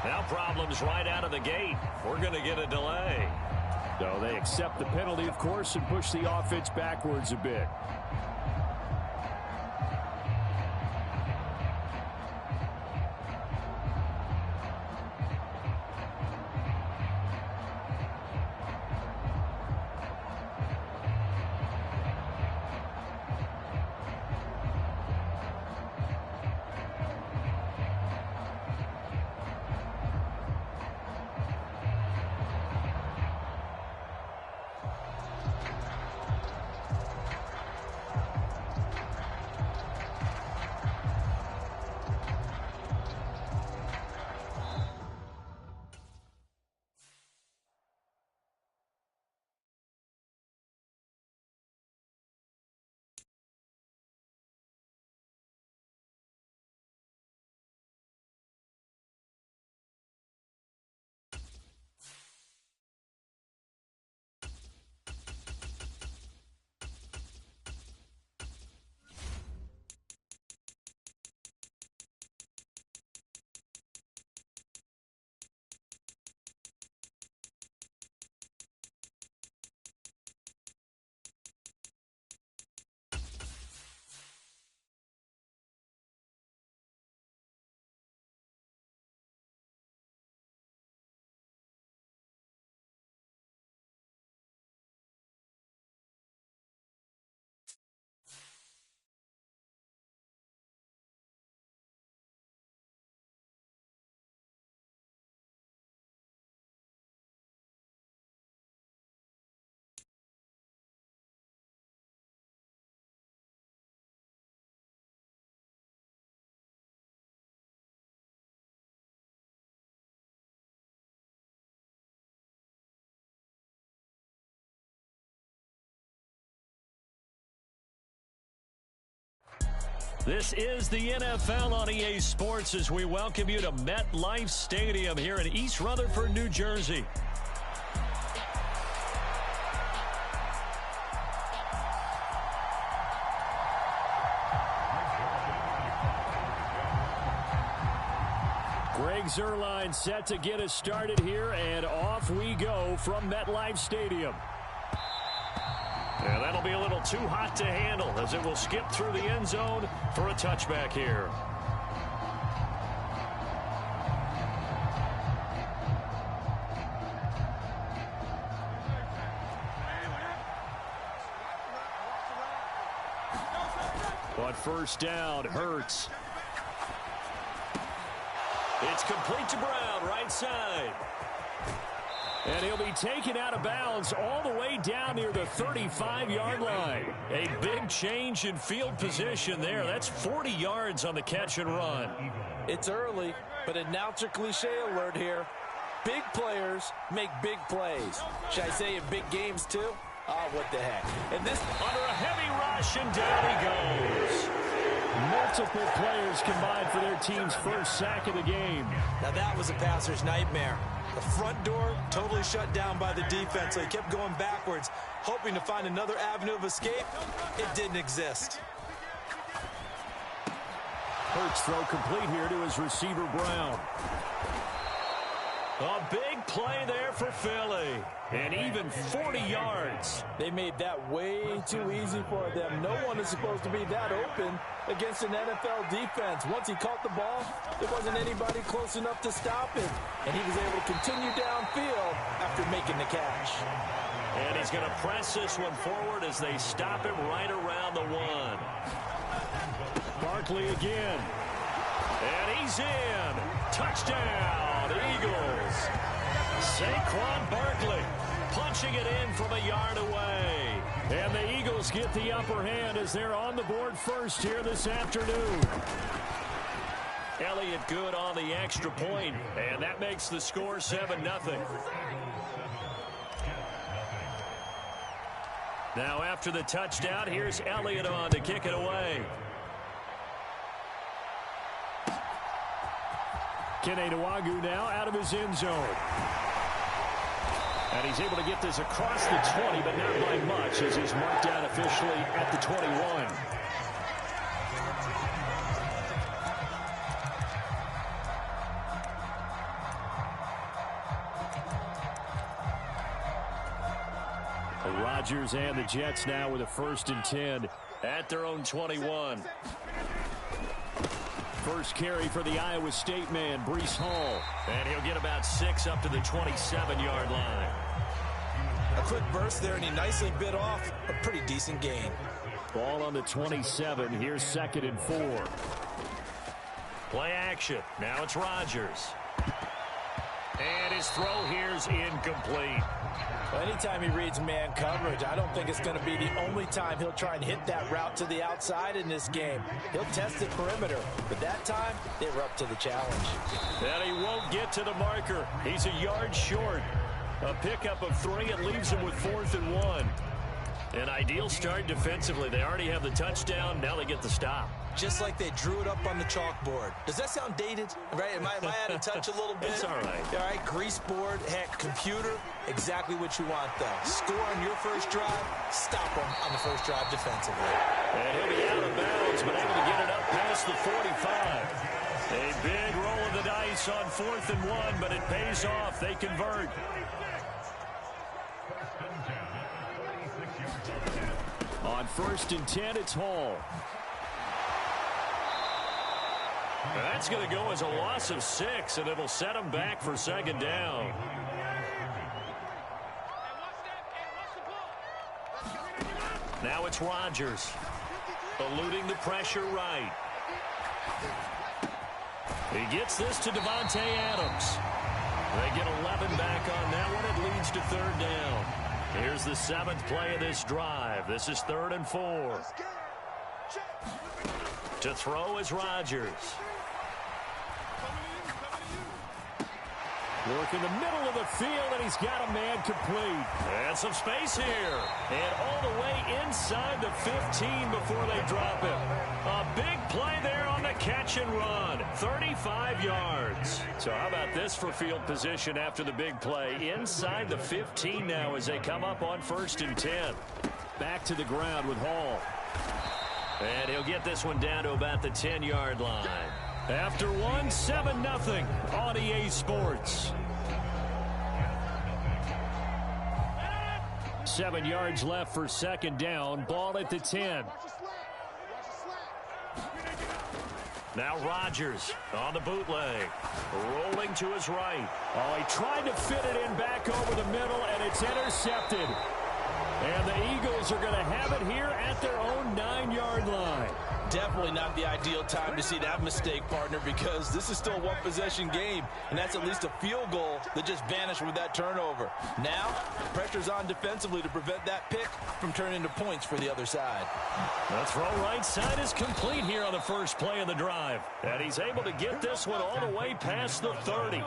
Now problems right out of the gate. We're going to get a delay. So they accept the penalty, of course, and push the offense backwards a bit. This is the NFL on EA Sports as we welcome you to MetLife Stadium here in East Rutherford, New Jersey. Greg Zuerlein set to get us started here, and off we go from MetLife Stadium. And that'll be a little too hot to handle as it will skip through the end zone for a touchback here. On first down, Hurts. It's complete to Brown, right side. And he'll be taken out of bounds all the way down near the 35-yard line. A big change in field position there. That's 40 yards on the catch and run. It's early, but announcer cliche alert here. Big players make big plays. Should I say in big games too? Oh, what the heck. And this under a heavy rush, and down he goes. Multiple players combined for their team's first sack of the game. Now that was a passer's nightmare. The front door totally shut down by the defense, so he kept going backwards, hoping to find another avenue of escape. It didn't exist. Hurts throw complete here to his receiver, Brown. A big play there for Philly. And even 40 yards. They made that way too easy for them. No one is supposed to be that open against an NFL defense. Once he caught the ball, there wasn't anybody close enough to stop him. And he was able to continue downfield after making the catch. And he's going to press this one forward as they stop him right around the 1. Barkley again. And he's in. Touchdown, Eagles. Saquon Barkley punching it in from a yard away. And the Eagles get the upper hand as they're on the board first here this afternoon. Elliott good on the extra point, and that makes the score 7-0. Now after the touchdown, here's Elliott on to kick it away. Kene Nwangwu now out of his end zone. And he's able to get this across the 20, but not by much, as he's marked down officially at the 21. Rodgers and the Jets now with a 1st and 10 at their own 21. First carry for the Iowa State man, Breece Hall. And he'll get about 6 up to the 27-yard line. A quick burst there, and he nicely bit off a pretty decent gain. Ball on the 27. Here's 2nd and 4. Play action. Now it's Rodgers. And his throw here's incomplete. Well, anytime he reads man coverage, I don't think it's going to be the only time he'll try and hit that route to the outside in this game. He'll test the perimeter, but that time they were up to the challenge. And he won't get to the marker. He's a yard short. A pickup of 3. It leaves him with 4th and 1. An ideal start defensively. They already have the touchdown. Now they get the stop. Just like they drew it up on the chalkboard. Does that sound dated? Right? Am I out of touch a little bit? It's all right. All right, grease board, heck, computer, exactly what you want, though. Score on your first drive, stop them on the first drive defensively. And he'll be out of bounds, but able to get it up past the 45. A big roll of the dice on 4th and 1, but it pays off. They convert. On 1st and 10, it's Hall. That's going to go as a loss of 6, and it'll set him back for 2nd down. Now it's Rodgers. Eluding the pressure right. He gets this to Devontae Adams. They get 11 back on that one. It leads to 3rd down. Here's the 7th play of this drive. This is 3rd and 4. To throw is Rodgers. Work in the middle of the field, and he's got a man complete. And some space here. And all the way inside the 15 before they drop him. A big play there on the catch and run. 35 yards. So how about this for field position after the big play? Inside the 15 now as they come up on 1st and 10. Back to the ground with Hall. And he'll get this one down to about the 10-yard line. After 7-0 on EA Sports. 7 yards left for 2nd down. Ball at the 10. Now Rodgers on the bootleg. Rolling to his right. Oh, he tried to fit it in back over the middle, and it's intercepted. And the Eagles are going to have it here at their own 9-yard line. Definitely not the ideal time to see that mistake, partner, because this is still a one-possession game, and that's at least a field goal that just vanished with that turnover. Now, pressure's on defensively to prevent that pick from turning into points for the other side. The throw right side is complete here on the first play of the drive. And he's able to get this one all the way past the 30.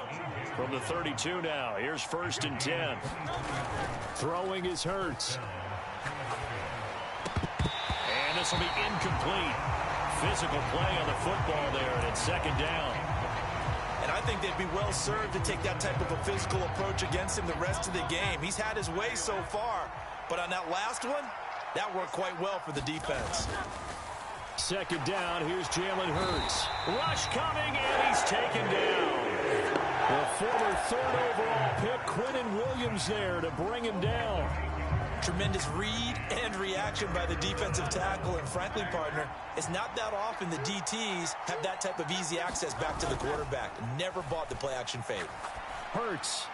From the 32 now, here's 1st and 10. Throwing is Hurts. And this will be incomplete. Physical play on the football there, and it's 2nd down. And I think they'd be well served to take that type of a physical approach against him the rest of the game. He's had his way so far, but on that last one, that worked quite well for the defense. 2nd down, here's Jalen Hurts. Rush coming, and he's taken down. The former 3rd overall pick, Quinnen Williams, there to bring him down. Tremendous read and reaction by the defensive tackle, and frankly, partner, it's not that often the DTs have that type of easy access back to the quarterback. Never bought the play action fade. Hurts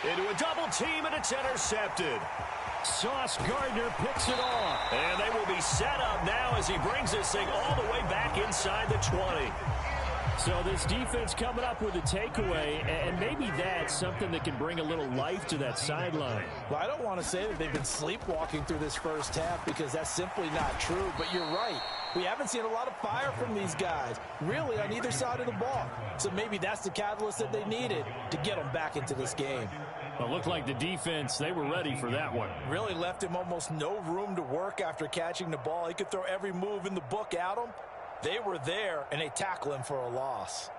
into a double team, and it's intercepted. Sauce Gardner picks it off, and they will be set up now as he brings this thing all the way back inside the 20. So this defense coming up with a takeaway, and maybe that's something that can bring a little life to that sideline. Well, I don't want to say that they've been sleepwalking through this first half because that's simply not true, but you're right. We haven't seen a lot of fire from these guys, really, on either side of the ball. So maybe that's the catalyst that they needed to get them back into this game. Well, it looked like the defense, they were ready for that one. Really left him almost no room to work after catching the ball. He could throw every move in the book at him. They were there, and they tackle him for a loss.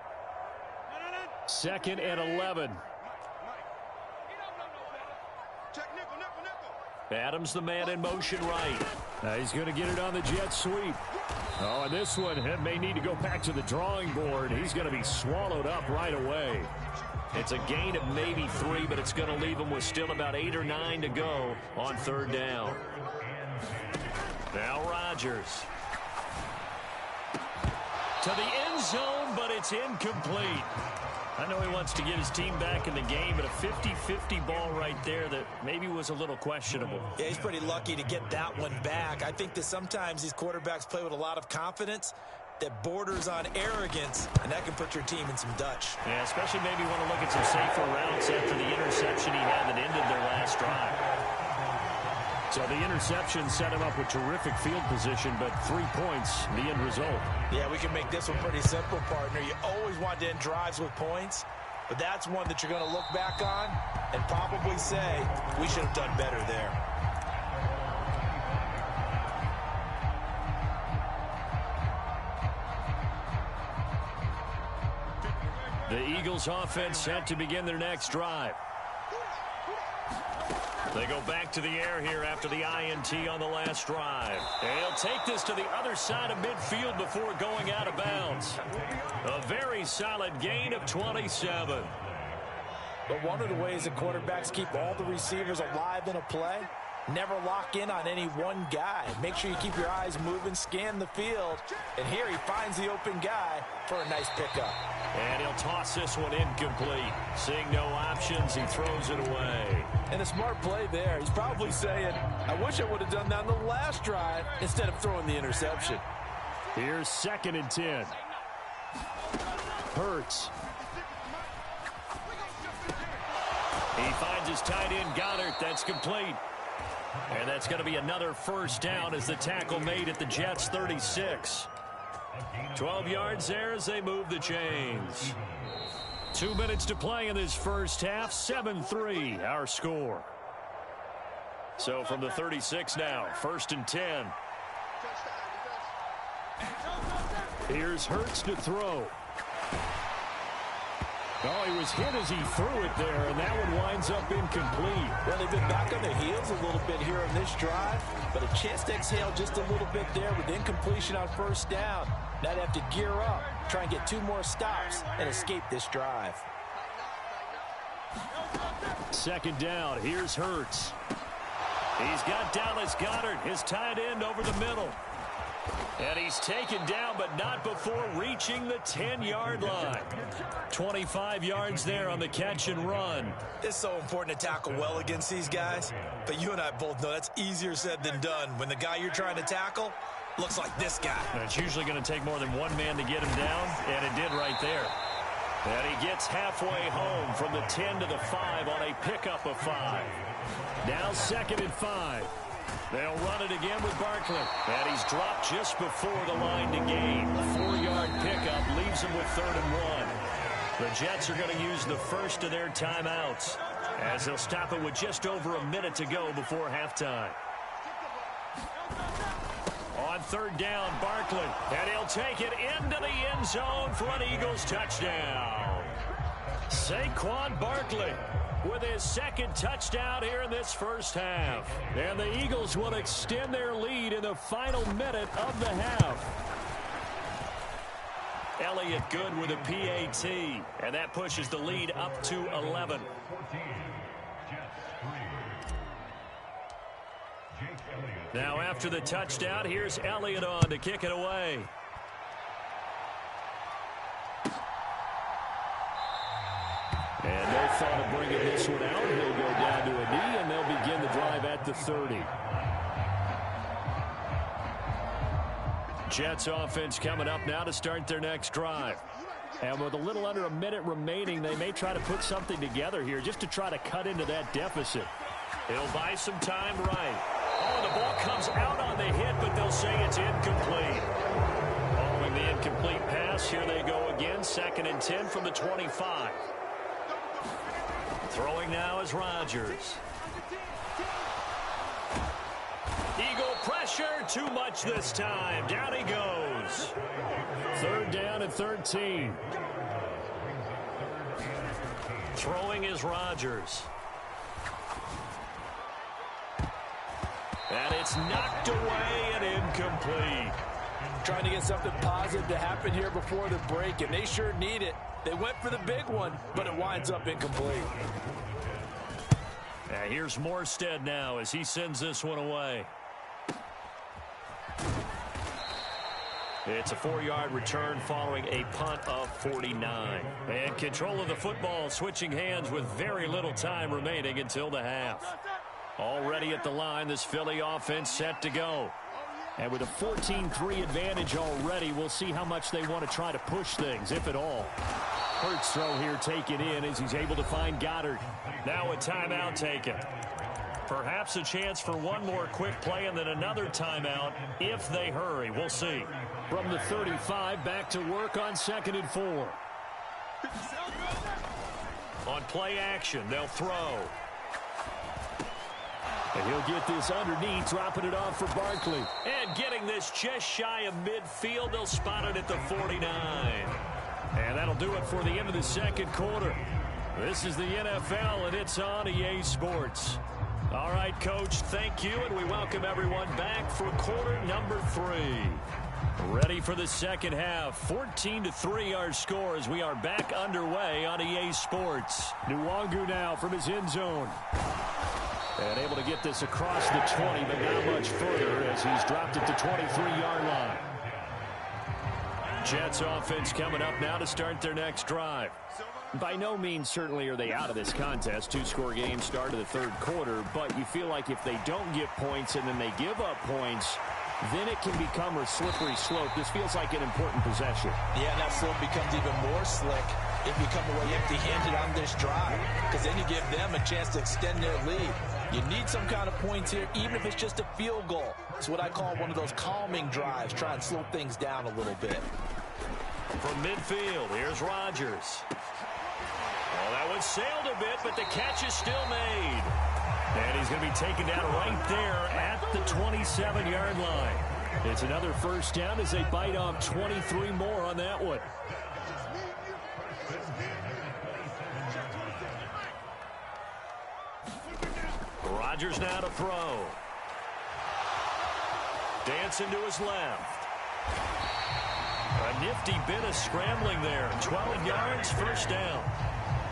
2nd and 11. Adams the man in motion right. Now he's going to get it on the jet sweep. Oh, and this one may need to go back to the drawing board. He's going to be swallowed up right away. It's a gain of maybe 3, but it's going to leave him with still about 8 or 9 to go on 3rd down. Now Rodgers. To the end zone, but it's incomplete. I know he wants to get his team back in the game, but a 50-50 ball right there that maybe was a little questionable. Yeah, he's pretty lucky to get that one back. I think that sometimes these quarterbacks play with a lot of confidence that borders on arrogance, and that can put your team in some Dutch. Yeah, especially maybe want to look at some safer routes after the interception he had that ended their last drive. So the interception set him up with terrific field position, but 3 points, the end result. Yeah, we can make this one pretty simple, partner. You always want to end drives with points, but that's one that you're going to look back on and probably say, we should have done better there. The Eagles offense set to begin their next drive. They go back to the air here after the INT on the last drive. They'll take this to the other side of midfield before going out of bounds. A very solid gain of 27. But one of the ways that quarterbacks keep all the receivers alive in a play, never lock in on any one guy. Make sure you keep your eyes moving, scan the field. And here he finds the open guy for a nice pickup. And he'll toss this one incomplete. Seeing no options, he throws it away. And a smart play there. He's probably saying, I wish I would have done that on the last drive instead of throwing the interception. Here's 2nd and 10. Hurts. He finds his tight end, Goddard. That's complete. And that's going to be another 1st down as the tackle made at the Jets' 36. 12 yards there as they move the chains. 2 minutes to play in this first half. 7-3 our score. So from the 36 now, 1st and 10. Here's Hurts to throw. Oh, he was hit as he threw it there, and that one winds up incomplete. Well, they've been back on their heels a little bit here on this drive, but a chance to exhale just a little bit there with incompletion on 1st down. Now they have to gear up, try and get 2 more stops, and escape this drive. 2nd down, here's Hurts. He's got Dallas Goedert, his tight end, over the middle. And he's taken down, but not before reaching the 10-yard line. 25 yards there on the catch and run. It's so important to tackle well against these guys, but you and I both know that's easier said than done. When the guy you're trying to tackle looks like this guy. And it's usually going to take more than one man to get him down, and it did right there. And he gets halfway home from the 10 to the 5 on a pickup of 5. Now 2nd and 5. They'll run it again with Barkley. And he's dropped just before the line to gain. 4-yard pickup leaves him with 3rd and 1. The Jets are going to use the first of their timeouts as they'll stop it with just over a minute to go before halftime. On 3rd down, Barkley, and he'll take it into the end zone for an Eagles touchdown. Saquon Barkley with his 2nd touchdown here in this first half. And the Eagles will extend their lead in the final minute of the half. Elliott good with a PAT, and that pushes the lead up to 11. Now after the touchdown, here's Elliott on to kick it away. And no thought of bringing this one out. He'll go down to a knee, and they'll begin the drive at the 30. Jets offense coming up now to start their next drive. And with a little under a minute remaining, they may try to put something together here just to try to cut into that deficit. He'll buy some time right. Oh, the ball comes out on the hit, but they'll say it's incomplete. Following the incomplete pass, here they go again. 2nd and 10 from the 25. Throwing now is Rodgers. Eagle pressure, too much this time. Down he goes. 3rd down and 13. Throwing is Rodgers. And it's knocked away and incomplete. Trying to get something positive to happen here before the break, and they sure need it. They went for the big one, but it winds up incomplete. And here's Morstead now as he sends this one away. It's a 4-yard return following a punt of 49. And control of the football switching hands with very little time remaining until the half. Already at the line, this Philly offense set to go. And with a 14-3 advantage already, we'll see how much they want to try to push things, if at all. Hurts throw here taken in as he's able to find Goddard. Now a timeout taken. Perhaps a chance for one more quick play and then another timeout if they hurry. We'll see. From the 35, back to work on 2nd and 4. On play action, they'll throw. And he'll get this underneath, dropping it off for Barkley. And getting this just shy of midfield, they'll spot it at the 49. And that'll do it for the end of the 2nd quarter. This is the NFL, and it's on EA Sports. All right, Coach, thank you, and we welcome everyone back for quarter number 3. Ready for the 2nd half. 14-3 our score as we are back underway on EA Sports. Nwangu now from his end zone. And able to get this across the 20, but not much further as he's dropped it to 23-yard line. Jets offense coming up now to start their next drive. By no means certainly are they out of this contest. 2-score game start of the 3rd quarter, but you feel like if they don't get points and then they give up points, then it can become a slippery slope. This feels like an important possession. Yeah, and that slope becomes even more slick if you come away empty-handed on this drive, because then you give them a chance to extend their lead. You need some kind of points here, even if it's just a field goal. It's what I call one of those calming drives, try and slow things down a little bit. From midfield, here's Rodgers. Oh, that one sailed a bit, but the catch is still made. And he's going to be taken down right there at the 27-yard line. It's another first down as they bite off 23 more on that one. Rodgers now to throw. Dancing to his left. A nifty bit of scrambling there. 12 yards, first down.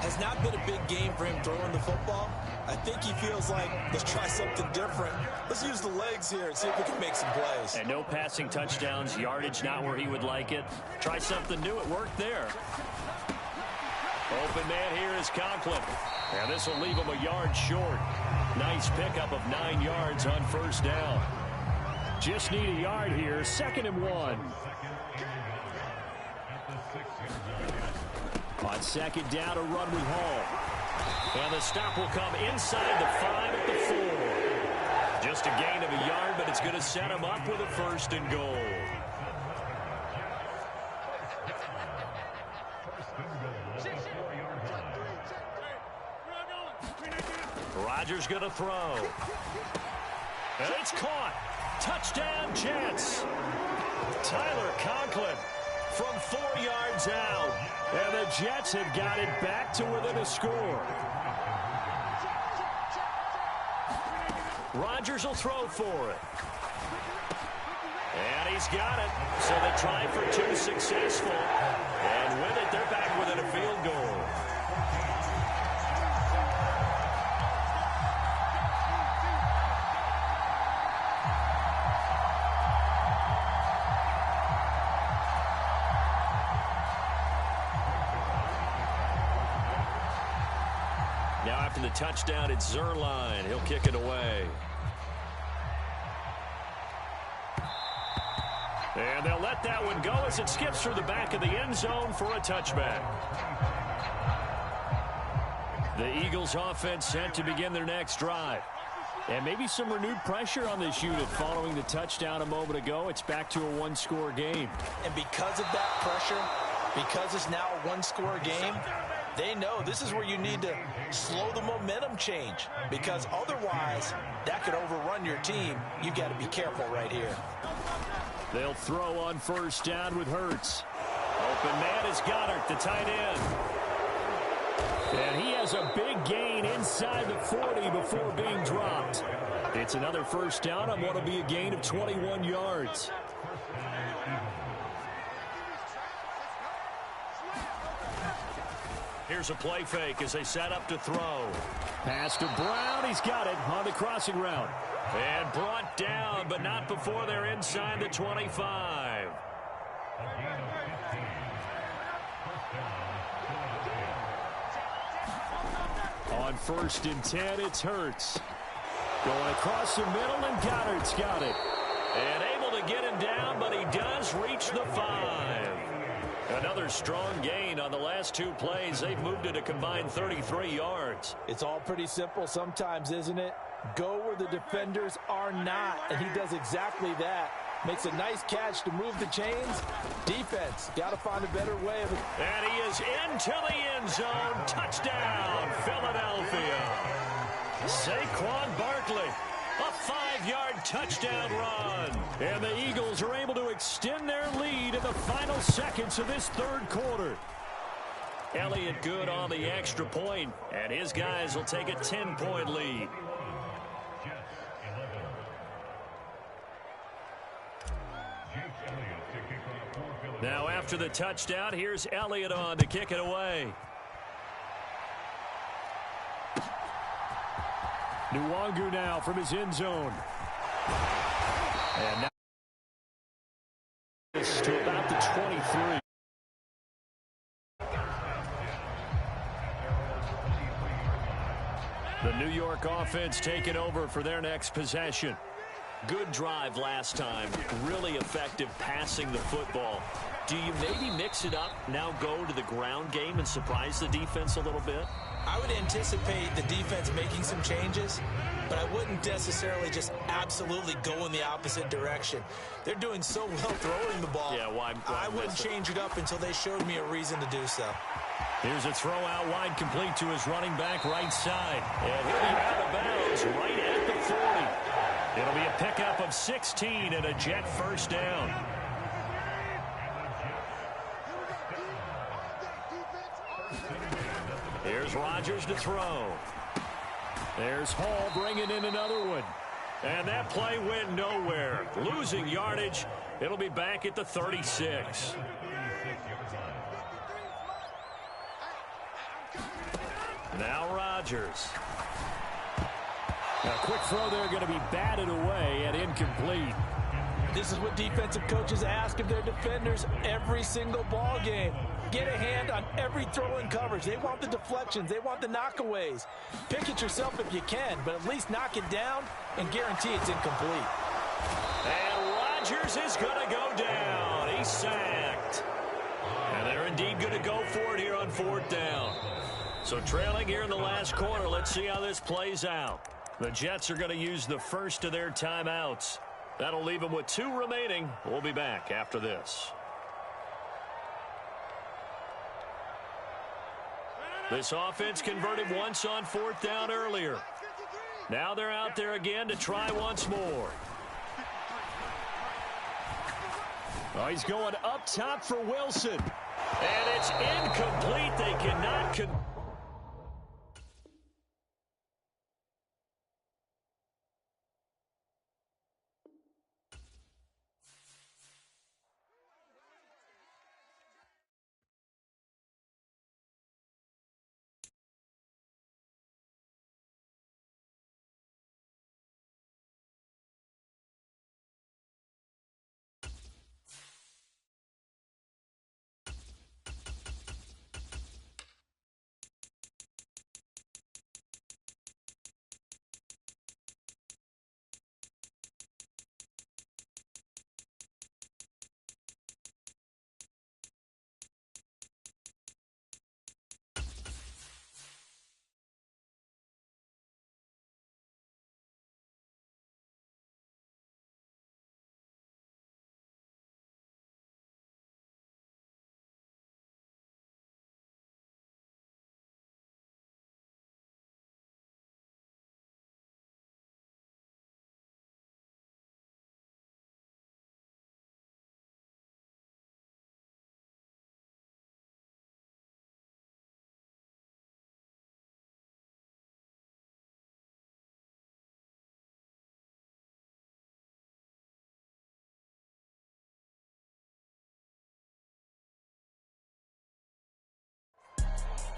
Has not been a big game for him throwing the football. I think he feels like, let's try something different. Let's use the legs here and see if we can make some plays. And no passing touchdowns, yardage not where he would like it. Try something new, it worked there. Open man here is Conklin. And this will leave him a yard short. Nice pickup of 9 yards on first down. Just need a yard here. 2nd and 1. On 2nd down, a run with Hall. And the stop will come inside the 5 at the 4. Just a gain of a yard, but it's going to set him up with a 1st and goal. Rodgers going to throw. And it's caught. Touchdown, Jets. Tyler Conklin from 4 yards out. And the Jets have got it back to within a score. Rodgers will throw for it. And he's got it. So they try for 2 successful. And with it, they're back within a field goal. Now after the touchdown, it's Zerline. He'll kick it away. And they'll let that one go as it skips through the back of the end zone for a touchback. The Eagles offense set to begin their next drive. And maybe some renewed pressure on this unit following the touchdown a moment ago. It's back to a 1-score game. And because of that pressure, because it's now a 1-score game, they know this is where you need to slow the momentum change, because otherwise that could overrun your team. You've got to be careful right here. They'll throw on 1st down with Hurts. Open man is Goddard, the tight end. And he has a big gain inside the 40 before being dropped. It's another 1st down on what will be a gain of 21 yards. Here's a play fake as they set up to throw. Pass to Brown. He's got it on the crossing route. And brought down, but not before they're inside the 25. On 1st and 10, it's Hurts. Going across the middle, and Goddard's got it. And able to get him down, but he does reach the 5. Another strong gain on the last 2 plays. They've moved it a combined 33 yards. It's all pretty simple sometimes, isn't it? Go where the defenders are not, and he does exactly that. Makes a nice catch to move the chains. Defense got to find a better way of it. And he is into the end zone. Touchdown, Philadelphia. Saquon Barkley. A 5-yard touchdown run. And the Eagles are able to extend their lead in the final seconds of this 3rd quarter. Elliott good on the extra point, and his guys will take a 10-point lead. Now after the touchdown, here's Elliott on to kick it away. Nwangu now from his end zone. And now this to about the 23. The New York offense taking over for their next possession. Good drive last time. Really effective passing the football. Do you maybe mix it up, now go to the ground game and surprise the defense a little bit? I would anticipate the defense making some changes, but I wouldn't necessarily just absolutely go in the opposite direction. They're doing so well throwing the ball. Yeah, why I wouldn't change it up until they showed me a reason to do so. Here's a throw out wide, complete to his running back right side. And he'll be out of bounds right at the 40. It'll be a pickup of 16 and a Jet 1st down. Here's Rodgers to throw. There's Hall bringing in another one. And that play went nowhere. Losing yardage. It'll be back at the 36. Now Rodgers. A quick throw there going to be batted away and incomplete. This is what defensive coaches ask of their defenders every single ball game. Get a hand on every throw in coverage. They want the deflections. They want the knockaways. Pick it yourself if you can, but at least knock it down and guarantee it's incomplete. And Rodgers is going to go down. He's sacked. And they're indeed going to go for it here on 4th down. So trailing here in the last quarter. Let's see how this plays out. The Jets are going to use the first of their timeouts. That'll leave them with 2 remaining. We'll be back after this. This offense converted once on 4th down earlier. Now they're out there again to try once more. Oh, he's going up top for Wilson. And it's incomplete. They cannot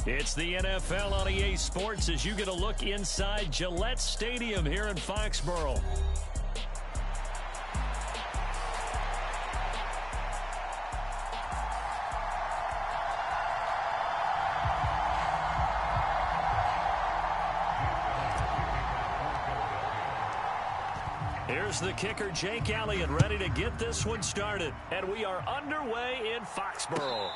It's the NFL on EA Sports as you get a look inside Gillette Stadium here in Foxborough. Here's the kicker, Jake Elliott, ready to get this one started. And we are underway in Foxborough.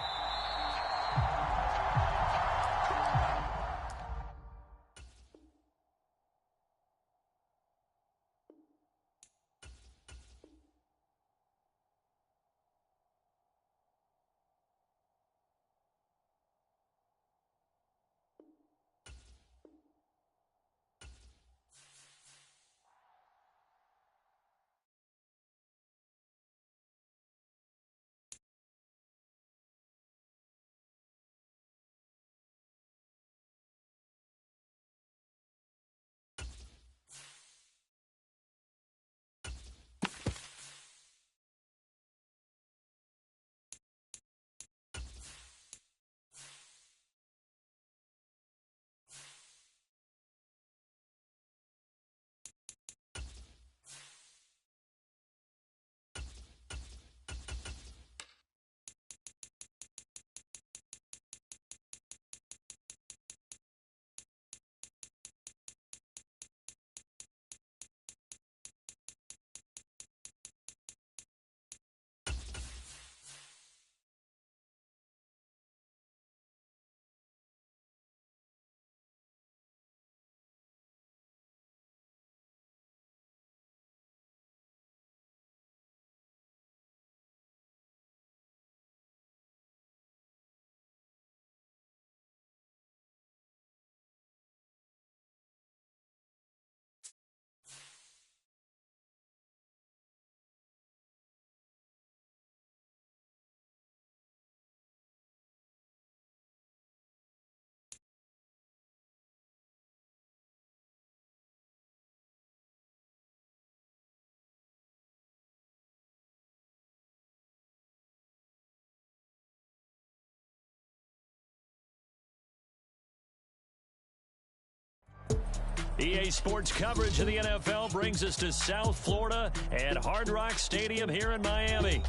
EA Sports coverage of the NFL brings us to South Florida and Hard Rock Stadium here in Miami.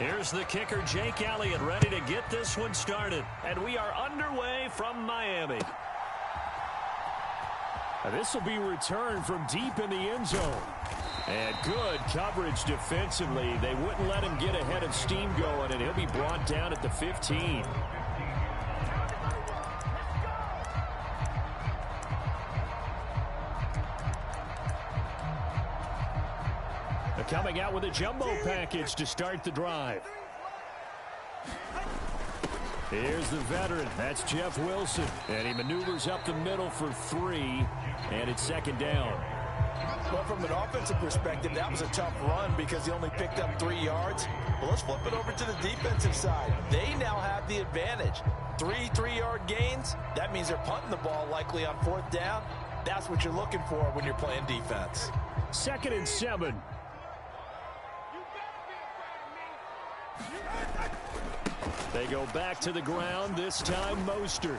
Here's the kicker, Jake Elliott, ready to get this one started. And we are underway from Miami. This will be returned from deep in the end zone. And good coverage defensively. They wouldn't let him get ahead of steam going, and he'll be brought down at the 15. They're coming out with a jumbo package to start the drive. Here's the veteran. That's Jeff Wilson. And he maneuvers up the middle for 3, and it's second down. Well, from an offensive perspective, that was a tough run because he only picked up 3 yards. Well, let's flip it over to the defensive side. They now have the advantage. 3 3-yard gains. That means they're punting the ball likely on 4th down. That's what you're looking for when you're playing defense. 2nd and 7. They go back to the ground, this time Mostert.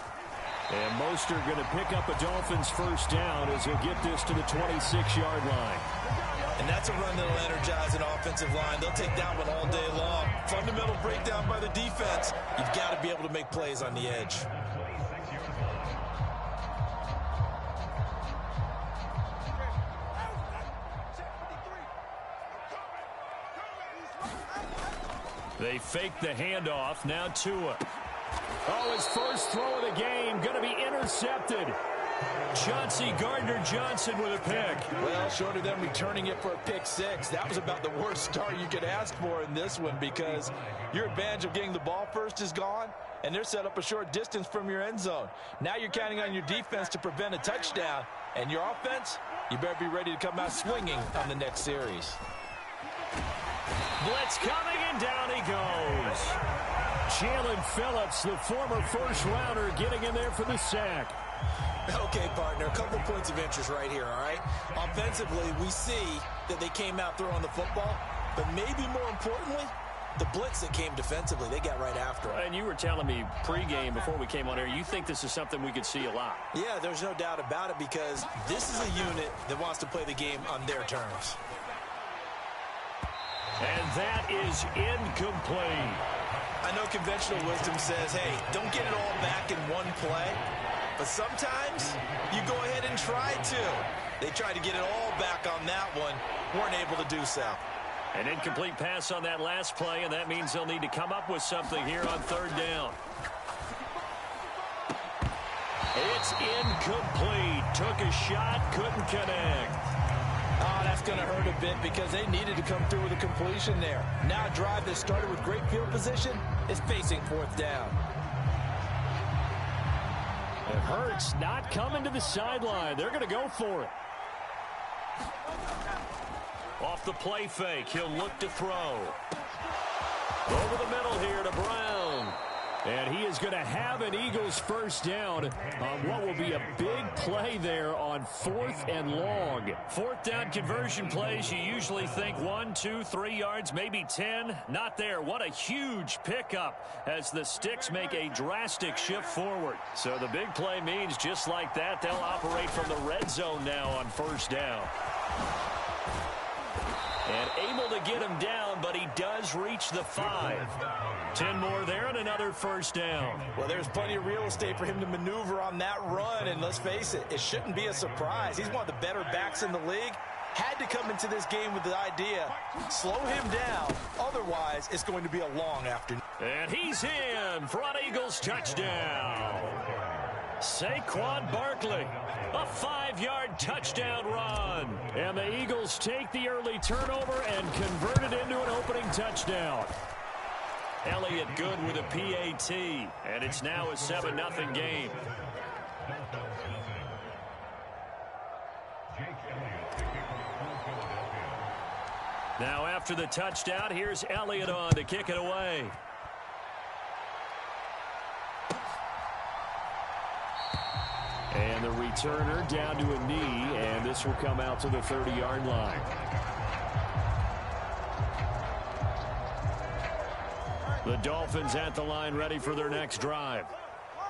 And Mostert going to pick up a Dolphins first down as he'll get this to the 26-yard line. And that's a run that'll energize an offensive line. They'll take that one all day long. Fundamental breakdown by the defense. You've got to be able to make plays on the edge. They fake the handoff. Now Tua. Oh, his first throw of the game going to be intercepted. Chauncey Gardner-Johnson with a pick. Well, short of them returning it for a pick 6, that was about the worst start you could ask for in this one because your advantage of getting the ball first is gone, and they're set up a short distance from your end zone. Now you're counting on your defense to prevent a touchdown, and your offense, you better be ready to come out swinging on the next series. Blitz coming, and down he goes. Jalen Phillips, the former first-rounder, getting in there for the sack. Okay, partner, a couple points of interest right here, all right? Offensively, we see that they came out throwing the football, but maybe more importantly, the blitz that came defensively, they got right after it. And you were telling me pregame before we came on air, you think this is something we could see a lot. Yeah, there's no doubt about it because this is a unit that wants to play the game on their terms. And that is incomplete. I know conventional wisdom says, hey, don't get it all back in one play. But sometimes you go ahead and try to. They tried to get it all back on that one. Weren't able to do so. An incomplete pass on that last play, and that means they'll need to come up with something here on 3rd down. It's incomplete. Took a shot, couldn't connect. Oh, that's going to hurt a bit because they needed to come through with a completion there. Now a drive that started with great field position is facing 4th down. And Hurts not coming to the sideline. They're going to go for it. Off the play fake, he'll look to throw. Over the middle here to Brown. And he is going to have an Eagles first down on what will be a big play there on 4th and long. 4th down conversion plays, you usually think 1, 2, 3 yards, maybe 10. Not there. What a huge pickup as the Sticks make a drastic shift forward. So the big play means just like that, they'll operate from the red zone now on 1st down. And able to get him down, but he does reach the 5. 10 more there and another first down. Well, there's plenty of real estate for him to maneuver on that run, and let's face it, it shouldn't be a surprise. He's one of the better backs in the league. Had to come into this game with the idea, slow him down, otherwise it's going to be a long afternoon. And he's in for an Eagles touchdown. Saquon Barkley, a 5-yard touchdown run. And the Eagles take the early turnover and convert it into an opening touchdown. Elliott good with a PAT, and it's now a 7-0 game. Now after the touchdown, here's Elliott on to kick it away. And the returner down to a knee, and this will come out to the 30-yard line. The Dolphins at the line ready for their next drive.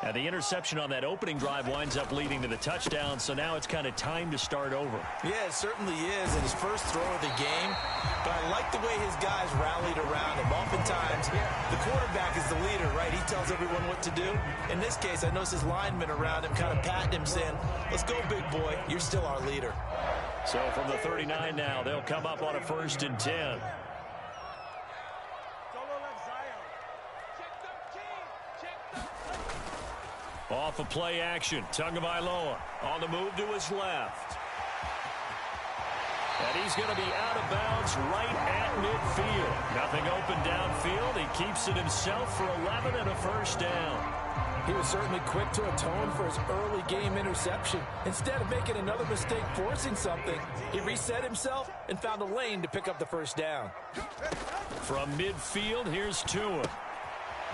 And the interception on that opening drive winds up leading to the touchdown, so now it's kind of time to start over. Yeah, it certainly is, and his first throw of the game. But I like the way his guys rallied around him. Oftentimes, the quarterback is the leader, right? He tells everyone what to do. In this case, I noticed his linemen around him kind of patting him, saying, let's go, big boy. You're still our leader. So from the 39 now, they'll come up on a 1st and 10. Off of play action, Tagovailoa on the move to his left. And he's going to be out of bounds right at midfield. Nothing open downfield. He keeps it himself for 11 and a 1st down. He was certainly quick to atone for his early game interception. Instead of making another mistake forcing something, he reset himself and found a lane to pick up the 1st down. From midfield, here's Tua.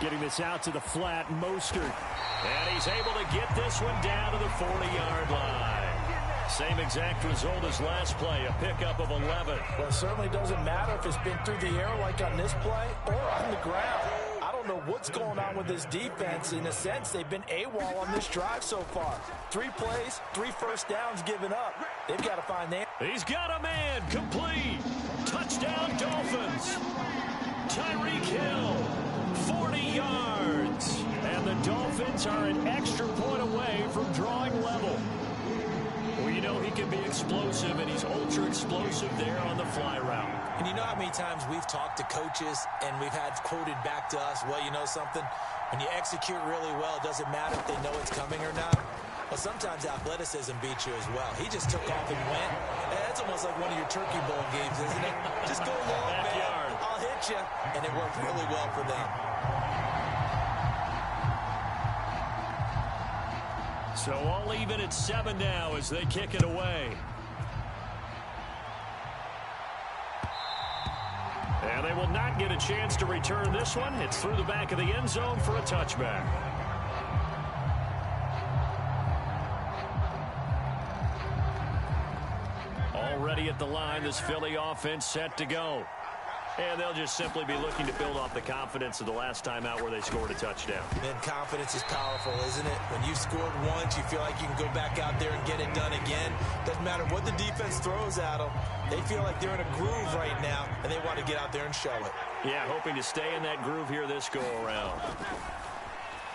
Getting this out to the flat, Mostert. And he's able to get this one down to the 40-yard line. Same exact result as last play, a pickup of 11. Well, it certainly doesn't matter if it's been through the air like on this play or on the ground. I don't know what's going on with this defense. In a sense, they've been AWOL on this drive so far. 3 plays, 3 1st downs given up. They've got to find their... He's got a man, complete. Touchdown, Dolphins. Tyreek Hill, 40 yards. And the Dolphins are an extra point away from drawing level. Well, you know he can be explosive, and he's ultra-explosive there on the fly route. And you know how many times we've talked to coaches and we've had quoted back to us, well, you know something? When you execute really well, it doesn't matter if they know it's coming or not. Well, sometimes athleticism beats you as well. He just took off and went. And that's almost like one of your Turkey Bowl games, isn't it? Just go long, man. I'll hit you. And it worked really well for them. So all even at 7 now as they kick it away. And they will not get a chance to return this one. It's through the back of the end zone for a touchback. Already at the line, this Philly offense set to go. And they'll just simply be looking to build off the confidence of the last time out where they scored a touchdown. And confidence is powerful, isn't it? When you scored once, you feel like you can go back out there and get it done again. Doesn't matter what the defense throws at them. They feel like they're in a groove right now, and they want to get out there and show it. Yeah, hoping to stay in that groove here this go-around.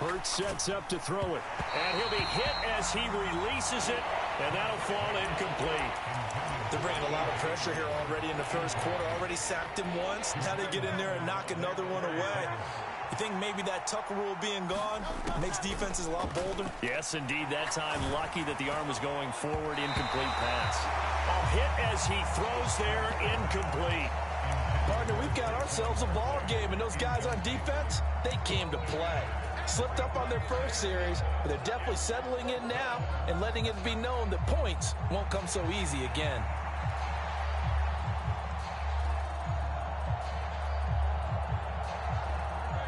Hurts sets up to throw it. And he'll be hit as he releases it, and that'll fall incomplete. They're bringing a lot of pressure here already in the first quarter. Already sacked him once. Now they get in there and knock another one away. You think maybe that Tucker rule being gone makes defenses a lot bolder? Yes, indeed. That time, lucky that the arm was going forward. Incomplete pass. A hit as he throws there. Incomplete. Partner, we've got ourselves a ball game, and those guys on defense, they came to play. Slipped up on their first series, but they're definitely settling in now and letting it be known that points won't come so easy again.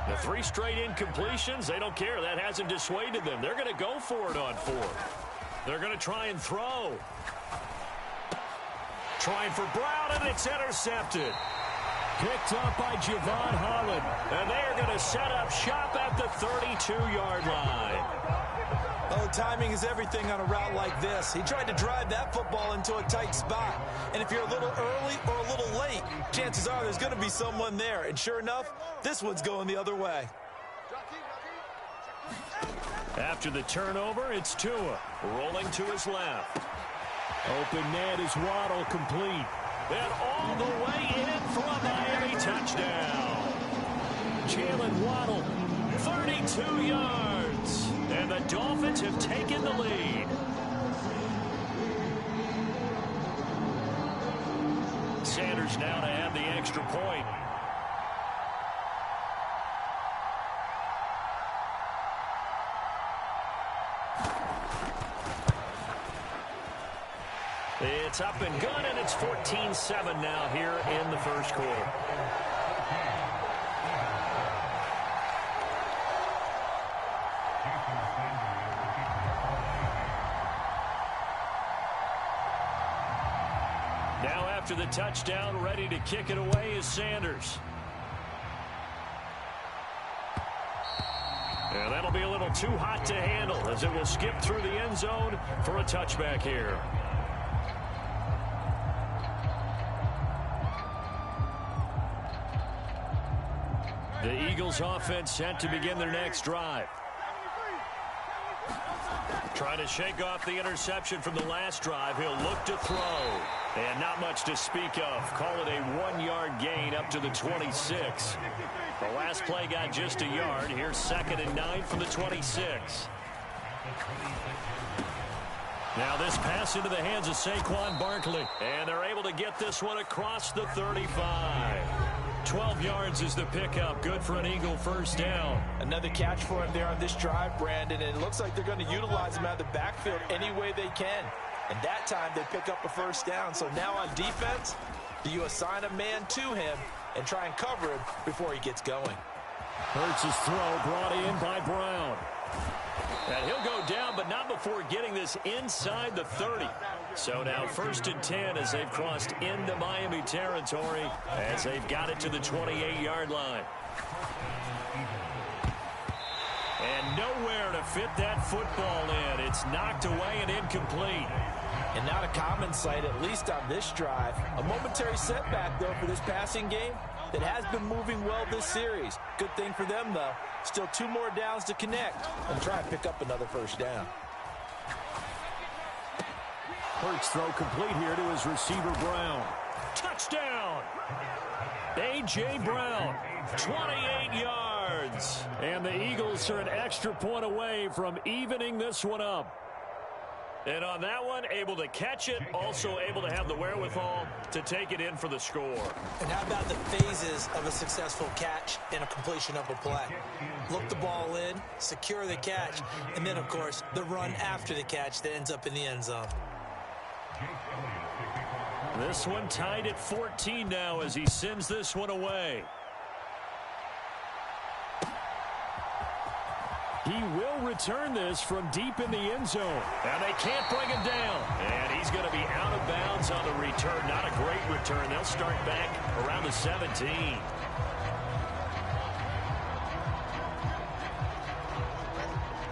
The 3 straight incompletions, they don't care. That hasn't dissuaded them. They're going to go for it on 4th. They're going to try and throw. Trying for Brown, and it's intercepted. Picked up by Javon Holland. And they are going to set up shop at the 32-yard line. Oh, timing is everything on a route like this. He tried to drive that football into a tight spot. And if you're a little early or a little late, chances are there's going to be someone there. And sure enough, this one's going the other way. After the turnover, it's Tua rolling to his left. Open net is Waddle, complete. And all the way in for a Miami touchdown. Jalen Waddle, 32 yards. And the Dolphins have taken the lead. Sanders now to add the extra point. It's up and good, and it's 14-7 now here in the first quarter. Now after the touchdown, ready to kick it away is Sanders. And that'll be a little too hot to handle as it will skip through the end zone for a touchback here. The Eagles offense set to begin their next drive. Trying to shake off the interception from the last drive. He'll look to throw. And not much to speak of. Call it a 1-yard gain up to the 26. The last play got just a yard. Here's 2nd and 9 from the 26. Now this pass into the hands of Saquon Barkley. And they're able to get this one across the 35. 12 yards is the pickup. Good for an Eagle first down. Another catch for him there on this drive, Brandon. And it looks like they're going to utilize him out of the backfield any way they can. And that time they pick up a first down. So now on defense, do you assign a man to him and try and cover him before he gets going? Hurts' throw brought in by Brown. And he'll go down, but not before getting this inside the 30. So now 1st and 10 as they've crossed into Miami territory as they've got it to the 28-yard line. And nowhere to fit that football in. It's knocked away and incomplete. And not a common sight, at least on this drive. A momentary setback, though, for this passing game that has been moving well this series. Good thing for them, though. Still 2 more downs to connect and try and pick up another first down. Hurts throw complete here to his receiver, Brown. Touchdown! A.J. Brown, 28 yards. And the Eagles are an extra point away from evening this one up. And on that one, able to catch it, also able to have the wherewithal to take it in for the score. And how about the phases of a successful catch and a completion of a play? Look the ball in, secure the catch, and then, of course, the run after the catch that ends up in the end zone. This one tied at 14 now as he sends this one away. He will return this from deep in the end zone. And they can't bring him down. And he's going to be out of bounds on the return. Not a great return. They'll start back around the 17.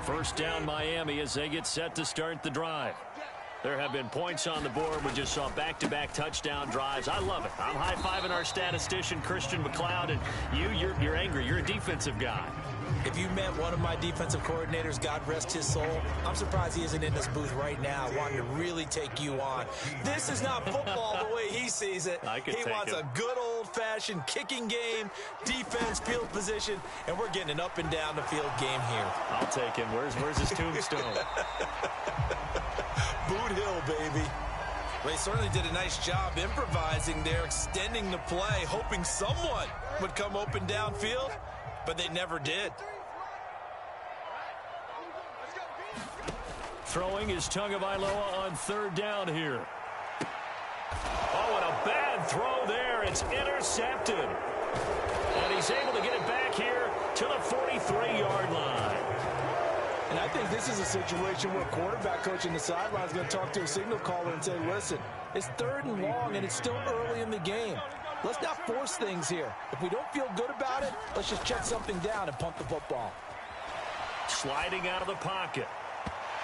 First down Miami as they get set to start the drive. There have been points on the board. We just saw back-to-back touchdown drives. I love it. I'm high-fiving our statistician, Christian McLeod, and you're angry. You're a defensive guy. If you met one of my defensive coordinators, God rest his soul, I'm surprised he isn't in this booth right now wanting to really take you on. This is not football the way he sees it. He wants a good old-fashioned kicking game, defense, field position, and we're getting an up and down the field game here. I'll take him. Where's his tombstone? Boot Hill, baby. Well, he certainly did a nice job improvising there, extending the play, hoping someone would come open downfield, but they never did. Throwing is Tagovailoa on 3rd down here. Oh, and a bad throw there. It's intercepted. And he's able to get it back here to the 43-yard line. And I think this is a situation where a quarterback coach in the sideline is going to talk to a signal caller and say, listen, it's 3rd and long, and it's still early in the game. Let's not force things here. If we don't feel good about it, let's just check something down and punt the football. Sliding out of the pocket.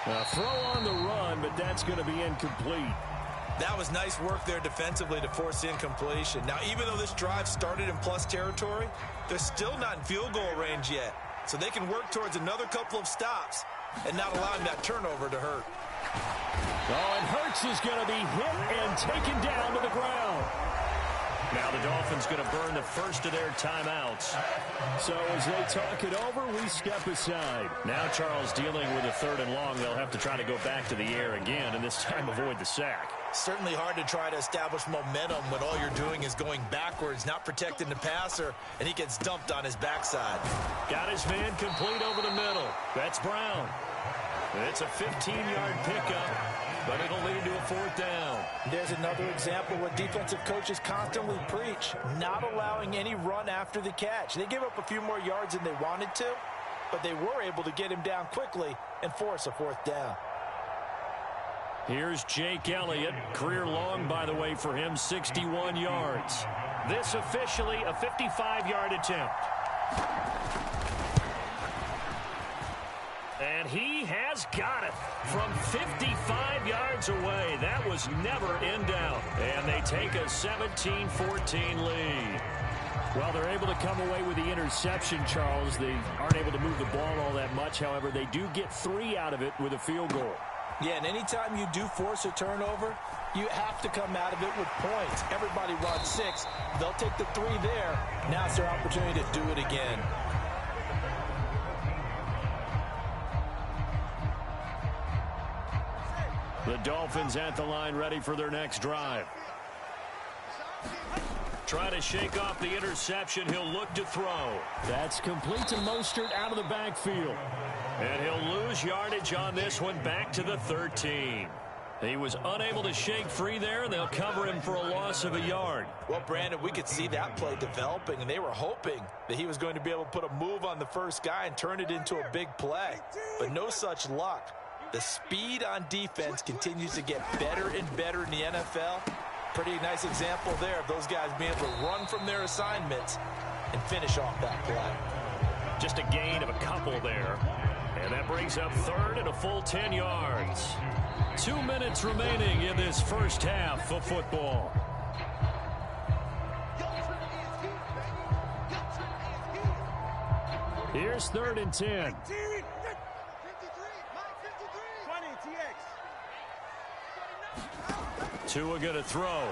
A throw on the run, but that's going to be incomplete. That was nice work there defensively to force incompletion. Now, even though this drive started in plus territory, they're still not in field goal range yet. So they can work towards another couple of stops and not allowing that turnover to hurt. Oh, and Hurts is going to be hit and taken down to the ground. Now the Dolphins going to burn the first of their timeouts. So as they talk it over, we step aside. Now Charles dealing with a 3rd and long. They'll have to try to go back to the air again and this time avoid the sack. Certainly hard to try to establish momentum when all you're doing is going backwards, not protecting the passer, and he gets dumped on his backside. Got his man complete over the middle. That's Brown. It's a 15-yard pickup, but it'll lead to a 4th down. There's another example what defensive coaches constantly preach, not allowing any run after the catch. They gave up a few more yards than they wanted to, but they were able to get him down quickly and force a 4th down. Here's Jake Elliott. Career long, by the way, for him, 61 yards. This officially a 55-yard attempt. And he has got it from 55 yards away. That was never in doubt. And they take a 17-14 lead. Well, they're able to come away with the interception, Charles. They aren't able to move the ball all that much. However, they do get 3 out of it with a field goal. Yeah, and anytime you do force a turnover, you have to come out of it with points. Everybody wants 6. They'll take the 3 there. Now it's their opportunity to do it again. The Dolphins at the line ready for their next drive. Try to shake off the interception. He'll look to throw. That's complete to Mostert out of the backfield. And he'll lose yardage on this one, back to the 13. He was unable to shake free there, and they'll cover him for a loss of a yard. Well, Brandon, we could see that play developing, and they were hoping that he was going to be able to put a move on the first guy and turn it into a big play. But no such luck. The speed on defense continues to get better and better in the NFL. Pretty nice example there of those guys being able to run from their assignments and finish off that play. Just a gain of a couple there. And that brings up third and a full 10 yards. 2 minutes remaining in this first half of football. Here's 3rd and 10. Tua going to throw.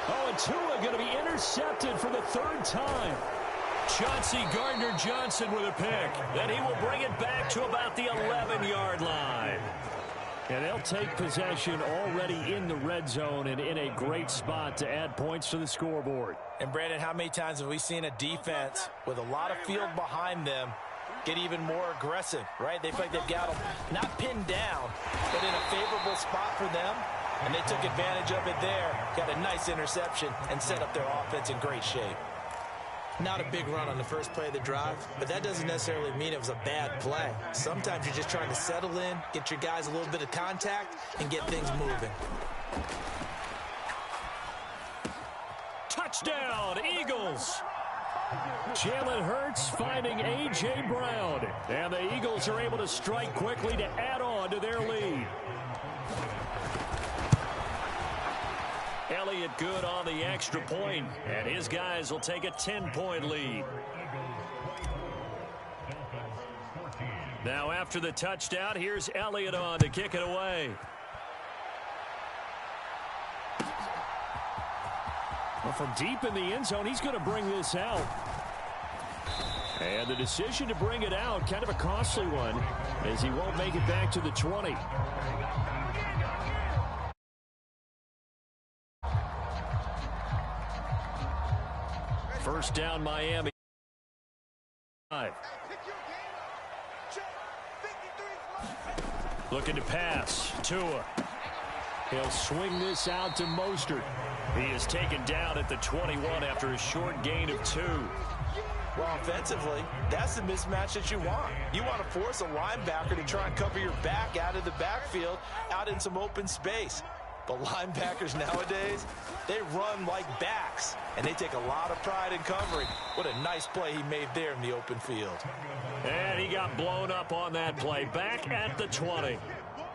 Oh, and Tua going to be intercepted for the 3rd time. Chauncey Gardner-Johnson with a pick. Then he will bring it back to about the 11-yard line. And they'll take possession already in the red zone and in a great spot to add points to the scoreboard. And, Brandon, how many times have we seen a defense with a lot of field behind them get even more aggressive, right? They feel like they've got them not pinned down, but in a favorable spot for them. And they took advantage of it there. Got a nice interception and set up their offense in great shape. Not a big run on the first play of the drive, but that doesn't necessarily mean it was a bad play. Sometimes you're just trying to settle in, get your guys a little bit of contact, and get things moving. Touchdown, Eagles! Jalen Hurts finding A.J. Brown. And the Eagles are able to strike quickly to add on to their lead. Elliott good on the extra point, and his guys will take a 10-point lead. Now after the touchdown, here's Elliott on to kick it away. Well, from deep in the end zone, he's going to bring this out. And the decision to bring it out, kind of a costly one, as he won't make it back to the 20. First down, Miami. Looking to pass. Tua. He'll swing this out to Mostert. He is taken down at the 21 after a short gain of 2. Well, offensively, that's the mismatch that you want. You want to force a linebacker to try and cover your back out of the backfield, out in some open space. But linebackers nowadays, they run like backs, and they take a lot of pride in covering. What a nice play he made there in the open field. And he got blown up on that play. Back at the 20.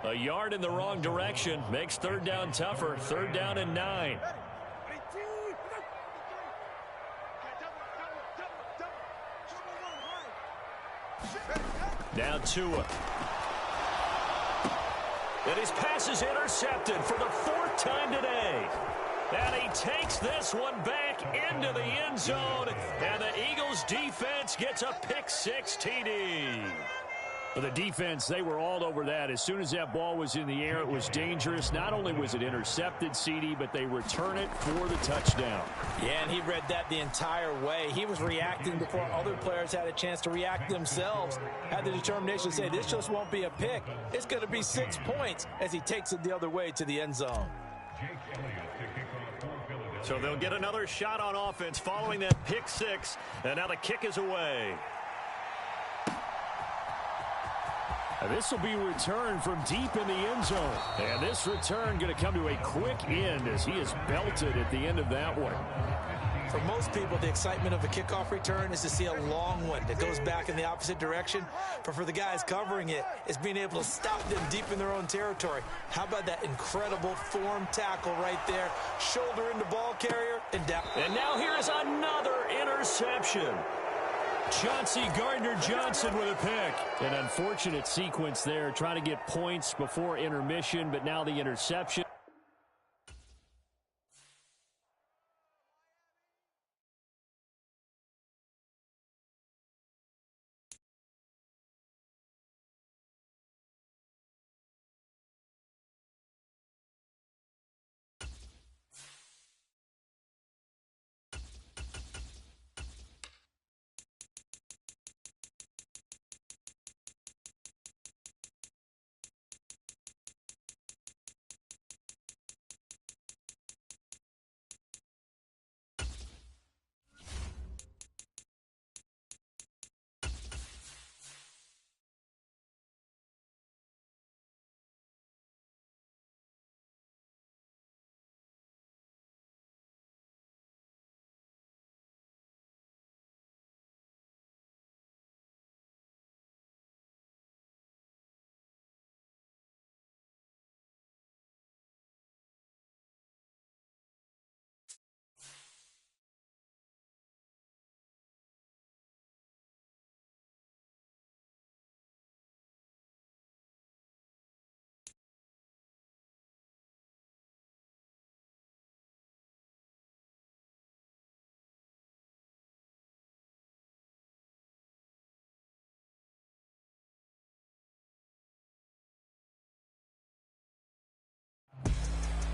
A yard in the wrong direction makes 3rd down tougher. 3rd down and 9. Now Tua. And his pass is intercepted for the 4th time today. And he takes this one back into the end zone. And the Eagles defense gets a pick-6 TD. For the defense, they were all over that. As soon as that ball was in the air, it was dangerous. Not only was it intercepted, CD, but they return it for the touchdown. Yeah, and he read that the entire way. He was reacting before other players had a chance to react themselves. Had the determination to say, this just won't be a pick. It's going to be 6 points as he takes it the other way to the end zone. So they'll get another shot on offense following that pick-6. And now the kick is away. This will be returned from deep in the end zone. And this return going to come to a quick end as he is belted at the end of that one. For most people, the excitement of a kickoff return is to see a long one that goes back in the opposite direction. But for the guys covering it, it's being able to stop them deep in their own territory. How about that incredible form tackle right there? Shoulder into ball carrier and down. And now here's another interception. Chauncey Gardner-Johnson with a pick. An unfortunate sequence there, trying to get points before intermission, but now the interception.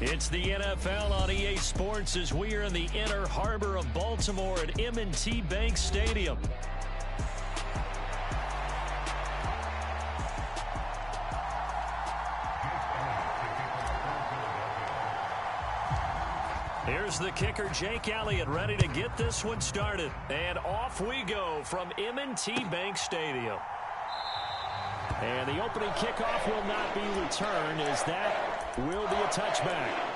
It's the NFL on EA Sports as we are in the inner harbor of Baltimore at M&T Bank Stadium. Here's the kicker, Jake Elliott, ready to get this one started. And off we go from M&T Bank Stadium. And the opening kickoff will not be returned, as that will be a touchback.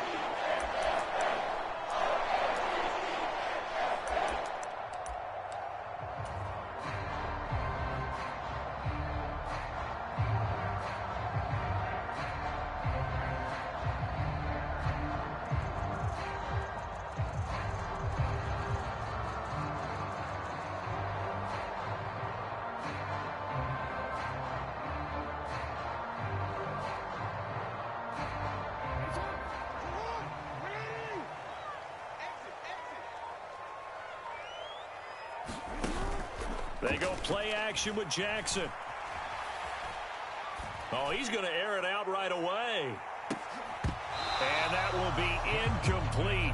They go play action with Jackson. Oh, he's going to air it out right away. And that will be incomplete.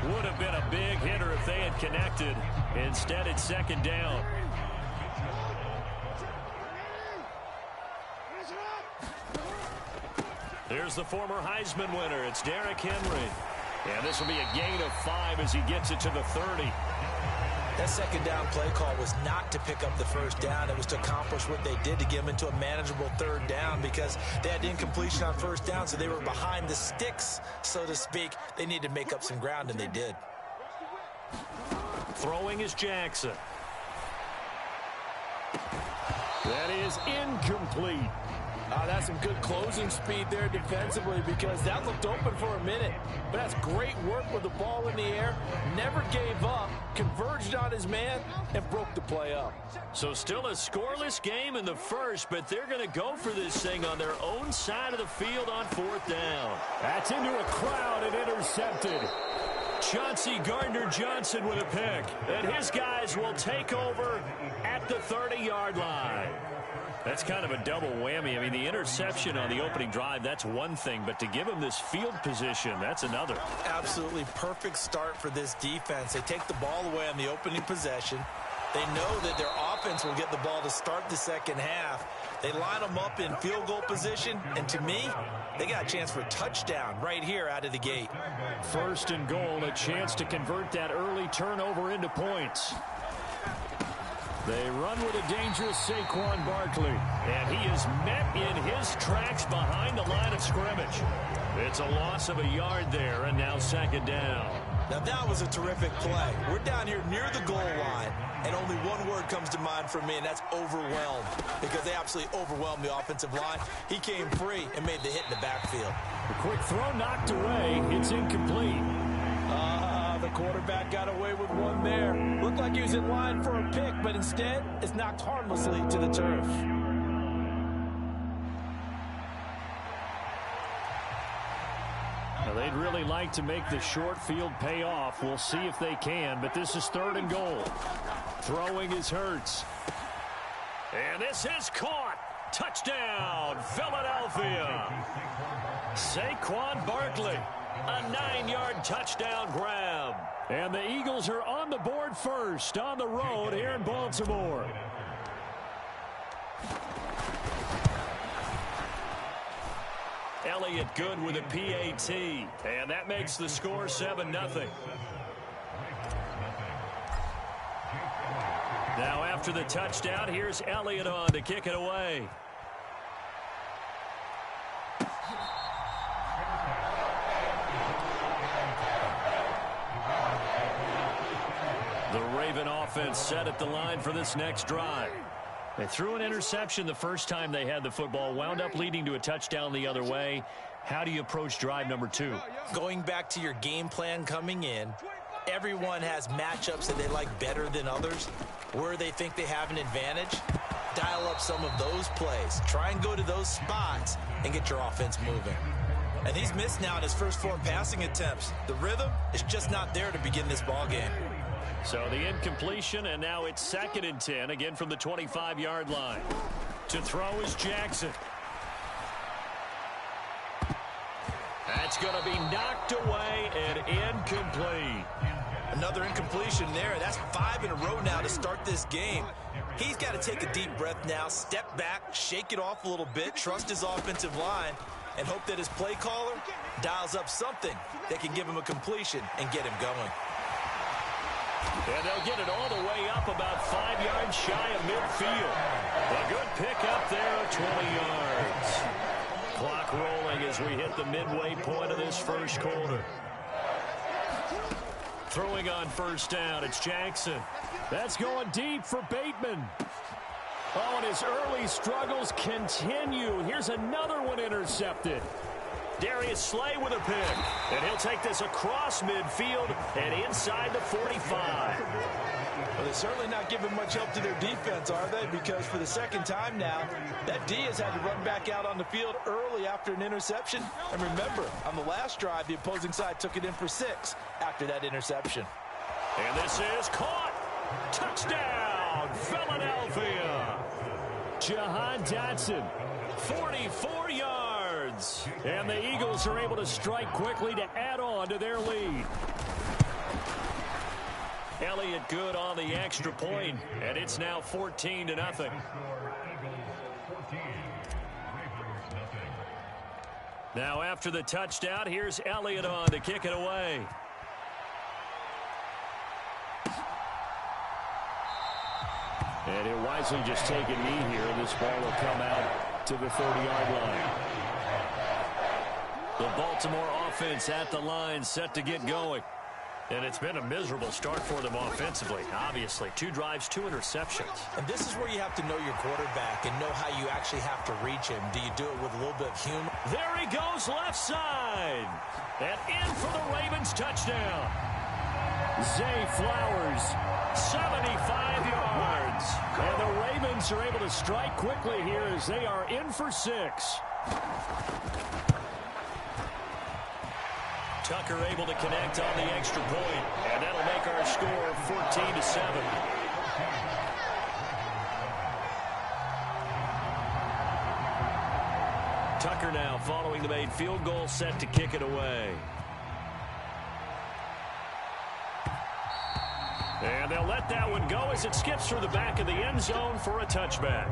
Would have been a big hitter if they had connected. Instead, it's second down. Here's the former Heisman winner. It's Derrick Henry. And this will be a gain of 5 as he gets it to the 30. That second down play call was not to pick up the first down. It was to accomplish what they did to get them into a manageable third down because they had incompletion on first down, so they were behind the sticks, so to speak. They needed to make up some ground, and they did. Throwing is Jackson. That is incomplete. That's some good closing speed there defensively because that looked open for a minute. But that's great work with the ball in the air. Never gave up, converged on his man, and broke the play up. So still a scoreless game in the first, but they're going to go for this thing on their own side of the field on fourth down. That's into a crowd and intercepted. Chauncey Gardner-Johnson with a pick. And his guys will take over at the 30-yard line. That's kind of a double whammy. I mean, the interception on the opening drive, that's one thing. But to give him this field position, that's another. Absolutely perfect start for this defense. They take the ball away on the opening possession. They know that their offense will get the ball to start the second half. They line them up in field goal position. And to me, they got a chance for a touchdown right here out of the gate. First and goal, a chance to convert that early turnover into points. They run with a dangerous Saquon Barkley. And he is met in his tracks behind the line of scrimmage. It's a loss of a yard there, and now second down. Now that was a terrific play. We're down here near the goal line, and only one word comes to mind for me, and that's overwhelmed, because they absolutely overwhelmed the offensive line. He came free and made the hit in the backfield. A quick throw knocked away. It's incomplete. The quarterback got away with one there. Looked like he was in line for a pick, but instead it's knocked harmlessly to the turf. Now, they'd really like to make the short field pay off. We'll see if they can, but this is 3rd and goal. Throwing is Hurts. And this is caught. Touchdown, Philadelphia. Saquon Barkley, a 9-yard touchdown grab. And the Eagles are on the board first on the road here in Baltimore. Elliott good with a PAT, and that makes the score 7-0. Now after the touchdown, here's Elliott on to kick it away. The Raven offense set at the line for this next drive. They threw an interception the first time they had the football, wound up leading to a touchdown the other way. How do you approach drive number 2? Going back to your game plan coming in, everyone has matchups that they like better than others. Where they think they have an advantage, dial up some of those plays. Try and go to those spots and get your offense moving. And he's missed now in his first 4 passing attempts. The rhythm is just not there to begin this ball game. So the incompletion, and now it's 2nd and 10, again from the 25-yard line. To throw is Jackson. That's going to be knocked away and incomplete. Another incompletion there. That's 5 in a row now to start this game. He's got to take a deep breath now, step back, shake it off a little bit, trust his offensive line, and hope that his play caller dials up something that can give him a completion and get him going. And they'll get it all the way up about 5 yards shy of midfield. A good pickup there of 20 yards. Clock rolling as we hit the midway point of this first quarter. Throwing on first down, it's Jackson. That's going deep for Bateman. Oh, and his early struggles continue. Here's another one intercepted. Darius Slay with a pick. And he'll take this across midfield and inside the 45. Well, they're certainly not giving much help to their defense, are they? Because for the second time now, that D has had to run back out on the field early after an interception. And remember, on the last drive, the opposing side took it in for 6 after that interception. And this is caught. Touchdown, Philadelphia. Jahan Dotson. 44 yards. And the Eagles are able to strike quickly to add on to their lead. Elliott good on the extra point, and it's now 14-0. Now after the touchdown, here's Elliott on to kick it away. And he'll wisely just take a knee here, and this ball will come out to the 30-yard line. The Baltimore offense at the line, set to get going. And it's been a miserable start for them offensively, obviously. 2 drives, 2 interceptions. And this is where you have to know your quarterback and know how you actually have to reach him. Do you do it with a little bit of humor? There he goes, left side. And in for the Ravens touchdown. Zay Flowers, 75 yards. And the Ravens are able to strike quickly here as they are in for 6. Tucker able to connect on the extra point, and that'll make our score 14-7. Tucker now following the made field goal, set to kick it away. And they'll let that one go as it skips through the back of the end zone for a touchback.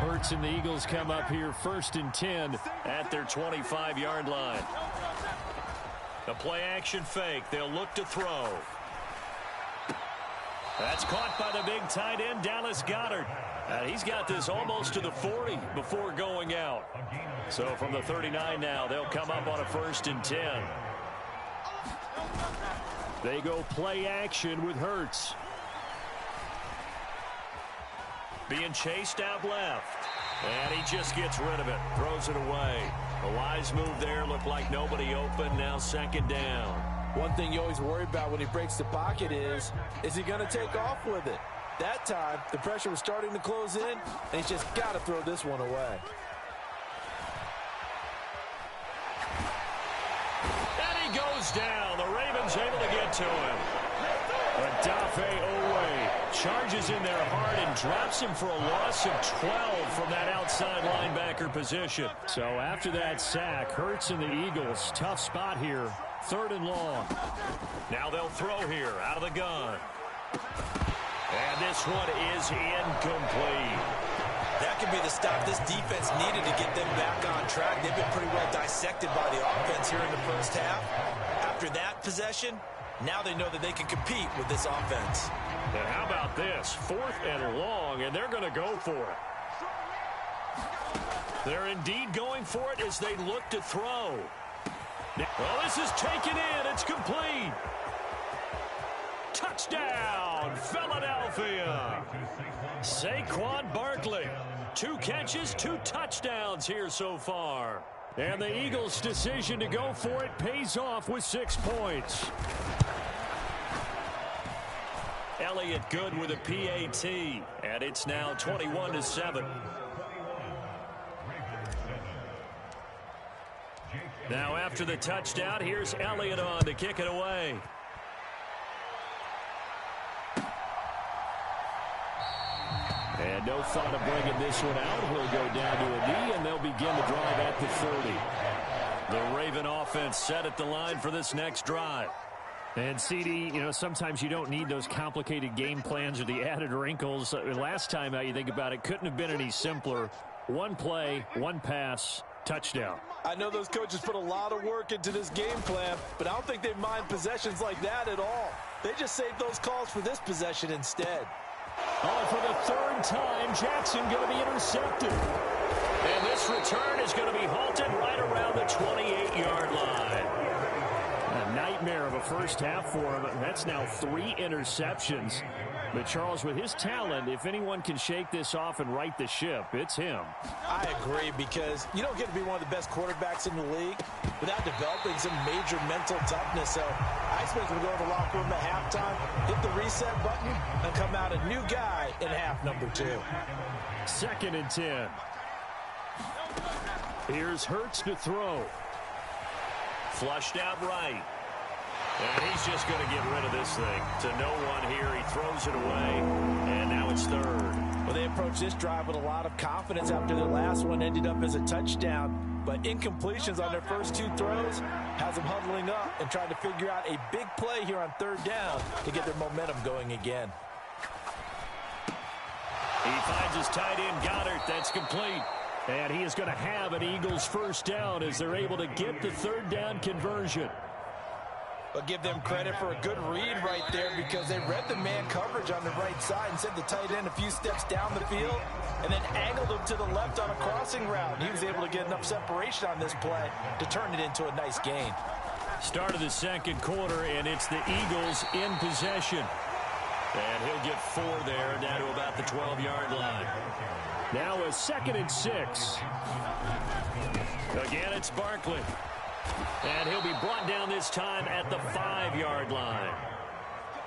Hurts and the Eagles come up here 1st and 10 at their 25-yard line. A play-action fake. They'll look to throw. That's caught by the big tight end, Dallas Goedert. He's got this almost to the 40 before going out. So from the 39 now, they'll come up on a 1st and 10. They go play action with Hurts. Being chased out left. And he just gets rid of it. Throws it away. A wise move there. Looked like nobody open. Now 2nd down. One thing you always worry about when he breaks the pocket is he going to take off with it? That time, the pressure was starting to close in, and he's just got to throw this one away. And he goes down. The Ravens able to get to him. Odafe Owe charges in there hard and drops him for a loss of 12 from that outside linebacker position. So after that sack, Hurts and the Eagles, tough spot here. 3rd and long. Now they'll throw here out of the gun. And this one is incomplete. That could be the stop this defense needed to get them back on track. They've been pretty well dissected by the offense here in the first half. After that possession, now they know that they can compete with this offense. And how about this? 4th and long, and they're going to go for it. They're indeed going for it as they look to throw. Well, this is taken in. It's complete. Touchdown, Philadelphia. Saquon Barkley. 2 catches, 2 touchdowns here so far. And the Eagles' decision to go for it pays off with 6 points. Elliott good with a PAT, and it's now 21-7. Now after the touchdown, here's Elliott on to kick it away. And no thought of bringing this one out. He'll go down to a knee, and they'll begin the drive at the 30. The Raven offense set at the line for this next drive. And CD, you know, sometimes you don't need those complicated game plans or the added wrinkles. Last time out, you think about it, couldn't have been any simpler. 1 play, 1 pass, touchdown. I know those coaches put a lot of work into this game plan, but I don't think they mind possessions like that at all. They just saved those calls for this possession instead. Oh, for the 3rd time, Jackson going to be intercepted. And this return is going to be halted right around the 28-yard line. A nightmare of a first half for him. That's now 3 interceptions. But Charles, with his talent, if anyone can shake this off and right the ship, it's him. I agree, because you don't get to be one of the best quarterbacks in the league without developing some major mental toughness. So I expect him to go to the locker room at halftime, hit the reset button, and come out a new guy in half number 2. 2nd and 10. Here's Hurts to throw. Flushed out right. And he's just going to get rid of this thing. To no one here. He throws it away. And now it's 3rd. Well, they approached this drive with a lot of confidence after their last one ended up as a touchdown. But incompletions on their first 2 throws has them huddling up and trying to figure out a big play here on 3rd down to get their momentum going again. He finds his tight end, Goddard. That's complete. And he is going to have an Eagles 1st down as they're able to get the 3rd down conversion. But give them credit for a good read right there, because they read the man coverage on the right side and sent the tight end a few steps down the field and then angled him to the left on a crossing route. He was able to get enough separation on this play to turn it into a nice gain. Start of the 2nd quarter, and it's the Eagles in possession. And he'll get 4 there, down to about the 12-yard line. Now a 2nd and 6. Again, it's Barkley. And he'll be brought down this time at the 5-yard line.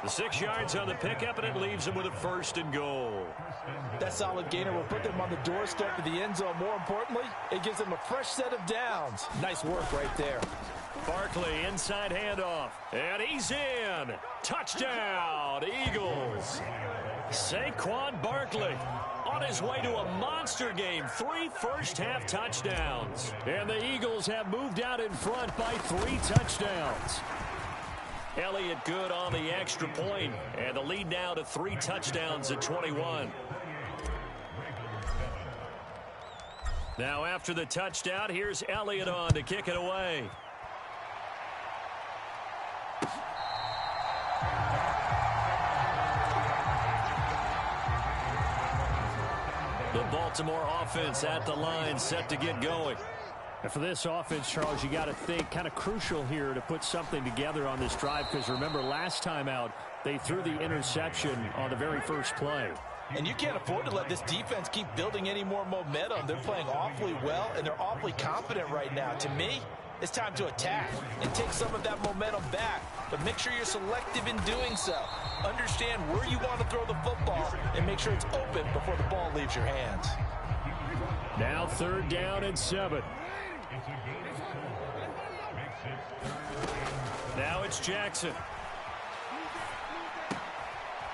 The 6 yards on the pickup, and it leaves him with a 1st and goal. That solid gainer will put them on the doorstep of the end zone. More importantly, it gives them a fresh set of downs. Nice work right there. Barkley, inside handoff, and he's in. Touchdown, Eagles. Saquon Barkley on his way to a monster game. 3 first-half touchdowns. And the Eagles have moved out in front by 3 touchdowns. Elliott good on the extra point, and the lead now to 3 touchdowns at 21. Now after the touchdown, here's Elliott on to kick it away. The Baltimore offense at the line, set to get going. And for this offense, Charles, you got to think kind of crucial here to put something together on this drive, because remember last time out they threw the interception on the very first play. And you can't afford to let this defense keep building any more momentum. They're playing awfully well, and they're awfully confident right now. To me, it's time to attack and take some of that momentum back. But make sure you're selective in doing so. Understand where you want to throw the football and make sure it's open before the ball leaves your hands. Now 3rd down and 7. Now it's Jackson.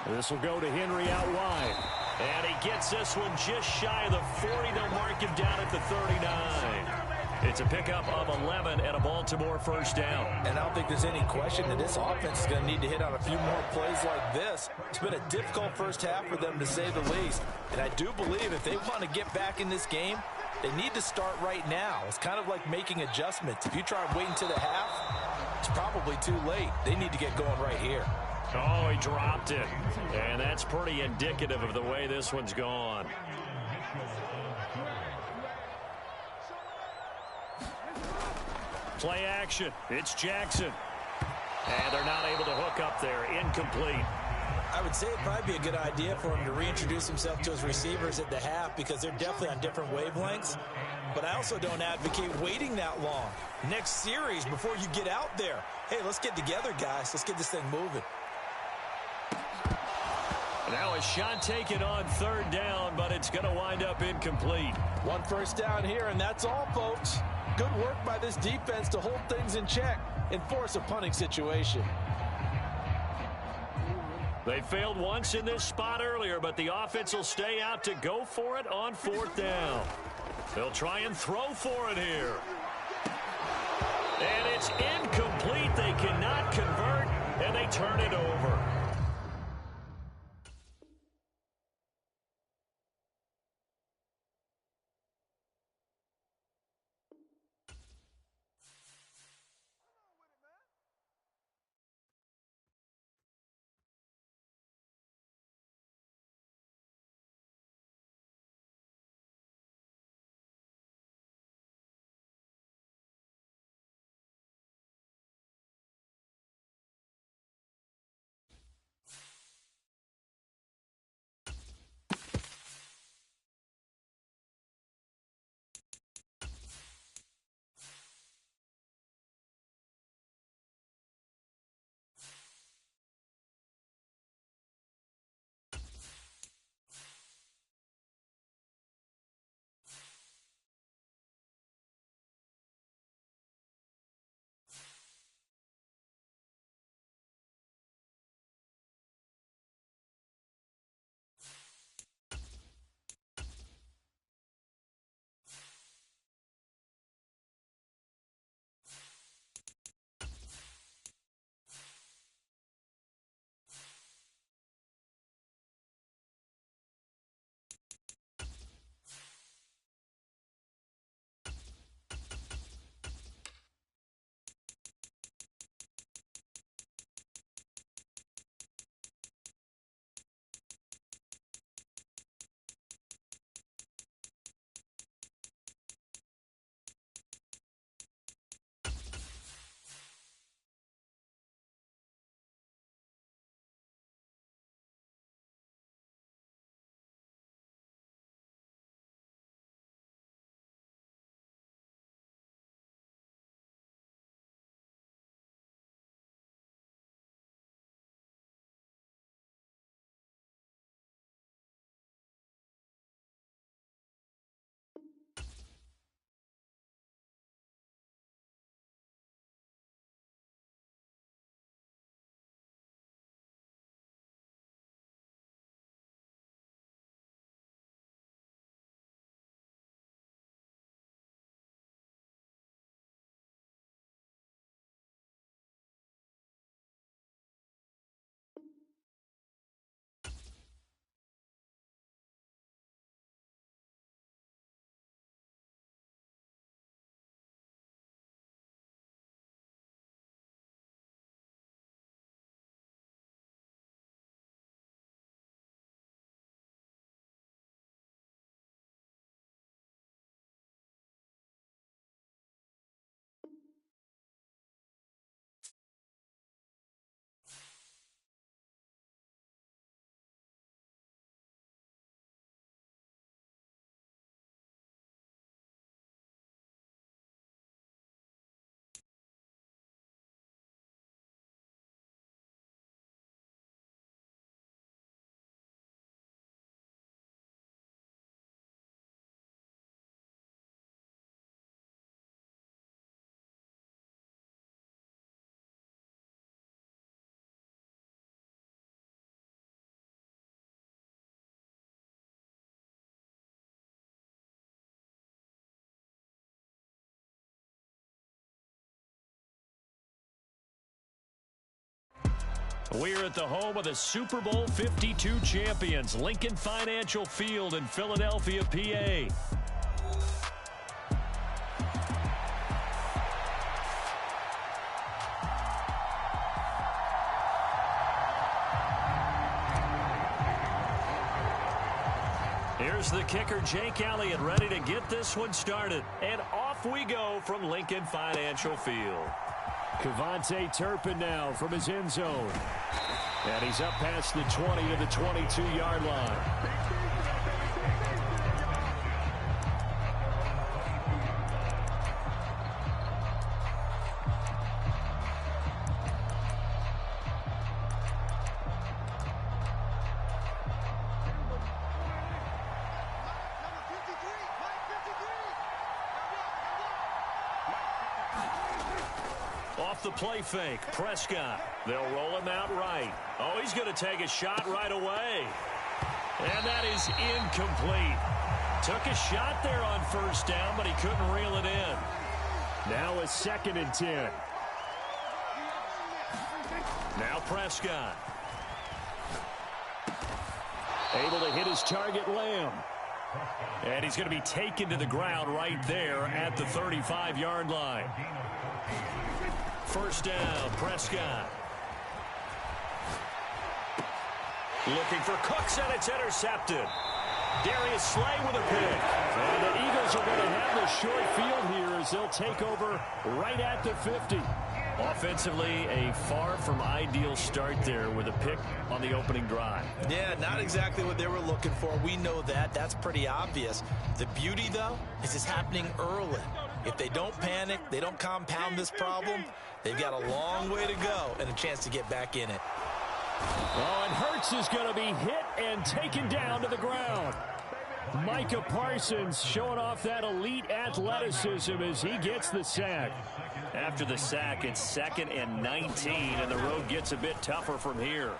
This will go to Henry out wide. And he gets this one just shy of the 40. They'll mark him down at the 39. It's a pickup of 11 and a Baltimore first down. And I don't think there's any question that this offense is going to need to hit on a few more plays like this. It's been a difficult first half for them, to say the least. And I do believe if they want to get back in this game, they need to start right now. It's kind of like making adjustments. If you try waiting to the half, it's probably too late. They need to get going right here. Oh, he dropped it. And that's pretty indicative of the way this one's gone. Play action. It's Jackson. And they're not able to hook up there. Incomplete. I would say it'd probably be a good idea for him to reintroduce himself to his receivers at the half, because they're definitely on different wavelengths. But I also don't advocate waiting that long. Next series, before you get out there, hey, let's get together, guys. Let's get this thing moving. Now a shot taken on 3rd down, but it's going to wind up incomplete. 1 first down here, and that's all, folks. Good work by this defense to hold things in check and force a punting situation. They failed once in this spot earlier, but the offense will stay out to go for it on 4th down. They'll try and throw for it here. And it's incomplete. They cannot convert, and they turn it over. We're at the home of the Super Bowl 52 champions, Lincoln Financial Field in Philadelphia, PA. Here's the kicker, Jake Elliott, ready to get this one started. And off we go from Lincoln Financial Field. Kevontae Turpin now from his end zone. And he's up past the 20 to the 22-yard line. Off the play fake, Prescott. They'll roll him out right. Oh, he's going to take a shot right away. And that is incomplete. Took a shot there on first down, but he couldn't reel it in. Now a 2nd and 10. Now Prescott. Able to hit his target, Lamb. And he's going to be taken to the ground right there at the 35-yard line. First down, Prescott. Looking for Cooks, and it's intercepted. Darius Slay with a pick. And the Eagles are going to have the short field here as they'll take over right at the 50. Offensively, a far from ideal start there with a pick on the opening drive. Yeah, not exactly what they were looking for. We know that. That's pretty obvious. The beauty, though, is it's happening early. If they don't panic, they don't compound this problem, they've got a long way to go and a chance to get back in it. Oh, and Hurts is going to be hit and taken down to the ground. Micah Parsons showing off that elite athleticism as he gets the sack. After the sack, it's 2nd and 19, and the road gets a bit tougher from here.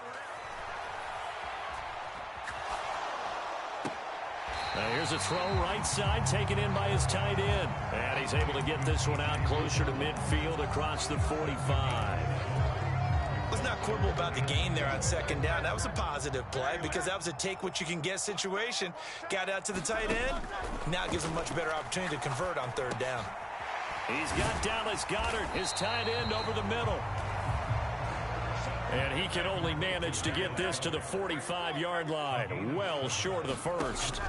Now here's a throw right side, taken in by his tight end. And he's able to get this one out closer to midfield across the 45. Let's not quibble about the gain there on 2nd down. That was a positive play because that was a take-what-you-can-get situation. Got out to the tight end. Now gives him a much better opportunity to convert on 3rd down. He's got Dallas Goedert, his tight end, over the middle. And he can only manage to get this to the 45-yard line, well short of the first.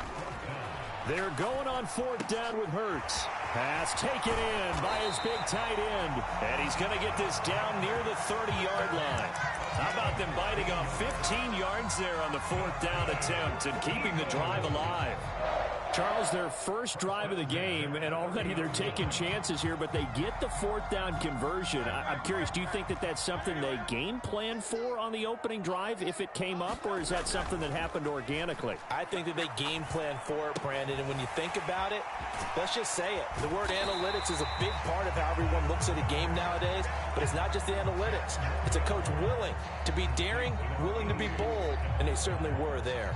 They're going on 4th down with Hurts. Pass taken in by his big tight end. And he's going to get this down near the 30-yard line. How about them biting off 15 yards there on the 4th down attempt and keeping the drive alive? Charles, their first drive of the game, and already they're taking chances here, but they get the 4th down conversion. I'm curious, do you think that that's something they game plan for on the opening drive if it came up, or is that something that happened organically? I think that they game plan for it, Brandon, and when you think about it, let's just say it. The word analytics is a big part of how everyone looks at a game nowadays, but it's not just the analytics. It's a coach willing to be daring, willing to be bold, and they certainly were there.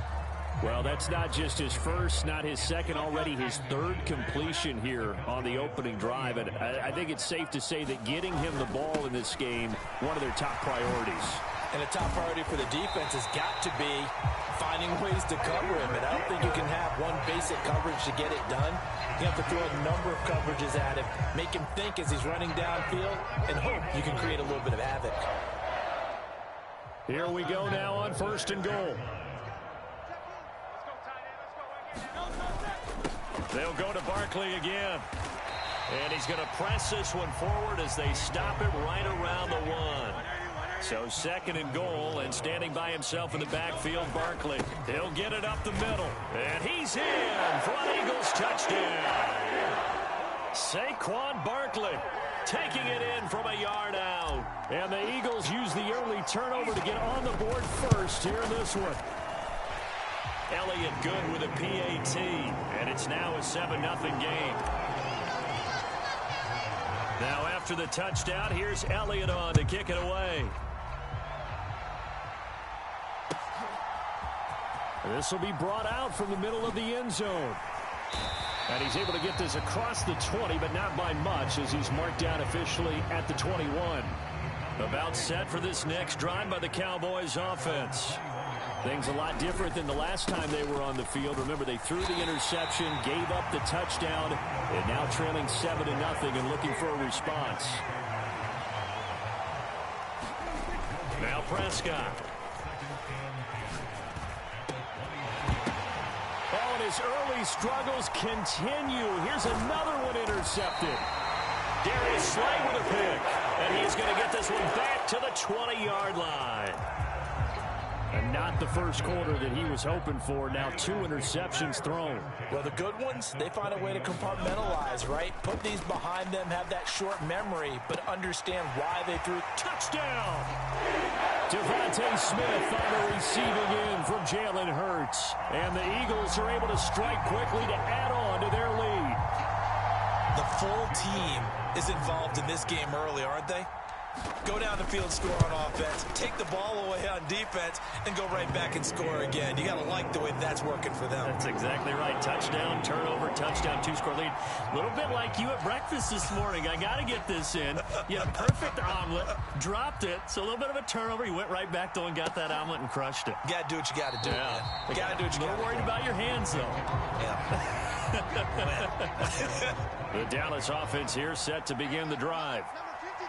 Well, that's not just his first, not his second, already his 3rd completion here on the opening drive. And I think it's safe to say that getting him the ball in this game, one of their top priorities. And a top priority for the defense has got to be finding ways to cover him. And I don't think you can have one basic coverage to get it done. You have to throw a number of coverages at him, make him think as he's running downfield, and hope you can create a little bit of havoc. Here we go now on 1st and goal. They'll go to Barkley again. And he's going to press this one forward as they stop him right around the 1. So 2nd and goal, and standing by himself in the backfield, Barkley. He'll get it up the middle. And he's in for an Eagles touchdown. Saquon Barkley taking it in from a yard out. And the Eagles use the early turnover to get on the board first here in this one. Elliott good with a PAT, and it's now a 7-0 game. Now after the touchdown, here's Elliott on to kick it away. This will be brought out from the middle of the end zone. And he's able to get this across the 20, but not by much as he's marked down officially at the 21. About set for this next drive by the Cowboys offense. Things a lot different than the last time they were on the field. Remember, they threw the interception, gave up the touchdown, and now trailing 7-0 and looking for a response. Now Prescott. Oh, and his early struggles continue. Here's another one intercepted. Darius Slay with a pick. And he's going to get this one back to the 20-yard line. And not the first quarter that he was hoping for. Now 2 interceptions thrown. Well, the good ones, they find a way to compartmentalize, right? Put these behind them, have that short memory, but understand why they threw. Touchdown! Devontae Smith on the receiving end from Jalen Hurts. And the Eagles are able to strike quickly to add on to their lead. The full team is involved in this game early, aren't they? Go down the field, score on offense, take the ball away on defense, and go right back and score again. You got to like the way that's working for them. That's exactly right. Touchdown, turnover, touchdown, 2-score lead. A little bit like you at breakfast this morning. I got to get this in. You had a perfect omelet, dropped it, so a little bit of a turnover. You went right back though and got that omelet and crushed it. You got to do what you got to do, man. You got to do what you got to do. A little worried about your hands, though. Yeah. The Dallas offense here set to begin the drive.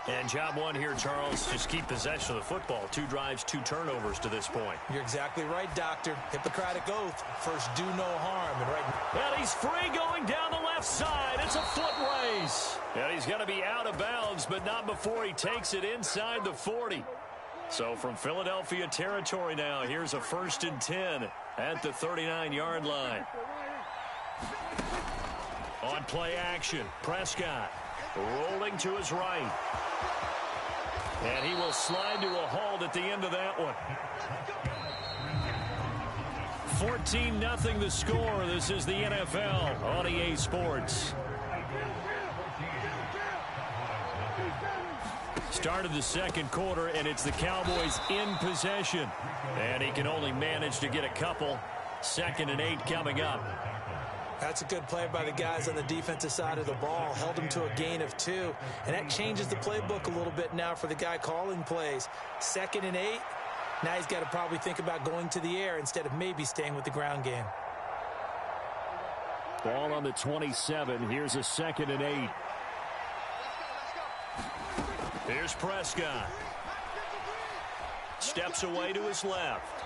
And job one here, Charles, just keep possession of the football. 2 drives, 2 turnovers to this point. You're exactly right, Doctor. Hippocratic oath. First, do no harm. And right. And he's free going down the left side. It's a foot race. And he's going to be out of bounds, but not before he takes it inside the 40. So from Philadelphia territory now, here's a 1st and 10 at the 39-yard line. On play action, Prescott rolling to his right. And he will slide to a halt at the end of that one. 14-0 the score. This is the NFL on EA Sports. Started the second quarter, and it's the Cowboys in possession. And he can only manage to get a couple. 2nd and 8 coming up. That's a good play by the guys on the defensive side of the ball. Held him to a gain of 2. And that changes the playbook a little bit now for the guy calling plays. 2nd and 8. Now he's got to probably think about going to the air instead of maybe staying with the ground game. Ball on the 27. Here's a 2nd and 8. Here's Prescott. Steps away to his left.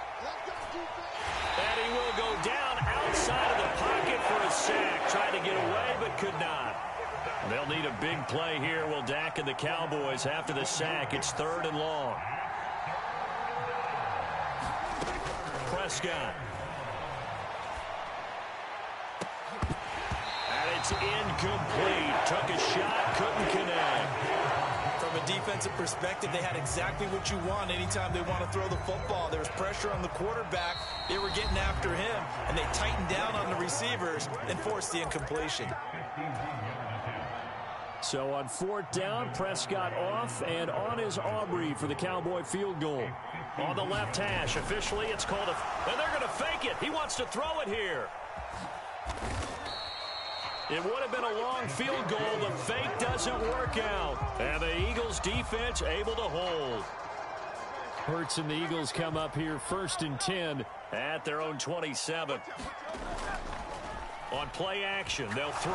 And he will go down outside of the pocket for a sack. Tried to get away, but could not. They'll need a big play here. Will Dak and the Cowboys after the sack. It's 3rd and long. Prescott. And it's incomplete. Took a shot, couldn't connect. From a defensive perspective, they had exactly what you want anytime they want to throw the football. There was pressure on the quarterback. They were getting after him, and they tightened down on the receivers and forced the incompletion. So on 4th down, Prescott off, and on is Aubrey for the Cowboy field goal. On the left hash, officially it's called a... And they're going to fake it. He wants to throw it here. It would have been a long field goal. The fake doesn't work out. And the Eagles defense able to hold. Hurts and the Eagles come up here 1st and 10 at their own 27. On play action, they'll throw.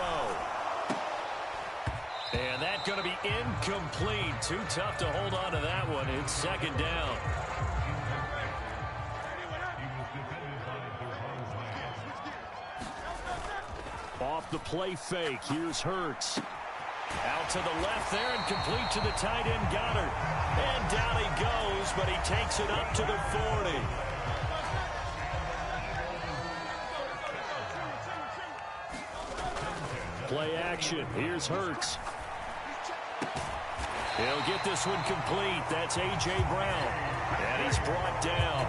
And that's going to be incomplete. Too tough to hold on to that one. It's 2nd down. Off the play fake. Here's Hurts. Out to the left there and complete to the tight end Goddard. And down he goes, but he takes it up to the 40. Play action. Here's Hurts. He'll get this one complete. That's A.J. Brown. And he's brought down.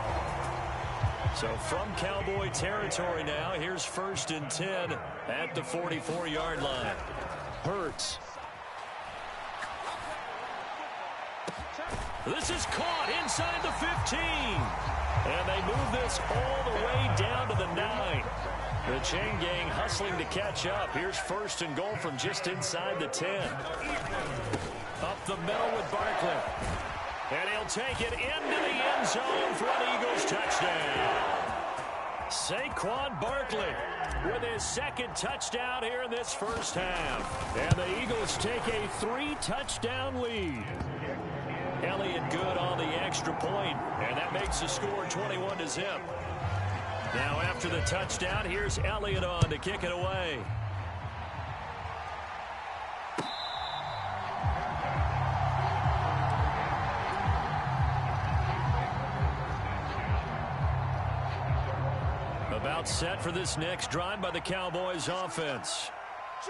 So from Cowboy territory now, here's 1st and 10 at the 44-yard line. Hurts. This is caught inside the 15. And they move this all the way down to the 9. The chain gang hustling to catch up. Here's 1st and goal from just inside the 10. Up the middle with Barkley. And he'll take it into the end zone for an Eagles touchdown. Saquon Barkley with his second touchdown here in this first half. And the Eagles take a 3-touchdown lead. Elliott good on the extra point, and that makes the score 21-0. Now after the touchdown, here's Elliott on to kick it away. About set for this next drive by the Cowboys offense.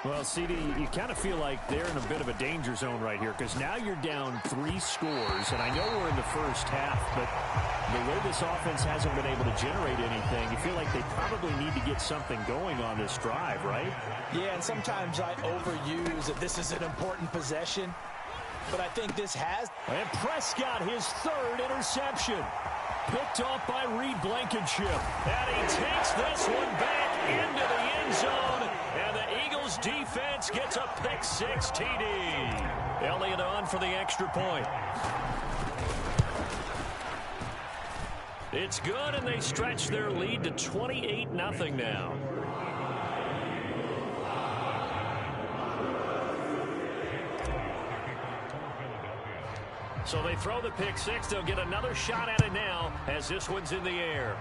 Well, CD, you kind of feel like they're in a bit of a danger zone right here because now you're down 3 scores, and I know we're in the first half, but the way this offense hasn't been able to generate anything, you feel like they probably need to get something going on this drive, right? Yeah, and sometimes I overuse that this is an important possession, but I think this has. And Prescott, his 3rd interception. Picked off by Reed Blankenship. And he takes this one back into the end zone. And the Eagles defense gets a pick-6 TD. Elliott on for the extra point. It's good, and they stretch their lead to 28-0 now. So they throw the pick-6. They'll get another shot at it now as this one's in the air.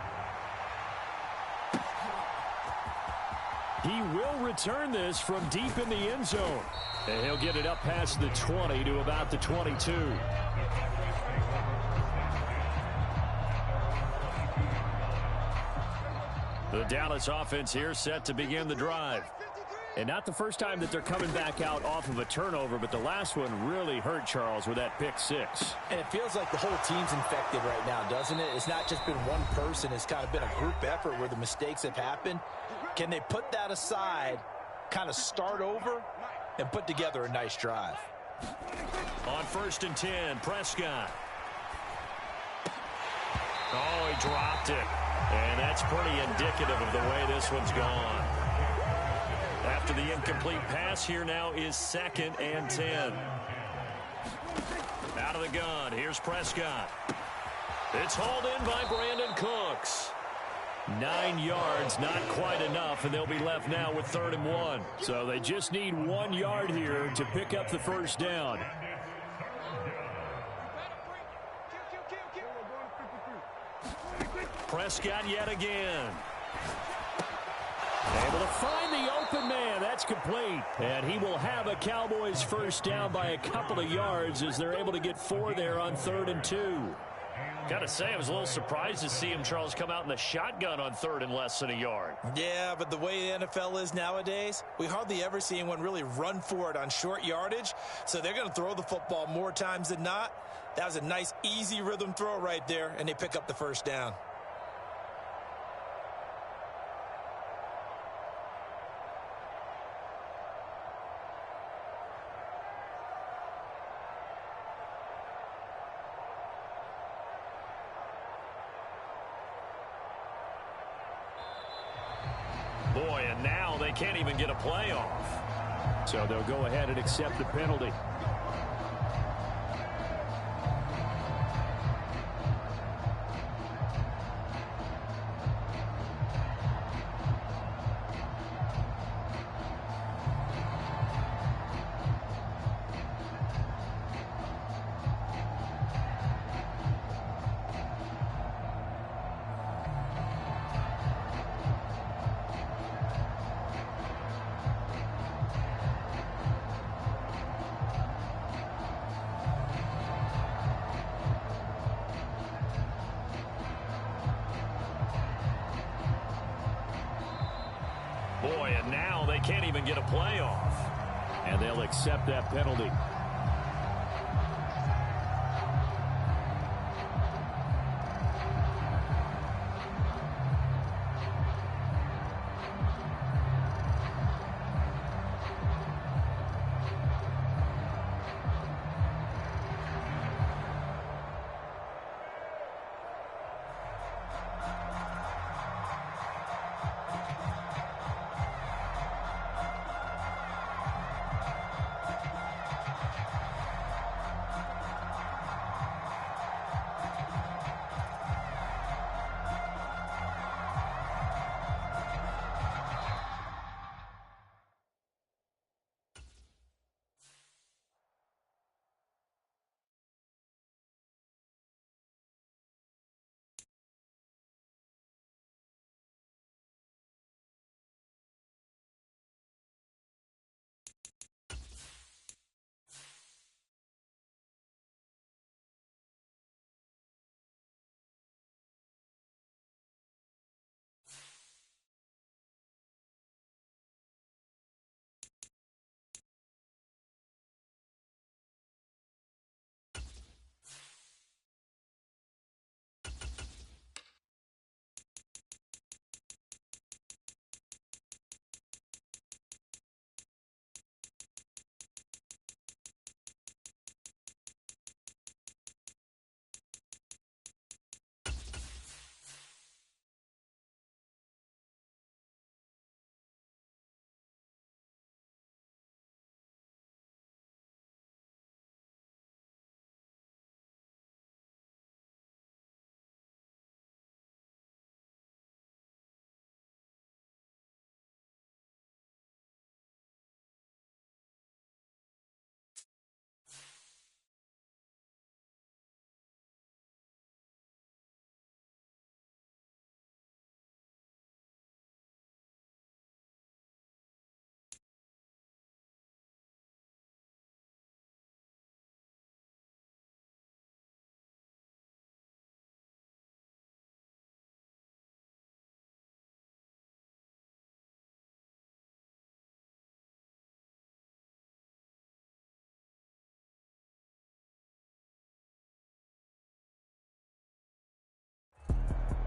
He will return this from deep in the end zone. And he'll get it up past the 20 to about the 22. The Dallas offense here set to begin the drive. And not the first time that they're coming back out off of a turnover, but the last one really hurt Charles with that pick-6. And it feels like the whole team's infected right now, doesn't it? It's not just been one person. It's kind of been a group effort where the mistakes have happened. Can they put that aside, kind of start over, and put together a nice drive? On 1st and 10, Prescott. Oh, he dropped it. And that's pretty indicative of the way this one's gone. After the incomplete pass, here now is 2nd and 10. Out of the gun, here's Prescott. It's hauled in by Brandon Cooks. 9 yards, not quite enough, and they'll be left now with 3rd and 1. So they just need 1 yard here to pick up the first down. Prescott yet again. Able to find the open man. That's complete. And he will have a Cowboys first down by a couple of yards as they're able to get 4 there on 3rd and 2. Gotta say, I was a little surprised to see him, Charles, come out in the shotgun on 3rd and less than a yard. Yeah, but the way the NFL is nowadays, we hardly ever see anyone really run for it on short yardage. So they're going to throw the football more times than not. That was a nice, easy rhythm throw right there, and they pick up the first down. Boy, and now they can't even get a play off. So they'll go ahead and accept the penalty. Boy, and now they can't even get a play off. And they'll accept that penalty.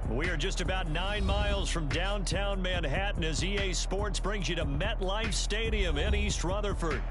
We are just about 9 miles from downtown Manhattan as EA Sports brings you to MetLife Stadium in East Rutherford.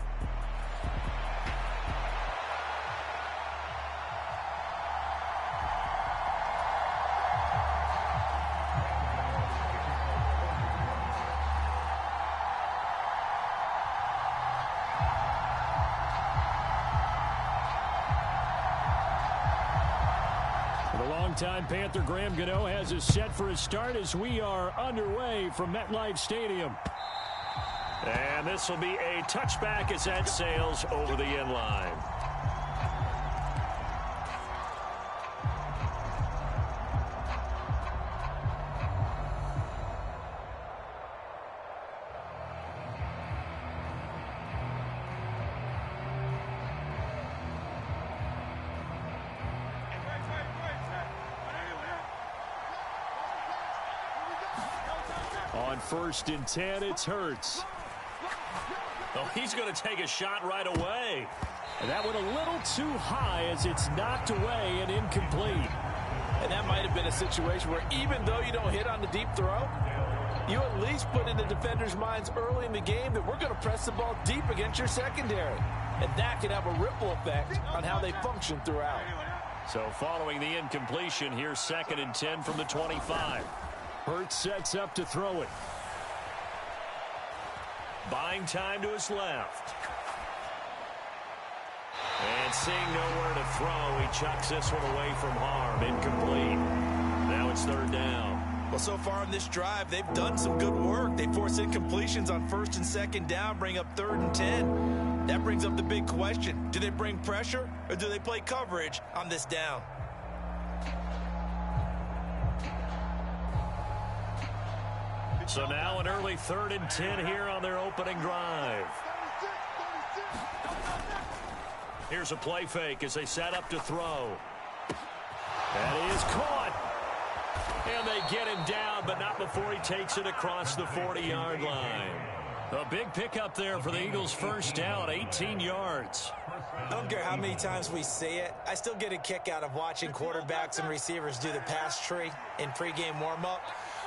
Time Panther Graham Gano has us set for his start as we are underway from MetLife Stadium. And this will be a touchback as that sails over the end line. On 1st and 10, it's Hurts. Oh, he's going to take a shot right away. And that went a little too high as it's knocked away and incomplete. And that might have been a situation where even though you don't hit on the deep throw, you at least put in the defender's minds early in the game that we're going to press the ball deep against your secondary. And that can have a ripple effect on how they function throughout. So following the incompletion, here's 2nd and 10 from the 25. Hurts sets up to throw it. Buying time to his left. And seeing nowhere to throw, he chucks this one away from harm. Incomplete. Now it's 3rd down. Well, so far in this drive, they've done some good work. They force incompletions on 1st and 2nd down, bring up 3rd and 10. That brings up the big question. Do they bring pressure or do they play coverage on this down? So now an early 3rd and 10 here on their opening drive. Here's a play fake as they set up to throw. That is caught. And they get him down, but not before he takes it across the 40-yard line. A big pickup there for the Eagles' 1st down, 18 yards. I don't care how many times we see it. I still get a kick out of watching quarterbacks and receivers do the pass tree in pregame warm-up.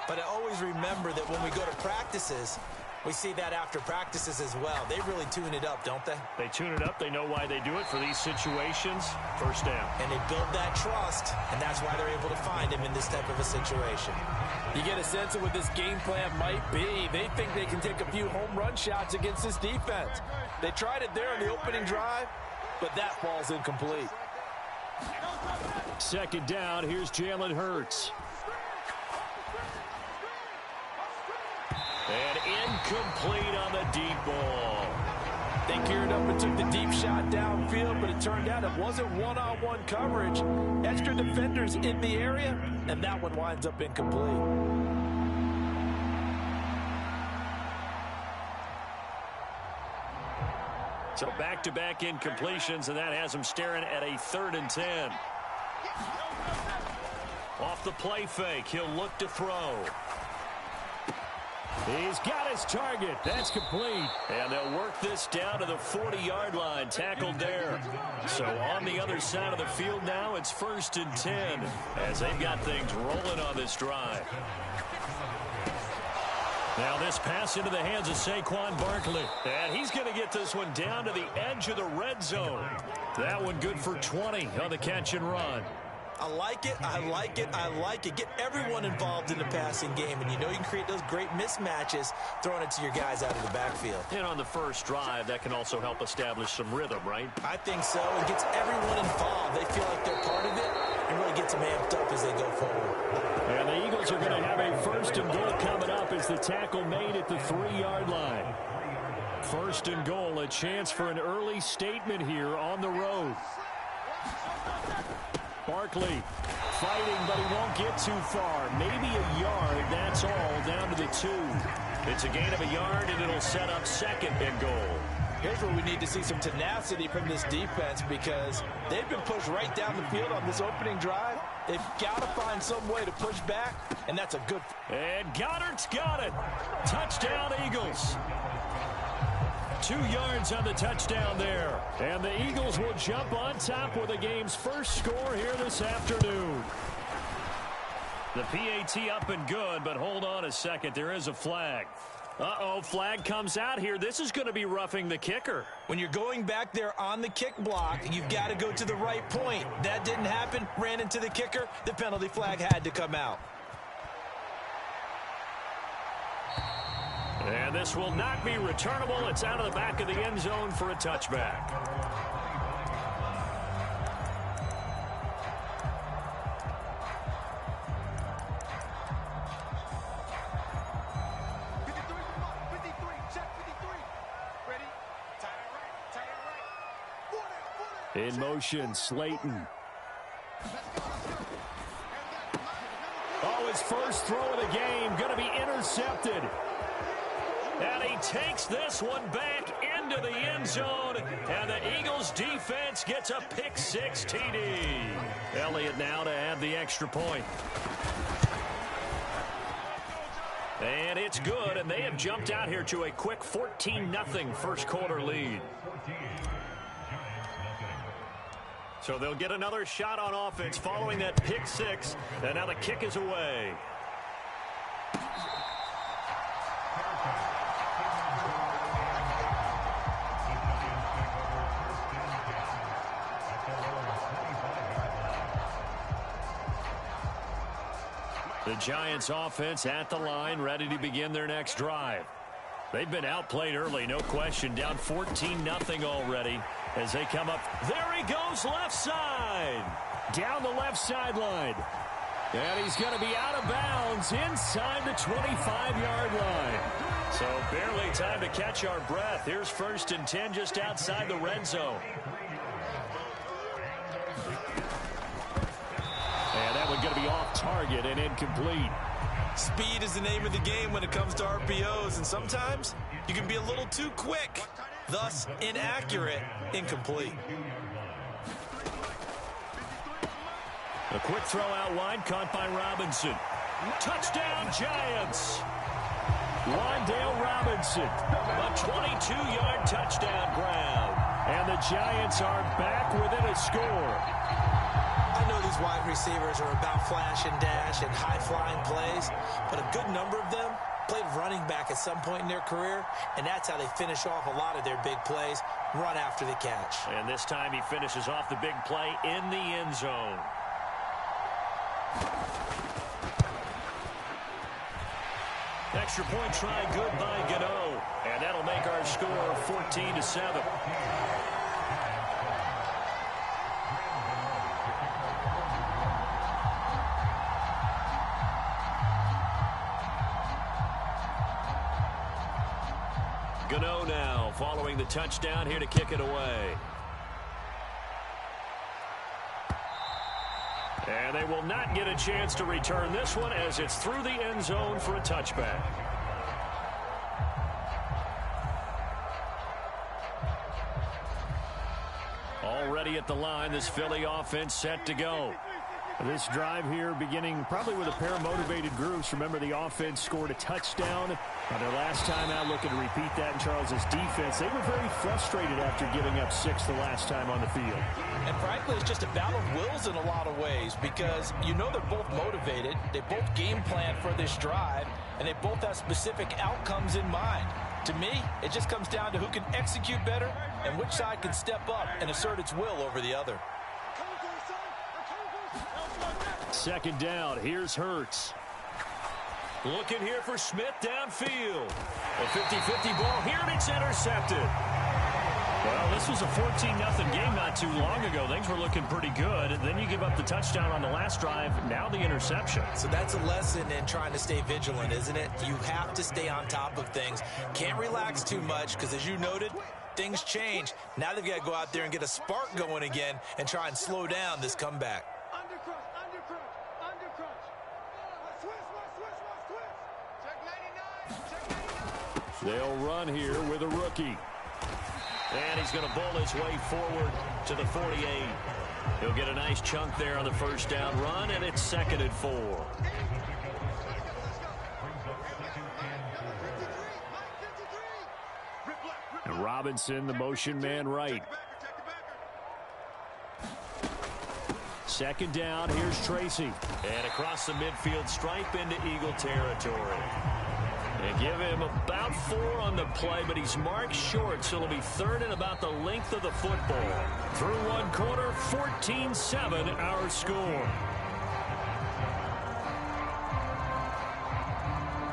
But I always remember that when we go to practices, we see that after practices as well. They really tune it up, don't they? They tune it up. They know why they do it for these situations. 1st down. And they build that trust, and that's why they're able to find him in this type of a situation. You get a sense of what this game plan might be. They think they can take a few home run shots against this defense. They tried it there on the opening drive, but that ball's incomplete. 2nd down, here's Jalen Hurts. And incomplete on the deep ball. They geared up and took the deep shot downfield, but it turned out it wasn't one-on-one coverage. Extra defenders in the area, and that one winds up incomplete. So back-to-back incompletions, and that has them staring at a 3rd and 10. Off the play fake, he'll look to throw. He's got his target. That's complete. And they'll work this down to the 40-yard line. Tackled there. So on the other side of the field now, it's 1st and 10 as they've got things rolling on this drive. Now this pass into the hands of Saquon Barkley. And he's going to get this one down to the edge of the red zone. That one good for 20 on the catch and run. I like it, I like it, I like it. Get everyone involved in the passing game, and you know you can create those great mismatches throwing it to your guys out of the backfield. And on the first drive, that can also help establish some rhythm, right? I think so. It gets everyone involved. They feel like they're part of it and really gets them amped up as they go forward. And the Eagles are going to have a 1st and goal coming up as the tackle made at the 3-yard line. 1st and goal, a chance for an early statement here on the road. Barkley fighting, but he won't get too far. Maybe a yard, that's all, down to the 2. It's a gain of a yard, and it'll set up 2nd and goal. Here's where we need to see some tenacity from this defense because they've been pushed right down the field on this opening drive. They've got to find some way to push back, and that's a good... And Goddard's got it. Touchdown, Eagles. 2 yards on the touchdown there. And the Eagles will jump on top with the game's first score here this afternoon. The PAT up and good, but hold on a second. There is a flag. Uh-oh, flag comes out here. This is going to be roughing the kicker. When you're going back there on the kick block, you've got to go to the right point. That didn't happen. Ran into the kicker. The penalty flag had to come out. And this will not be returnable. It's out of the back of the end zone for a touchback. In motion, Slayton. Oh, his first throw of the game going to be intercepted. And he takes this one back into the end zone. And the Eagles defense gets a pick-6 TD. Elliott now to add the extra point. And it's good, and they have jumped out here to a quick 14-0 first quarter lead. So they'll get another shot on offense following that pick-6, and now the kick is away. The Giants offense at the line, ready to begin their next drive. They've been outplayed early, no question, down 14-0 already as they come up. There he goes, left side. Down the left sideline. And he's going to be out of bounds inside the 25-yard line. So barely time to catch our breath. Here's 1st and 10 just outside the red zone. And that one going to be off target and incomplete. Speed is the name of the game when it comes to RPOs, and sometimes you can be a little too quick, thus inaccurate, incomplete. A quick throw out wide, caught by Robinson. Touchdown, Giants. Wandale Robinson, a 22-yard touchdown grab. And the Giants are back within a score. I know these wide receivers are about flash and dash and high-flying plays, but a good number of them played running back at some point in their career, and that's how they finish off a lot of their big plays, run after the catch. And this time he finishes off the big play in the end zone. Extra point try good by Gano, and that'll make our score 14-7. Gano now following the touchdown here to kick it away. And they will not get a chance to return this one as it's through the end zone for a touchback. Already at the line, this Philly offense set to go. This drive here beginning probably with a pair of motivated groups. Remember, the offense scored a touchdown on their last time out. Looking to repeat that in Charles's defense. They were very frustrated after giving up 6 the last time on the field. And frankly, it's just a battle of wills in a lot of ways because you know they're both motivated. They both game plan for this drive, and they both have specific outcomes in mind. To me, it just comes down to who can execute better and which side can step up and assert its will over the other. Second down, here's Hurts. Looking here for Smith downfield. A 50-50 ball here, and it's intercepted. Well, this was a 14-0 game not too long ago. Things were looking pretty good. Then you give up the touchdown on the last drive. Now the interception. So that's a lesson in trying to stay vigilant, isn't it? You have to stay on top of things. Can't relax too much because, as you noted, things change. Now they've got to go out there and get a spark going again and try and slow down this comeback. They'll run here with a rookie. And he's going to bowl his way forward to the 48. He'll get a nice chunk there on the first down run, and it's 2nd and 4. And Robinson, the motion man right. Second down, here's Tracy. And across the midfield stripe into Eagle territory. They give him about 4 on the play, but he's marked short, so it'll be third and about the length of the football. Through one quarter, 14-7 our score.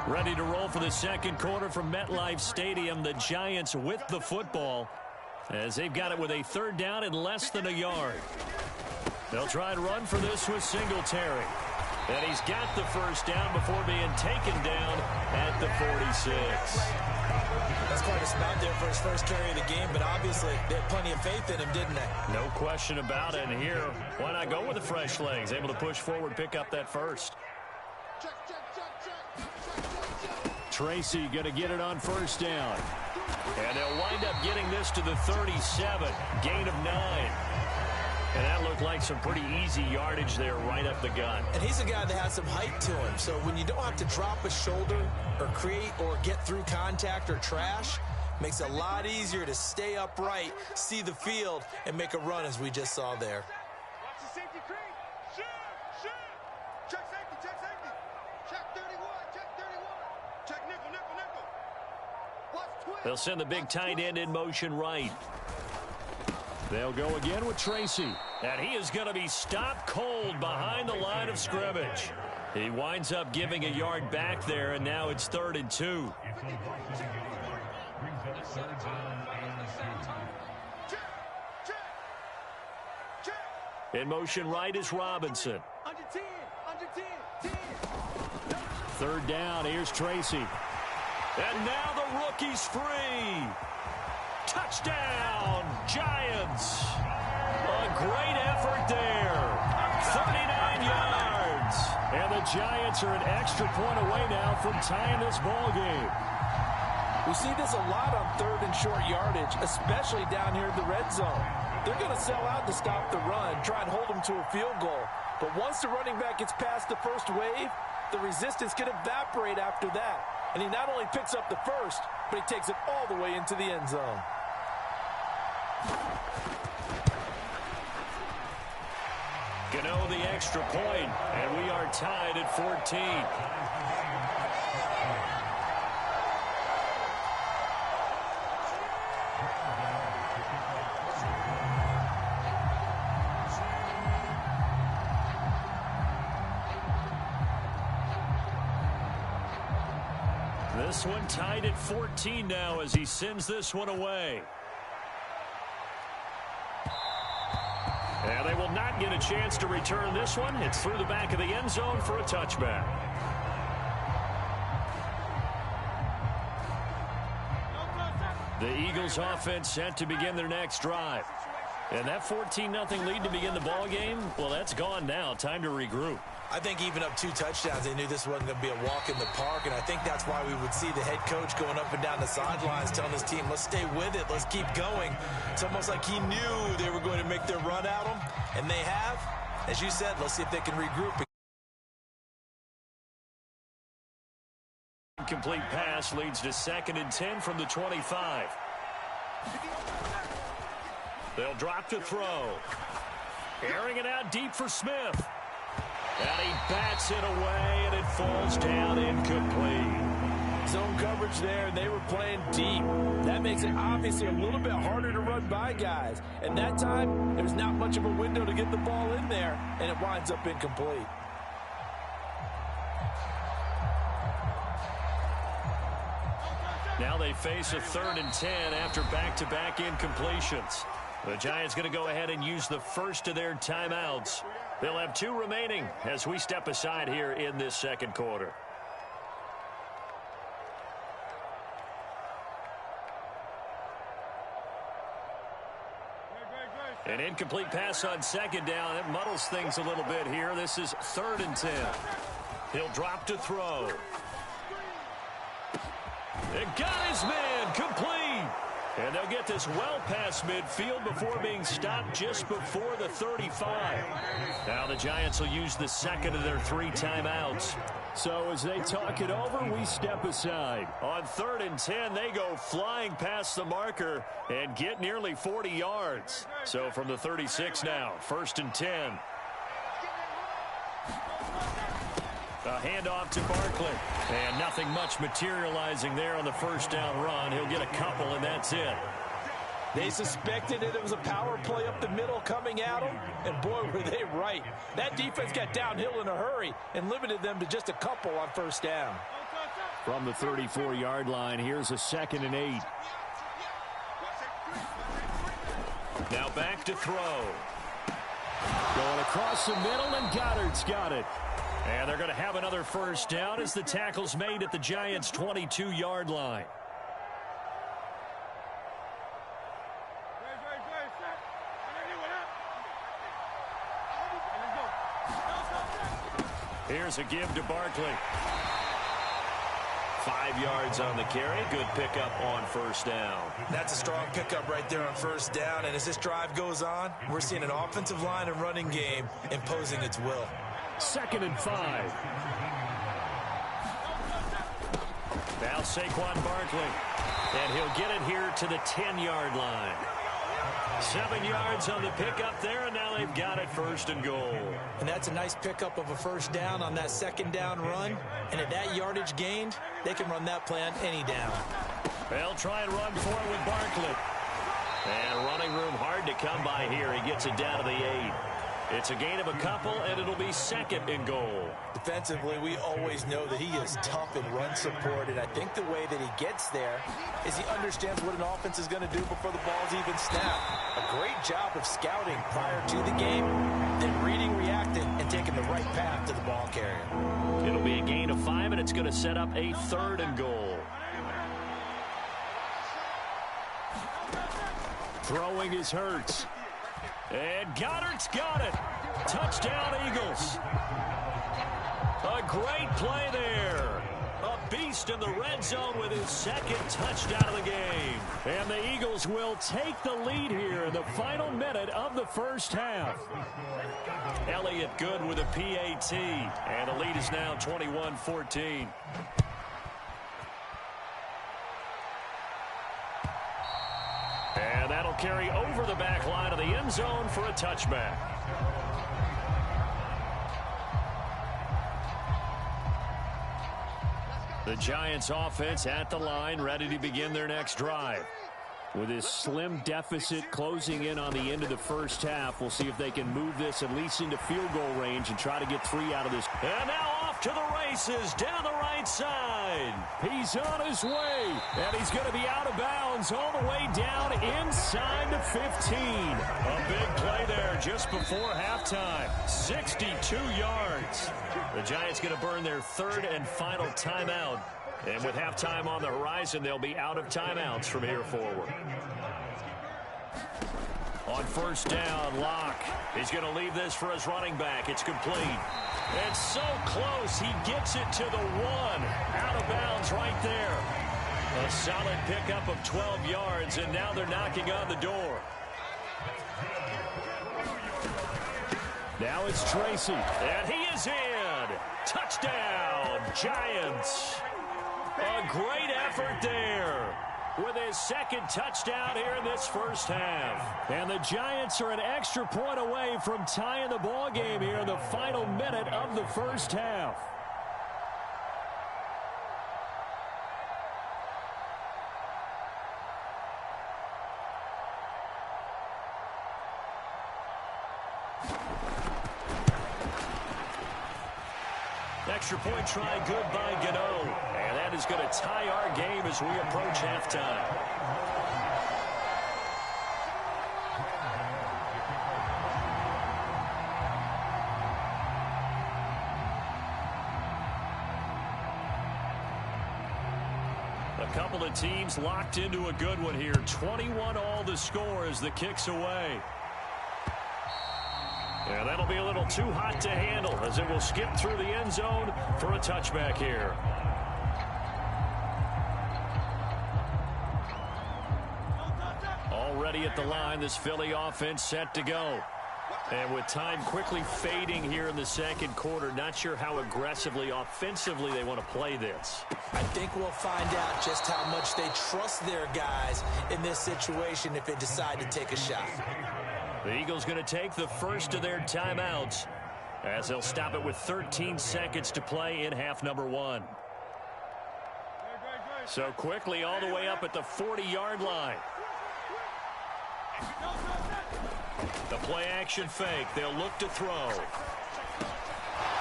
Ready to roll for the second quarter from MetLife Stadium. The Giants with the football as they've got it with a third down and less than a yard. They'll try and run for this with Singletary. And he's got the first down before being taken down at the 46. That's quite a spot there for his first carry of the game, but obviously they had plenty of faith in him, didn't they? No question about it. And here, why not go with the fresh legs? Able to push forward, pick up that first. Tracy going to get it on first down. And they'll wind up getting this to the 37. Gain of 9. And that looked like some pretty easy yardage there right up the gut. And he's a guy that has some height to him. So when you don't have to drop a shoulder or create or get through contact or trash, makes it a lot easier to stay upright, see the field, and make a run as we just saw there. Watch the safety creep. Shoot. Check safety. Check 31. Check 31. Check nickel. Watch 12. They'll send the big tight end in motion right. They'll go again with Tracy. And he is going to be stopped cold behind the line of scrimmage. He winds up giving a yard back there, and now it's 3rd and 2. In motion right is Robinson. Under 10. 3rd down, here's Tracy. And now the rookie's free. Touchdown, Giants. A great effort there. 39 yards. And the Giants are an extra point away now from tying this ball game. We see this a lot on 3rd and short yardage, especially down here in the red zone. They're going to sell out to stop the run, try and hold them to a field goal. But once the running back gets past the first wave, the resistance can evaporate after that. And he not only picks up the first, but he takes it all the way into the end zone. Gano the extra point, and we are tied at 14. This one tied at 14 now as he sends this one away. And they will not get a chance to return this one. It's through the back of the end zone for a touchback. The Eagles offense set to begin their next drive. And that 14-0 lead to begin the ball game, well, that's gone now. Time to regroup. I think even up 2 touchdowns, they knew this wasn't going to be a walk in the park, and I think that's why we would see the head coach going up and down the sidelines telling his team, let's stay with it, let's keep going. It's almost like he knew they were going to make their run at him, and they have. As you said, let's see if they can regroup. Incomplete pass leads to 2nd and 10 from the 25. They'll drop to throw. Airing it out deep for Smith. And he bats it away, and it falls down incomplete. Zone coverage there, and they were playing deep. That makes it obviously a little bit harder to run by guys. And that time, there was not much of a window to get the ball in there, and it winds up incomplete. Now they face a 3rd and 10 after back-to-back incompletions. The Giants going to go ahead and use the first of their timeouts. They'll have 2 remaining as we step aside here in this second quarter. An incomplete pass on 2nd down. It muddles things a little bit here. This is 3rd and 10. He'll drop to throw. It got his man complete. And they'll get this well past midfield before being stopped just before the 35. Now the Giants will use the second of their 3 timeouts. So as they talk it over, we step aside. On 3rd and 10, they go flying past the marker and get nearly 40 yards. So from the 36 now, 1st and 10. A handoff to Barkley. And nothing much materializing there on the first down run. He'll get a couple, and that's it. They suspected it was a power play up the middle coming at them, and boy, were they right. That defense got downhill in a hurry and limited them to just a couple on first down. From the 34-yard line, here's a 2nd and 8. Now back to throw. Going across the middle, and Goddard's got it. And they're going to have another first down as the tackle's made at the Giants' 22-yard line. Here's a give to Barkley. 5 yards on the carry. Good pickup on first down. That's a strong pickup right there on first down. And as this drive goes on, we're seeing an offensive line and running game imposing its will. 2nd and 5. Now Saquon Barkley. And he'll get it here to the 10-yard line. 7 yards on the pickup there, and now they've got it 1st and goal. And that's a nice pickup of a first down on that 2nd down run. And at that yardage gained, they can run that play on any down. They'll try and run for it with Barkley. And running room hard to come by here. He gets it down to the 8. It's a gain of a couple, and it'll be 2nd and goal. Defensively, we always know that he is tough in run support, and I think the way that he gets there is he understands what an offense is going to do before the ball's even snapped. A great job of scouting prior to the game, then reading, reacting, and taking the right path to the ball carrier. It'll be a gain of 5, and it's going to set up a 3rd and goal. Throwing is Hurts. And Goddard's got it. Touchdown, Eagles. A great play there. A beast in the red zone with his 2nd touchdown of the game. And the Eagles will take the lead here in the final minute of the first half. Elliott good with a PAT. And the lead is now 21-14. And that'll carry over the back line of the end zone for a touchback. The Giants offense at the line, ready to begin their next drive. With this slim deficit closing in on the end of the first half, we'll see if they can move this at least into field goal range and try to get 3 out of this. And now off to the races down the right side. He's on his way, and he's going to be out of bounds all the way down inside the 15. A big play there just before halftime. 62 yards. The Giants going to burn their 3rd and final timeout. And with halftime on the horizon, they'll be out of timeouts from here forward. On first down, Locke. He's going to leave this for his running back. It's complete. And so close, he gets it to the 1. Out of bounds right there. A solid pickup of 12 yards, and now they're knocking on the door. Now it's Tracy. And he is in. Touchdown, Giants. A great effort there with his 2nd touchdown here in this first half. And the Giants are an extra point away from tying the ball game here in the final minute of the first half. Extra point try good by Gano. And that is going to tie our game as we approach halftime. A couple of teams locked into a good one here. 21 all the score as the kick's away. And that'll be a little too hot to handle as it will skip through the end zone for a touchback here. Already at the line, this Philly offense set to go. And with time quickly fading here in the 2nd quarter, not sure how aggressively, offensively they want to play this. I think we'll find out just how much they trust their guys in this situation if they decide to take a shot. The Eagles going to take the first of their timeouts. as they'll stop it with 13 seconds to play in half number 1. So quickly all the way up at the 40-yard line. The play action fake. They'll look to throw.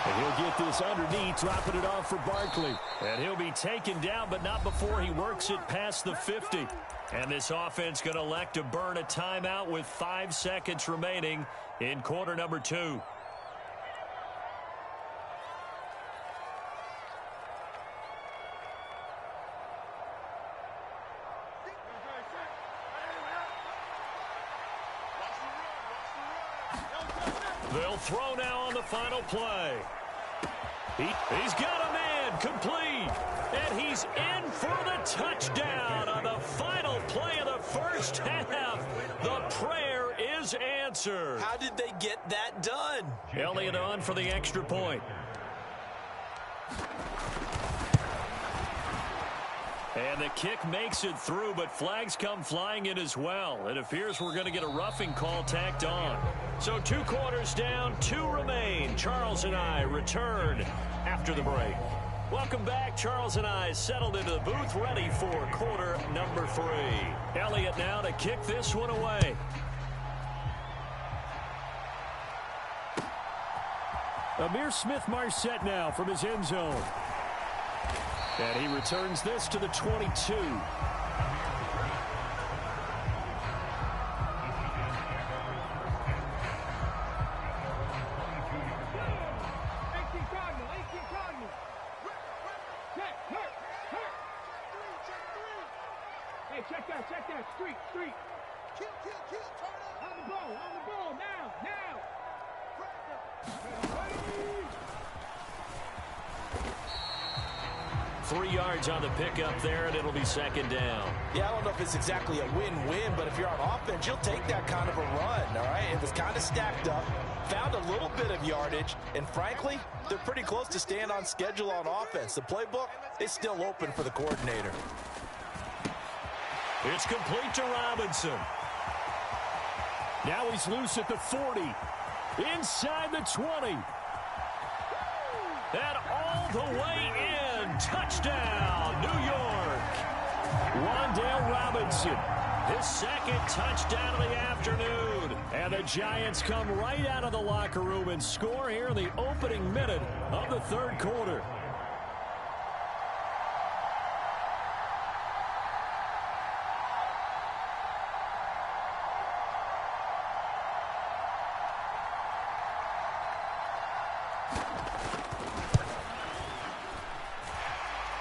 And he'll get this underneath, dropping it off for Barkley. And he'll be taken down, but not before he works it past the 50. And this offense going to elect to burn a timeout with 5 seconds remaining in quarter number 2. They'll throw now on the final play. He's got a man complete. And he's in for the touchdown on the final play of the first half. The prayer is answered. How did they get that done? Elliott on for the extra point. And the kick makes it through, but flags come flying in as well. It appears we're going to get a roughing call tacked on. So 2 quarters down, 2 remain. Charles and I return after the break. Welcome back. Charles and I settled into the booth, ready for quarter number 3. Elliott now to kick this one away. Amir Smith-Marset now from his end zone. And he returns this to the 22. Hey, check that. Street. Kill, turn on the ball, now. 3 yards on the pickup there, and it'll be second down. Yeah, I don't know if it's exactly a win-win, but if you're on offense, you'll take that kind of a run, all right? It was kind of stacked up, found a little bit of yardage, and frankly, they're pretty close to staying on schedule on offense. The playbook is still open for the coordinator. It's complete to Robinson. Now he's loose at the 40. Inside the 20. And all the way in. Touchdown, New York. Wan'Dale Robinson. His second touchdown of the afternoon. And the Giants come right out of the locker room and score here in the opening minute of the third quarter.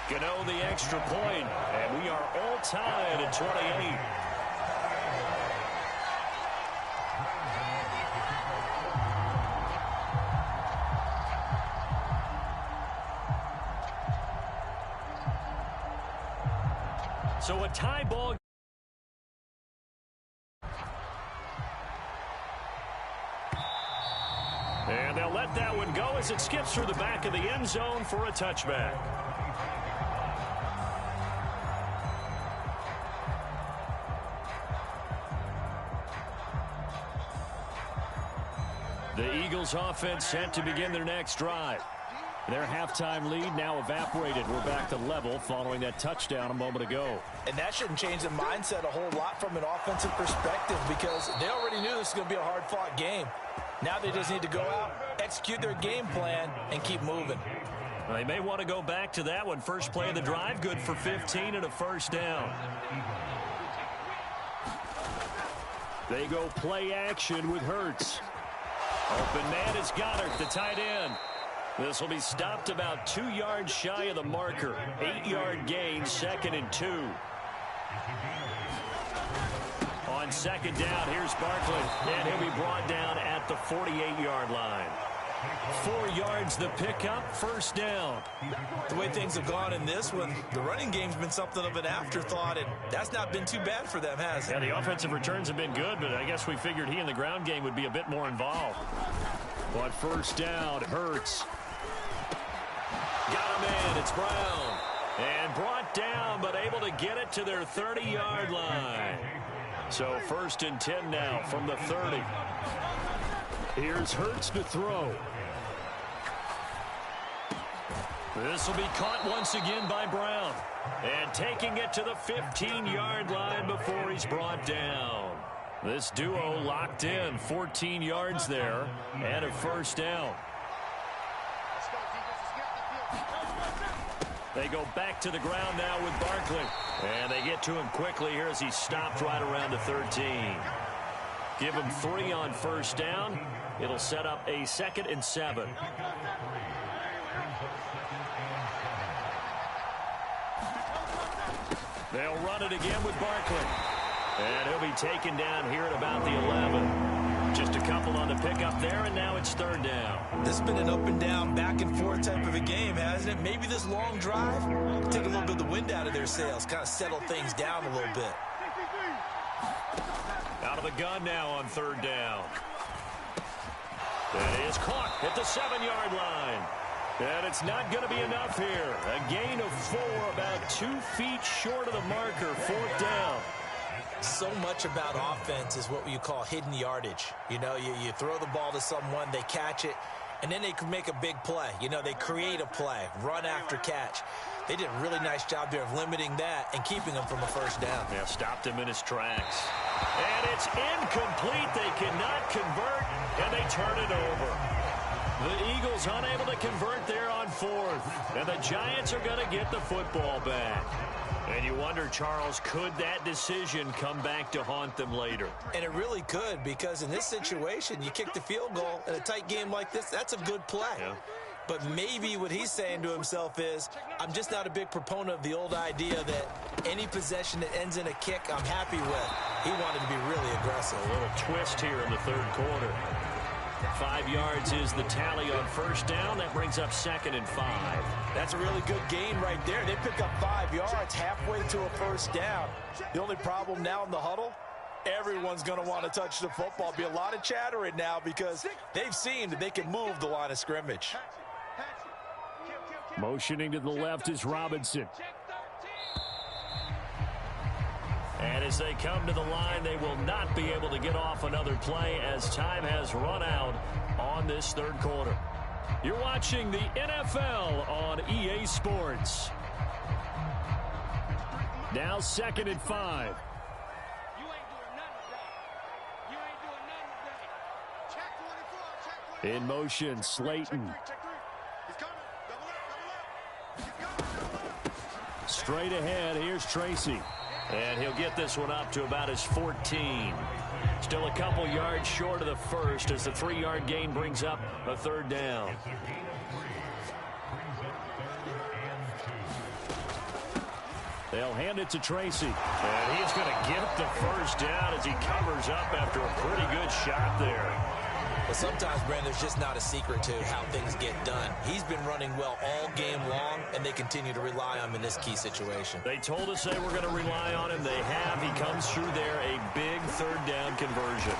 Gano the extra point, and we are all tied at 28. So a tie ball. And they'll let that one go as it skips through the back of the end zone for a touchback. The Eagles offense set to begin their next drive. Their halftime lead now evaporated. We're back to level following that touchdown a moment ago. And that shouldn't change the mindset a whole lot from an offensive perspective because they already knew this was going to be a hard-fought game. Now they just need to go out, execute their game plan, and keep moving. Well, they may want to go back to that one. First play of the drive, good for 15 and a first down. They go play action with Hurts. Open man is Goddard, the tight end. This will be stopped about 2 yards shy of the marker. 8-yard gain, 2nd and 2. On second down, here's Barkley, and he'll be brought down at the 48-yard line. 4 yards the pickup, first down. The way things have gone in this one, the running game's been something of an afterthought, and that's not been too bad for them, has it? Yeah, the offensive returns have been good, but I guess we figured he in the ground game would be a bit more involved. But first down, Hurts. Got him in, it's Brown. And brought down, but able to get it to their 30-yard line. So first and 10 now from the 30. Here's Hurts to throw. This will be caught once again by Brown. And taking it to the 15-yard line before he's brought down. This duo locked in, 14 yards there, and a first down. They go back to the ground now with Barkley. And they get to him quickly here as he stopped right around the 13. Give him 3 on first down. It'll set up a 2nd and 7. They'll run it again with Barkley. And he'll be taken down here at about the 11. Just a couple on the pickup there, and now it's 3rd down. This has been an up and down, back and forth type of a game, hasn't it? Maybe this long drive take a little bit of the wind out of their sails, kind of settle things down a little bit. Out of the gun now on 3rd down. That is caught at the 7-yard line. And it's not going to be enough here. A gain of 4, about 2 feet short of the marker, 4th down. So much about offense is what you call hidden yardage. You know, you throw the ball to someone, they catch it, and then they can make a big play. You know, they create a play, run after catch. They did a really nice job there of limiting that and keeping him from a first down. Yeah, stopped him in his tracks. And it's incomplete. They cannot convert, and they turn it over. The Eagles unable to convert there on 4th. And the Giants are going to get the football back. And you wonder, Charles, could that decision come back to haunt them later? And it really could, because in this situation, you kick the field goal in a tight game like this, that's a good play. Yeah. But maybe what he's saying to himself is, I'm just not a big proponent of the old idea that any possession that ends in a kick, I'm happy with. He wanted to be really aggressive. A little twist here in the 3rd quarter. 5 yards is the tally on first down. That brings up 2nd and 5. That's a really good gain right there. They pick up 5 yards halfway to a first down. The only problem now in the huddle, everyone's going to want to touch the football. Be a lot of chattering now because they've seen that they can move the line of scrimmage. Motioning to the left is Robinson. And as they come to the line, they will not be able to get off another play as time has run out on this 3rd quarter. You're watching the NFL on EA Sports. Now 2nd and 5. In motion, Slayton. Straight ahead, here's Tracy. And he'll get this one up to about his 14. Still a couple yards short of the first as the 3-yard gain brings up a 3rd down. They'll hand it to Tracy. And he's going to get the first down as he covers up after a pretty good shot there. But sometimes, Brandon, there's just not a secret to how things get done. He's been running well all game long, and they continue to rely on him in this key situation. They told us they were going to rely on him. They have. He comes through there, a big 3rd down conversion.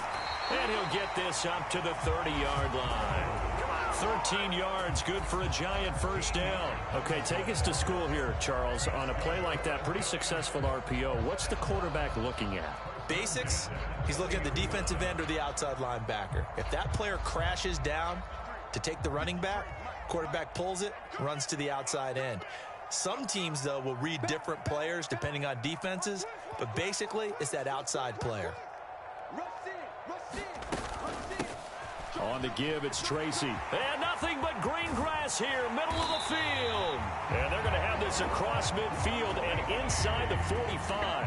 And he'll get this up to the 30-yard line. 13 yards, good for a Giant first down. Okay, take us to school here, Charles. On a play like that, pretty successful RPO. What's the quarterback looking at? Basics, he's looking at the defensive end or the outside linebacker. If that player crashes down to take the running back, quarterback pulls it, runs to the outside end. Some teams, though, will read different players depending on defenses, but basically it's that outside player. On the give, it's Tracy. And nothing but green grass here, middle of the field. And they're going to have this across midfield and inside the 45.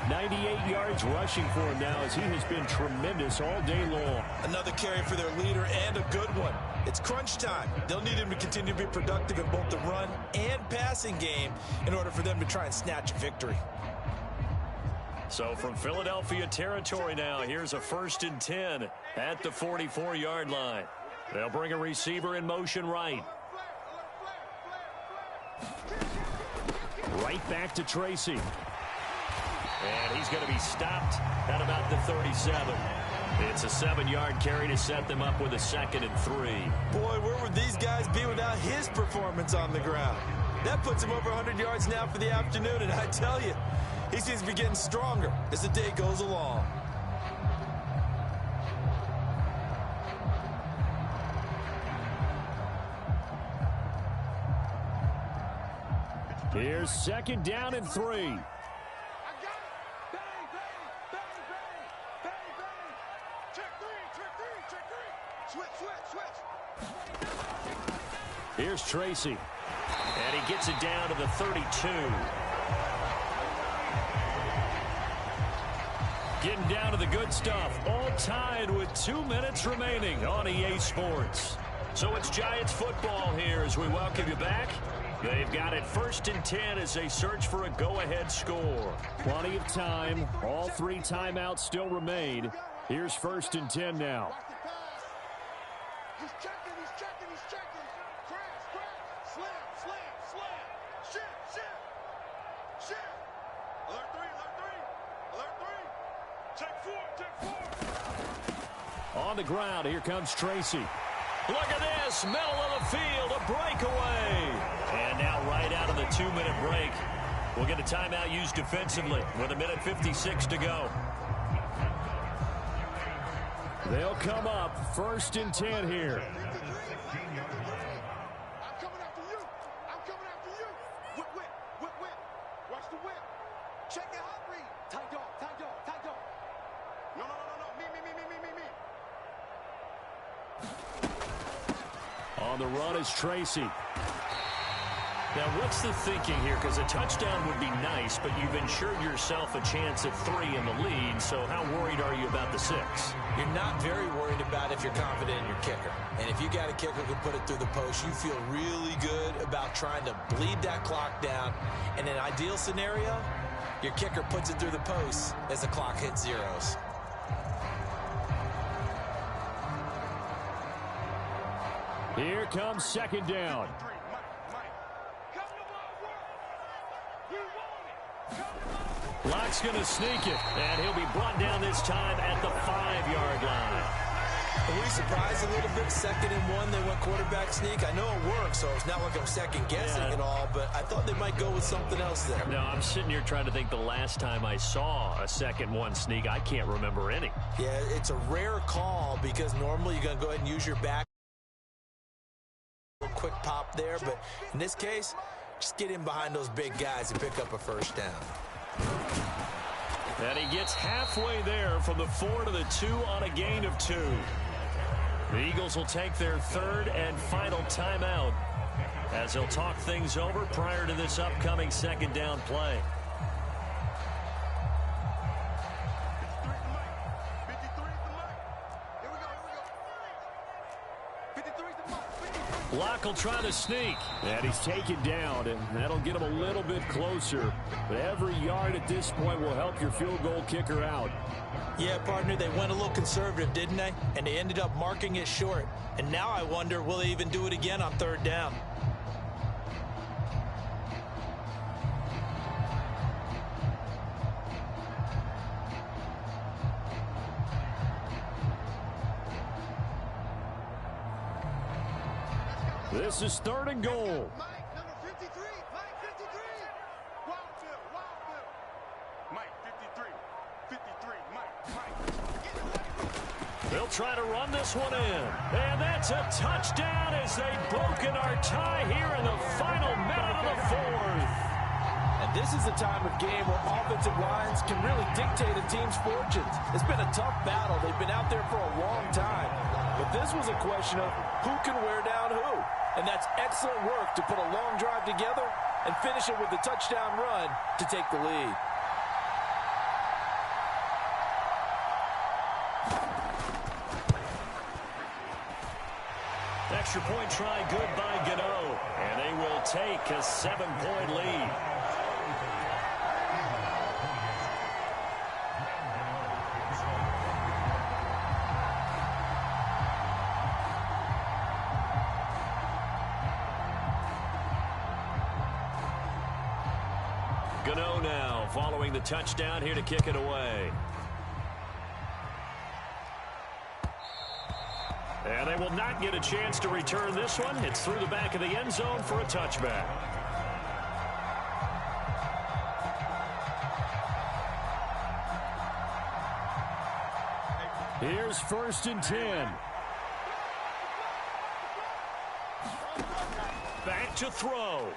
98 yards rushing for him now as he has been tremendous all day long. Another carry for their leader and a good one. It's crunch time. They'll need him to continue to be productive in both the run and passing game in order for them to try and snatch a victory. So from Philadelphia territory now, here's a 1st and 10 at the 44-yard line. They'll bring a receiver in motion right. Right back to Tracy. And he's going to be stopped at about the 37. It's a 7-yard carry to set them up with a 2nd and 3. Boy, where would these guys be without his performance on the ground? That puts him over 100 yards now for the afternoon, and I tell you, he seems to be getting stronger as the day goes along. Here's second down and 3. I got it. Bang, bang, bang, bang, bang, bang. Check three. Switch. Here's Tracy. And he gets it down to the 32. Getting down to the good stuff. All tied with 2 minutes remaining on EA Sports. So it's Giants football here as we welcome you back. They've got it 1st and 10 as they search for a go-ahead score. Plenty of time. All 3 timeouts still remain. Here's 1st and 10 now. He's checking. Crash. Slam. Shit. Alert 3. Check 4. On the ground, here comes Tracy. Look at this, middle of the field, a breakaway. And now right out of the 2-minute break, we'll get a timeout used defensively with 1:56 to go. They'll come up 1st and 10 here. I'm coming after you. Whip. Watch the whip. Check your hot read. Tight dog. No. Me. On the run is Tracy. Now, what's the thinking here? Because a touchdown would be nice, but you've ensured yourself a chance at 3 in the lead, so how worried are you about the 6? You're not very worried about if you're confident in your kicker. And if you got a kicker who can put it through the post, you feel really good about trying to bleed that clock down. In an ideal scenario, your kicker puts it through the post as the clock hits zeros. Here comes 2nd down. Lock's going to sneak it, and he'll be brought down this time at the 5-yard line. Are we surprised a little bit? 2nd and 1, they went quarterback sneak. I know it works, so it's not like I'm second-guessing at all, but I thought they might go with something else there. No, I'm sitting here trying to think the last time I saw a 2nd-1 sneak. I can't remember any. Yeah, it's a rare call because normally you're going to go ahead and use your back. Quick pop there, but in this case, just get in behind those big guys and pick up a 1st down. And he gets halfway there from the 4 to the 2 on a gain of 2. The Eagles will take their 3rd and final timeout as they'll talk things over prior to this upcoming 2nd down play. Locke will try to sneak, and he's taken down, and that'll get him a little bit closer. But every yard at this point will help your field goal kicker out. Yeah, partner, they went a little conservative, didn't they? And they ended up marking it short. And now I wonder, will they even do it again on 3rd down? This is 3rd and goal. Mike, number 53. Mike, 53. Wildville. Mike, 53. Mike. They'll try to run this one in. And that's a touchdown as they've broken our tie here in the final minute of the 4th. And this is the time of game where offensive lines can really dictate a team's fortunes. It's been a tough battle. They've been out there for a long time. But this was a question of who can wear down who. And that's excellent work to put a long drive together and finish it with a touchdown run to take the lead. Extra point try good by Gano. And they will take a 7-point lead. Gano now following the touchdown here to kick it away. And they will not get a chance to return this one. It's through the back of the end zone for a touchback. Here's 1st and 10. Back to throw.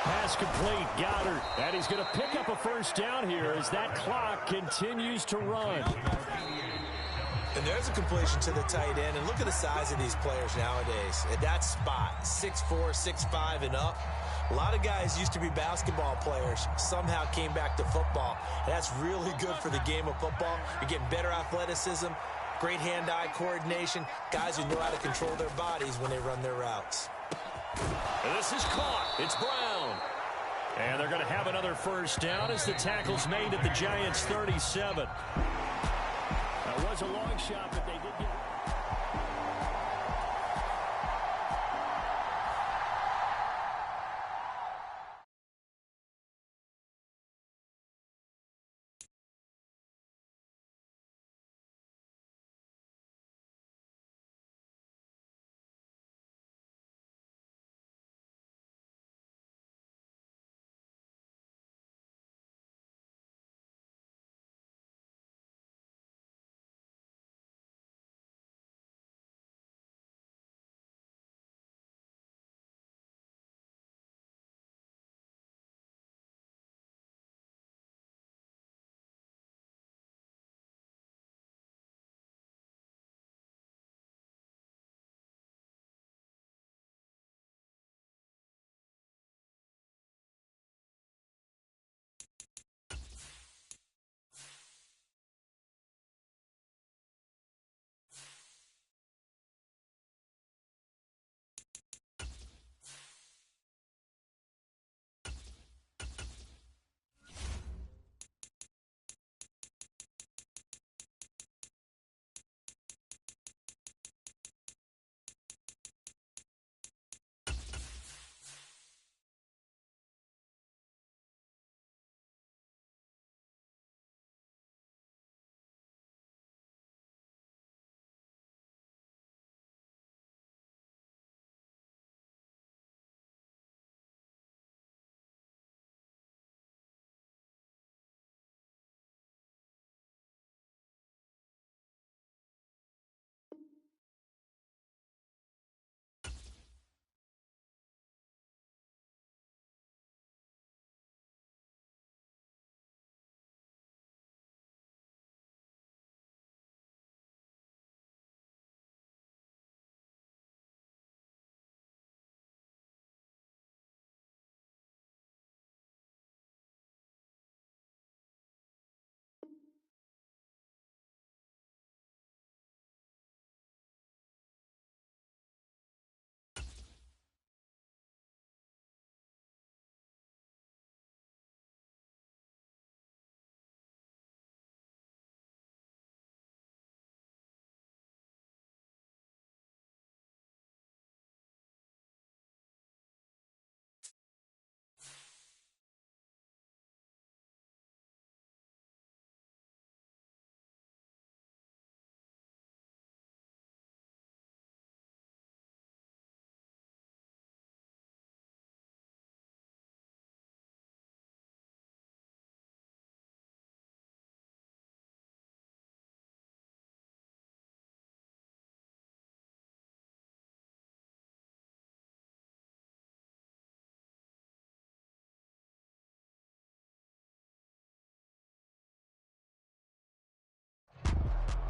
Pass complete, Goddard. And he's going to pick up a first down here as that clock continues to run. And there's a completion to the tight end. And look at the size of these players nowadays. At that spot, 6'4", 6'5", and up. A lot of guys used to be basketball players, somehow came back to football. And that's really good for the game of football. You're getting better athleticism, great hand-eye coordination, guys who know how to control their bodies when they run their routes. And this is caught. It's Brown. And they're going to have another first down as the tackle's made at the Giants' 37. That was a long shot, but they did get it.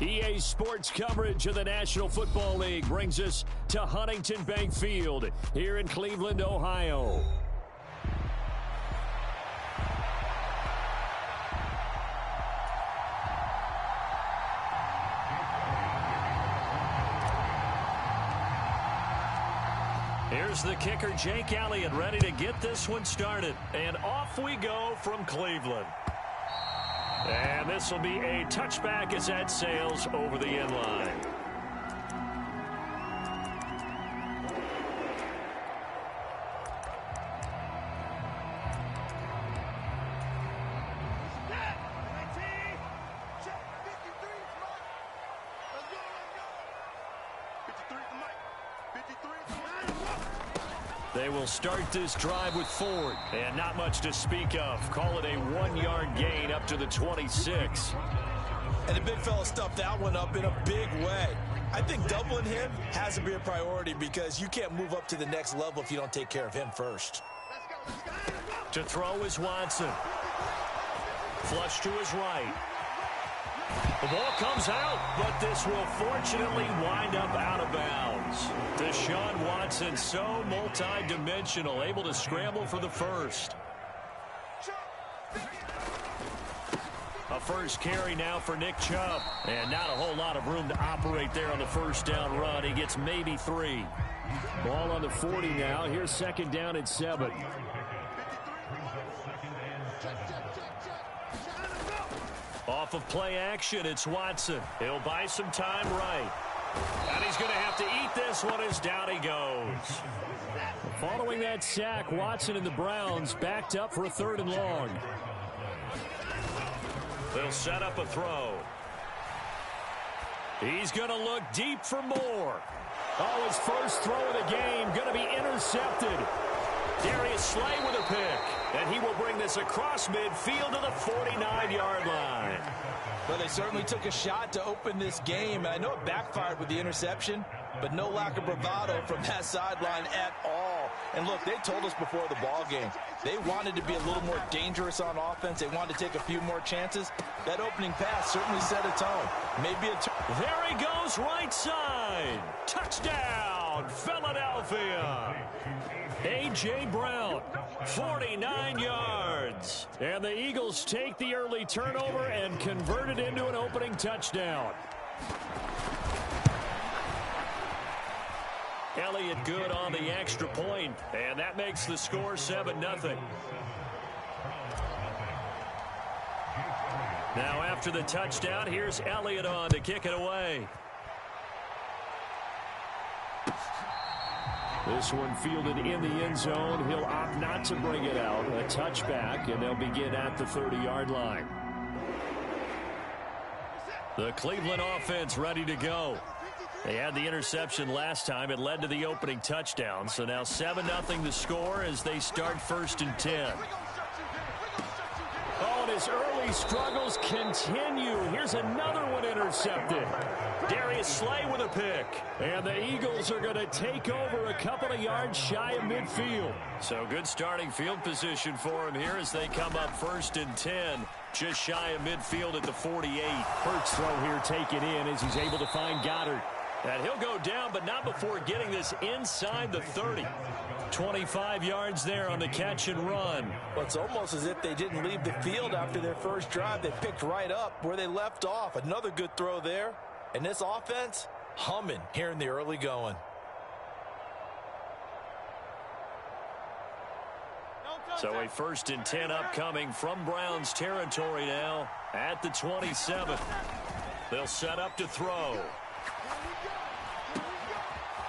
EA Sports coverage of the National Football League brings us to Huntington Bank Field here in Cleveland, Ohio. Here's the kicker, Jake Elliott, ready to get this one started. And off we go from Cleveland. And this will be a touchback as that sails over the end line. They will start this drive with Ford, and not much to speak of. Call it a 1-yard gain up to the 26. And the big fella stuffed that one up in a big way. I think doubling him has to be a priority because you can't move up to the next level if you don't take care of him first. Let's go. To throw is Watson. Flush to his right. The ball comes out, but this will fortunately wind up out of bounds. Deshaun Watson, so multi-dimensional, able to scramble for the first. A first carry now for Nick Chubb. And not a whole lot of room to operate there on the first down run. He gets maybe 3. Ball on the 40 now. Here's second down at 7. Off of play action, it's Watson. He'll buy some time right. And he's going to have to eat this one as down he goes. Following that sack, Watson and the Browns backed up for a 3rd and long. They'll set up a throw. He's going to look deep for more. Oh, his first throw of the game going to be intercepted. Darius Slay with a pick. And he will bring this across midfield to the 49-yard line. Well, they certainly took a shot to open this game. I know it backfired with the interception, but no lack of bravado from that sideline at all. And look, they told us before the ball game, they wanted to be a little more dangerous on offense. They wanted to take a few more chances. That opening pass certainly set a tone. Maybe there he goes, right side. Touchdown, Philadelphia. A.J. Brown, 49 yards. And the Eagles take the early turnover and convert it into an opening touchdown. Elliott good on the extra point, and that makes the score 7-0. Now after the touchdown, here's Elliott on to kick it away. This one fielded in the end zone. He'll opt not to bring it out. A touchback, and they'll begin at the 30-yard line. The Cleveland offense ready to go. They had the interception last time. It led to the opening touchdown. So now 7-0 the score as they start 1st and 10. Oh, and his early struggles continue. Here's another one intercepted. Darius Slay with a pick. And the Eagles are going to take over a couple of yards shy of midfield. So good starting field position for him here as they come up 1st and 10. Just shy of midfield at the 48. Hurts throw here taken in as he's able to find Goddard. And he'll go down, but not before getting this inside the 30. 25 yards there on the catch and run. Well, it's almost as if they didn't leave the field after their first drive. They picked right up where they left off. Another good throw there. And this offense, humming here in the early going. So a 1st and 10 upcoming from Browns territory now at the 27. They'll set up to throw.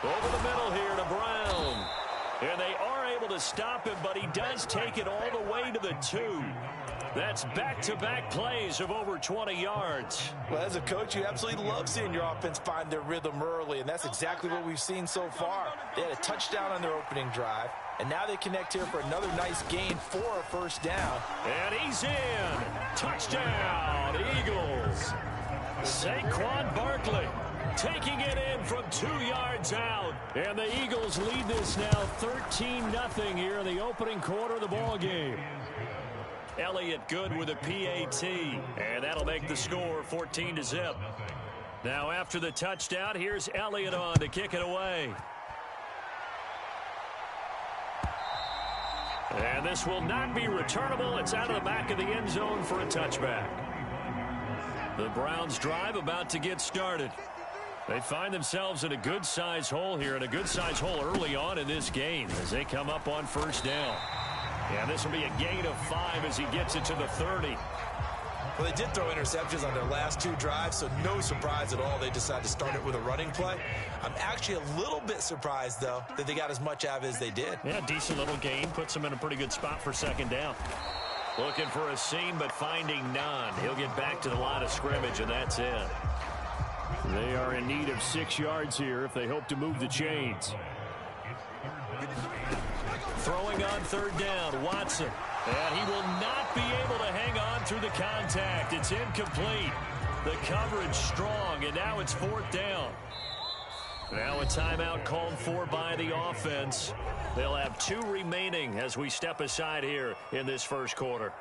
Over the middle here to Brown. And they are able to stop him, but he does take it all the way to the 2. That's back-to-back plays of over 20 yards. Well, as a coach, you absolutely love seeing your offense find their rhythm early, and that's exactly what we've seen so far. They had a touchdown on their opening drive, and now they connect here for another nice gain for a 1st down. And he's in. Touchdown, Eagles. Saquon Barkley taking it in from 2 yards out. And the Eagles lead this now 13-0 here in the opening quarter of the ball game. Elliott good with a PAT, and that'll make the score 14-0. Now after the touchdown, here's Elliott on to kick it away. And this will not be returnable. It's out of the back of the end zone for a touchback. The Browns drive about to get started. They find themselves in a good-sized hole here, and a good-sized hole early on in this game as they come up on 1st down. Yeah, this will be a gain of 5 as he gets it to the 30. Well, they did throw interceptions on their last 2 drives, so no surprise at all they decided to start it with a running play. I'm actually a little bit surprised, though, that they got as much out of it as they did. Yeah, decent little gain. Puts them in a pretty good spot for 2nd down. Looking for a seam, but finding none. He'll get back to the line of scrimmage, and that's it. They are in need of 6 yards here if they hope to move the chains. Throwing on 3rd down, Watson. And he will not be able to hang on through the contact. It's incomplete. The coverage strong, and now it's 4th down. Now a timeout called for by the offense. They'll have 2 remaining as we step aside here in this first quarter.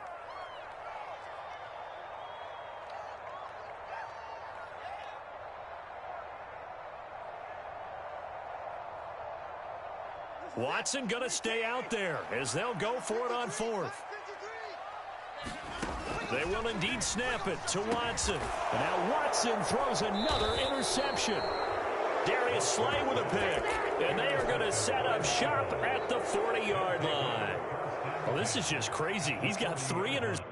Watson going to stay out there as they'll go for it on 4th. They will indeed snap it to Watson. And now Watson throws another interception. Darius Slay with a pick. And they are going to set up shop at the 40-yard line. Well, this is just crazy. He's got 3 interceptions.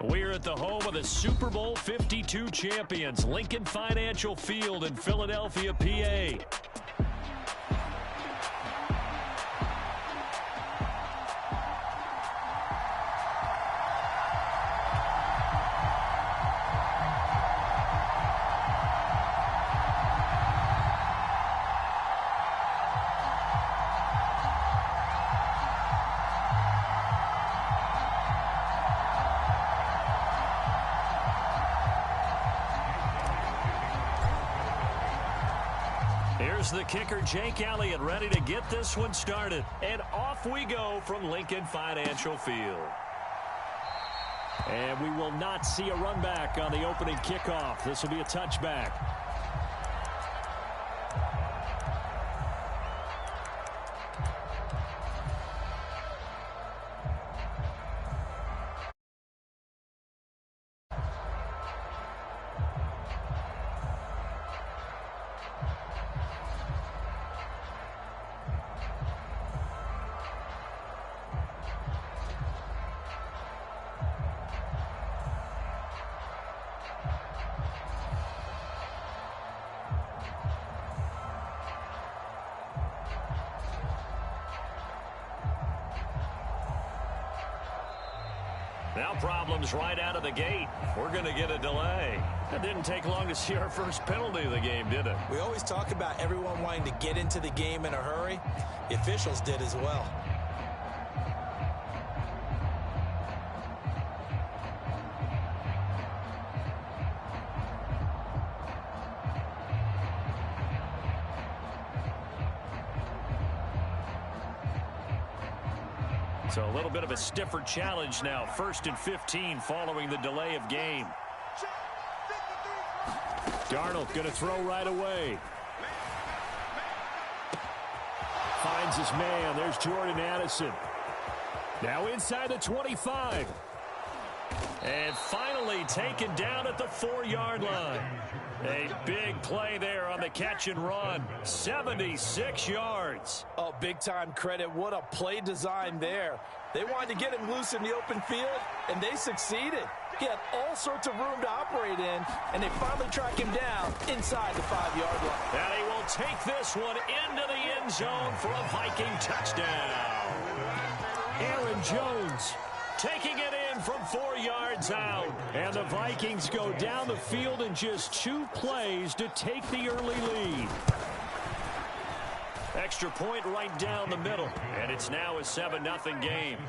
We're at the home of the Super Bowl 52 champions, Lincoln Financial Field in Philadelphia, PA. Here's the kicker, Jake Elliott, ready to get this one started. And off we go from Lincoln Financial Field. And we will not see a run back on the opening kickoff. This will be a touchback. Now problems right out of the gate. We're going to get a delay. It didn't take long to see our first penalty of the game, did it? We always talk about everyone wanting to get into the game in a hurry. The officials did as well. So a little bit of a stiffer challenge now. 1st and 15 following the delay of game. Darnold going to throw right away. Finds his man. There's Jordan Addison. Now inside the 25. And finally taken down at the 4-yard line. A big play there on the catch and run. 76 yards. Oh, big-time credit. What a play design there. They wanted to get him loose in the open field, and they succeeded. He had all sorts of room to operate in, and they finally track him down inside the 5-yard line. And he will take this one into the end zone for a Viking touchdown. Aaron Jones taking it in from 4 yards out. And the Vikings go down the field in just 2 plays to take the early lead. Extra point right down the middle. And it's now a 7-0 game.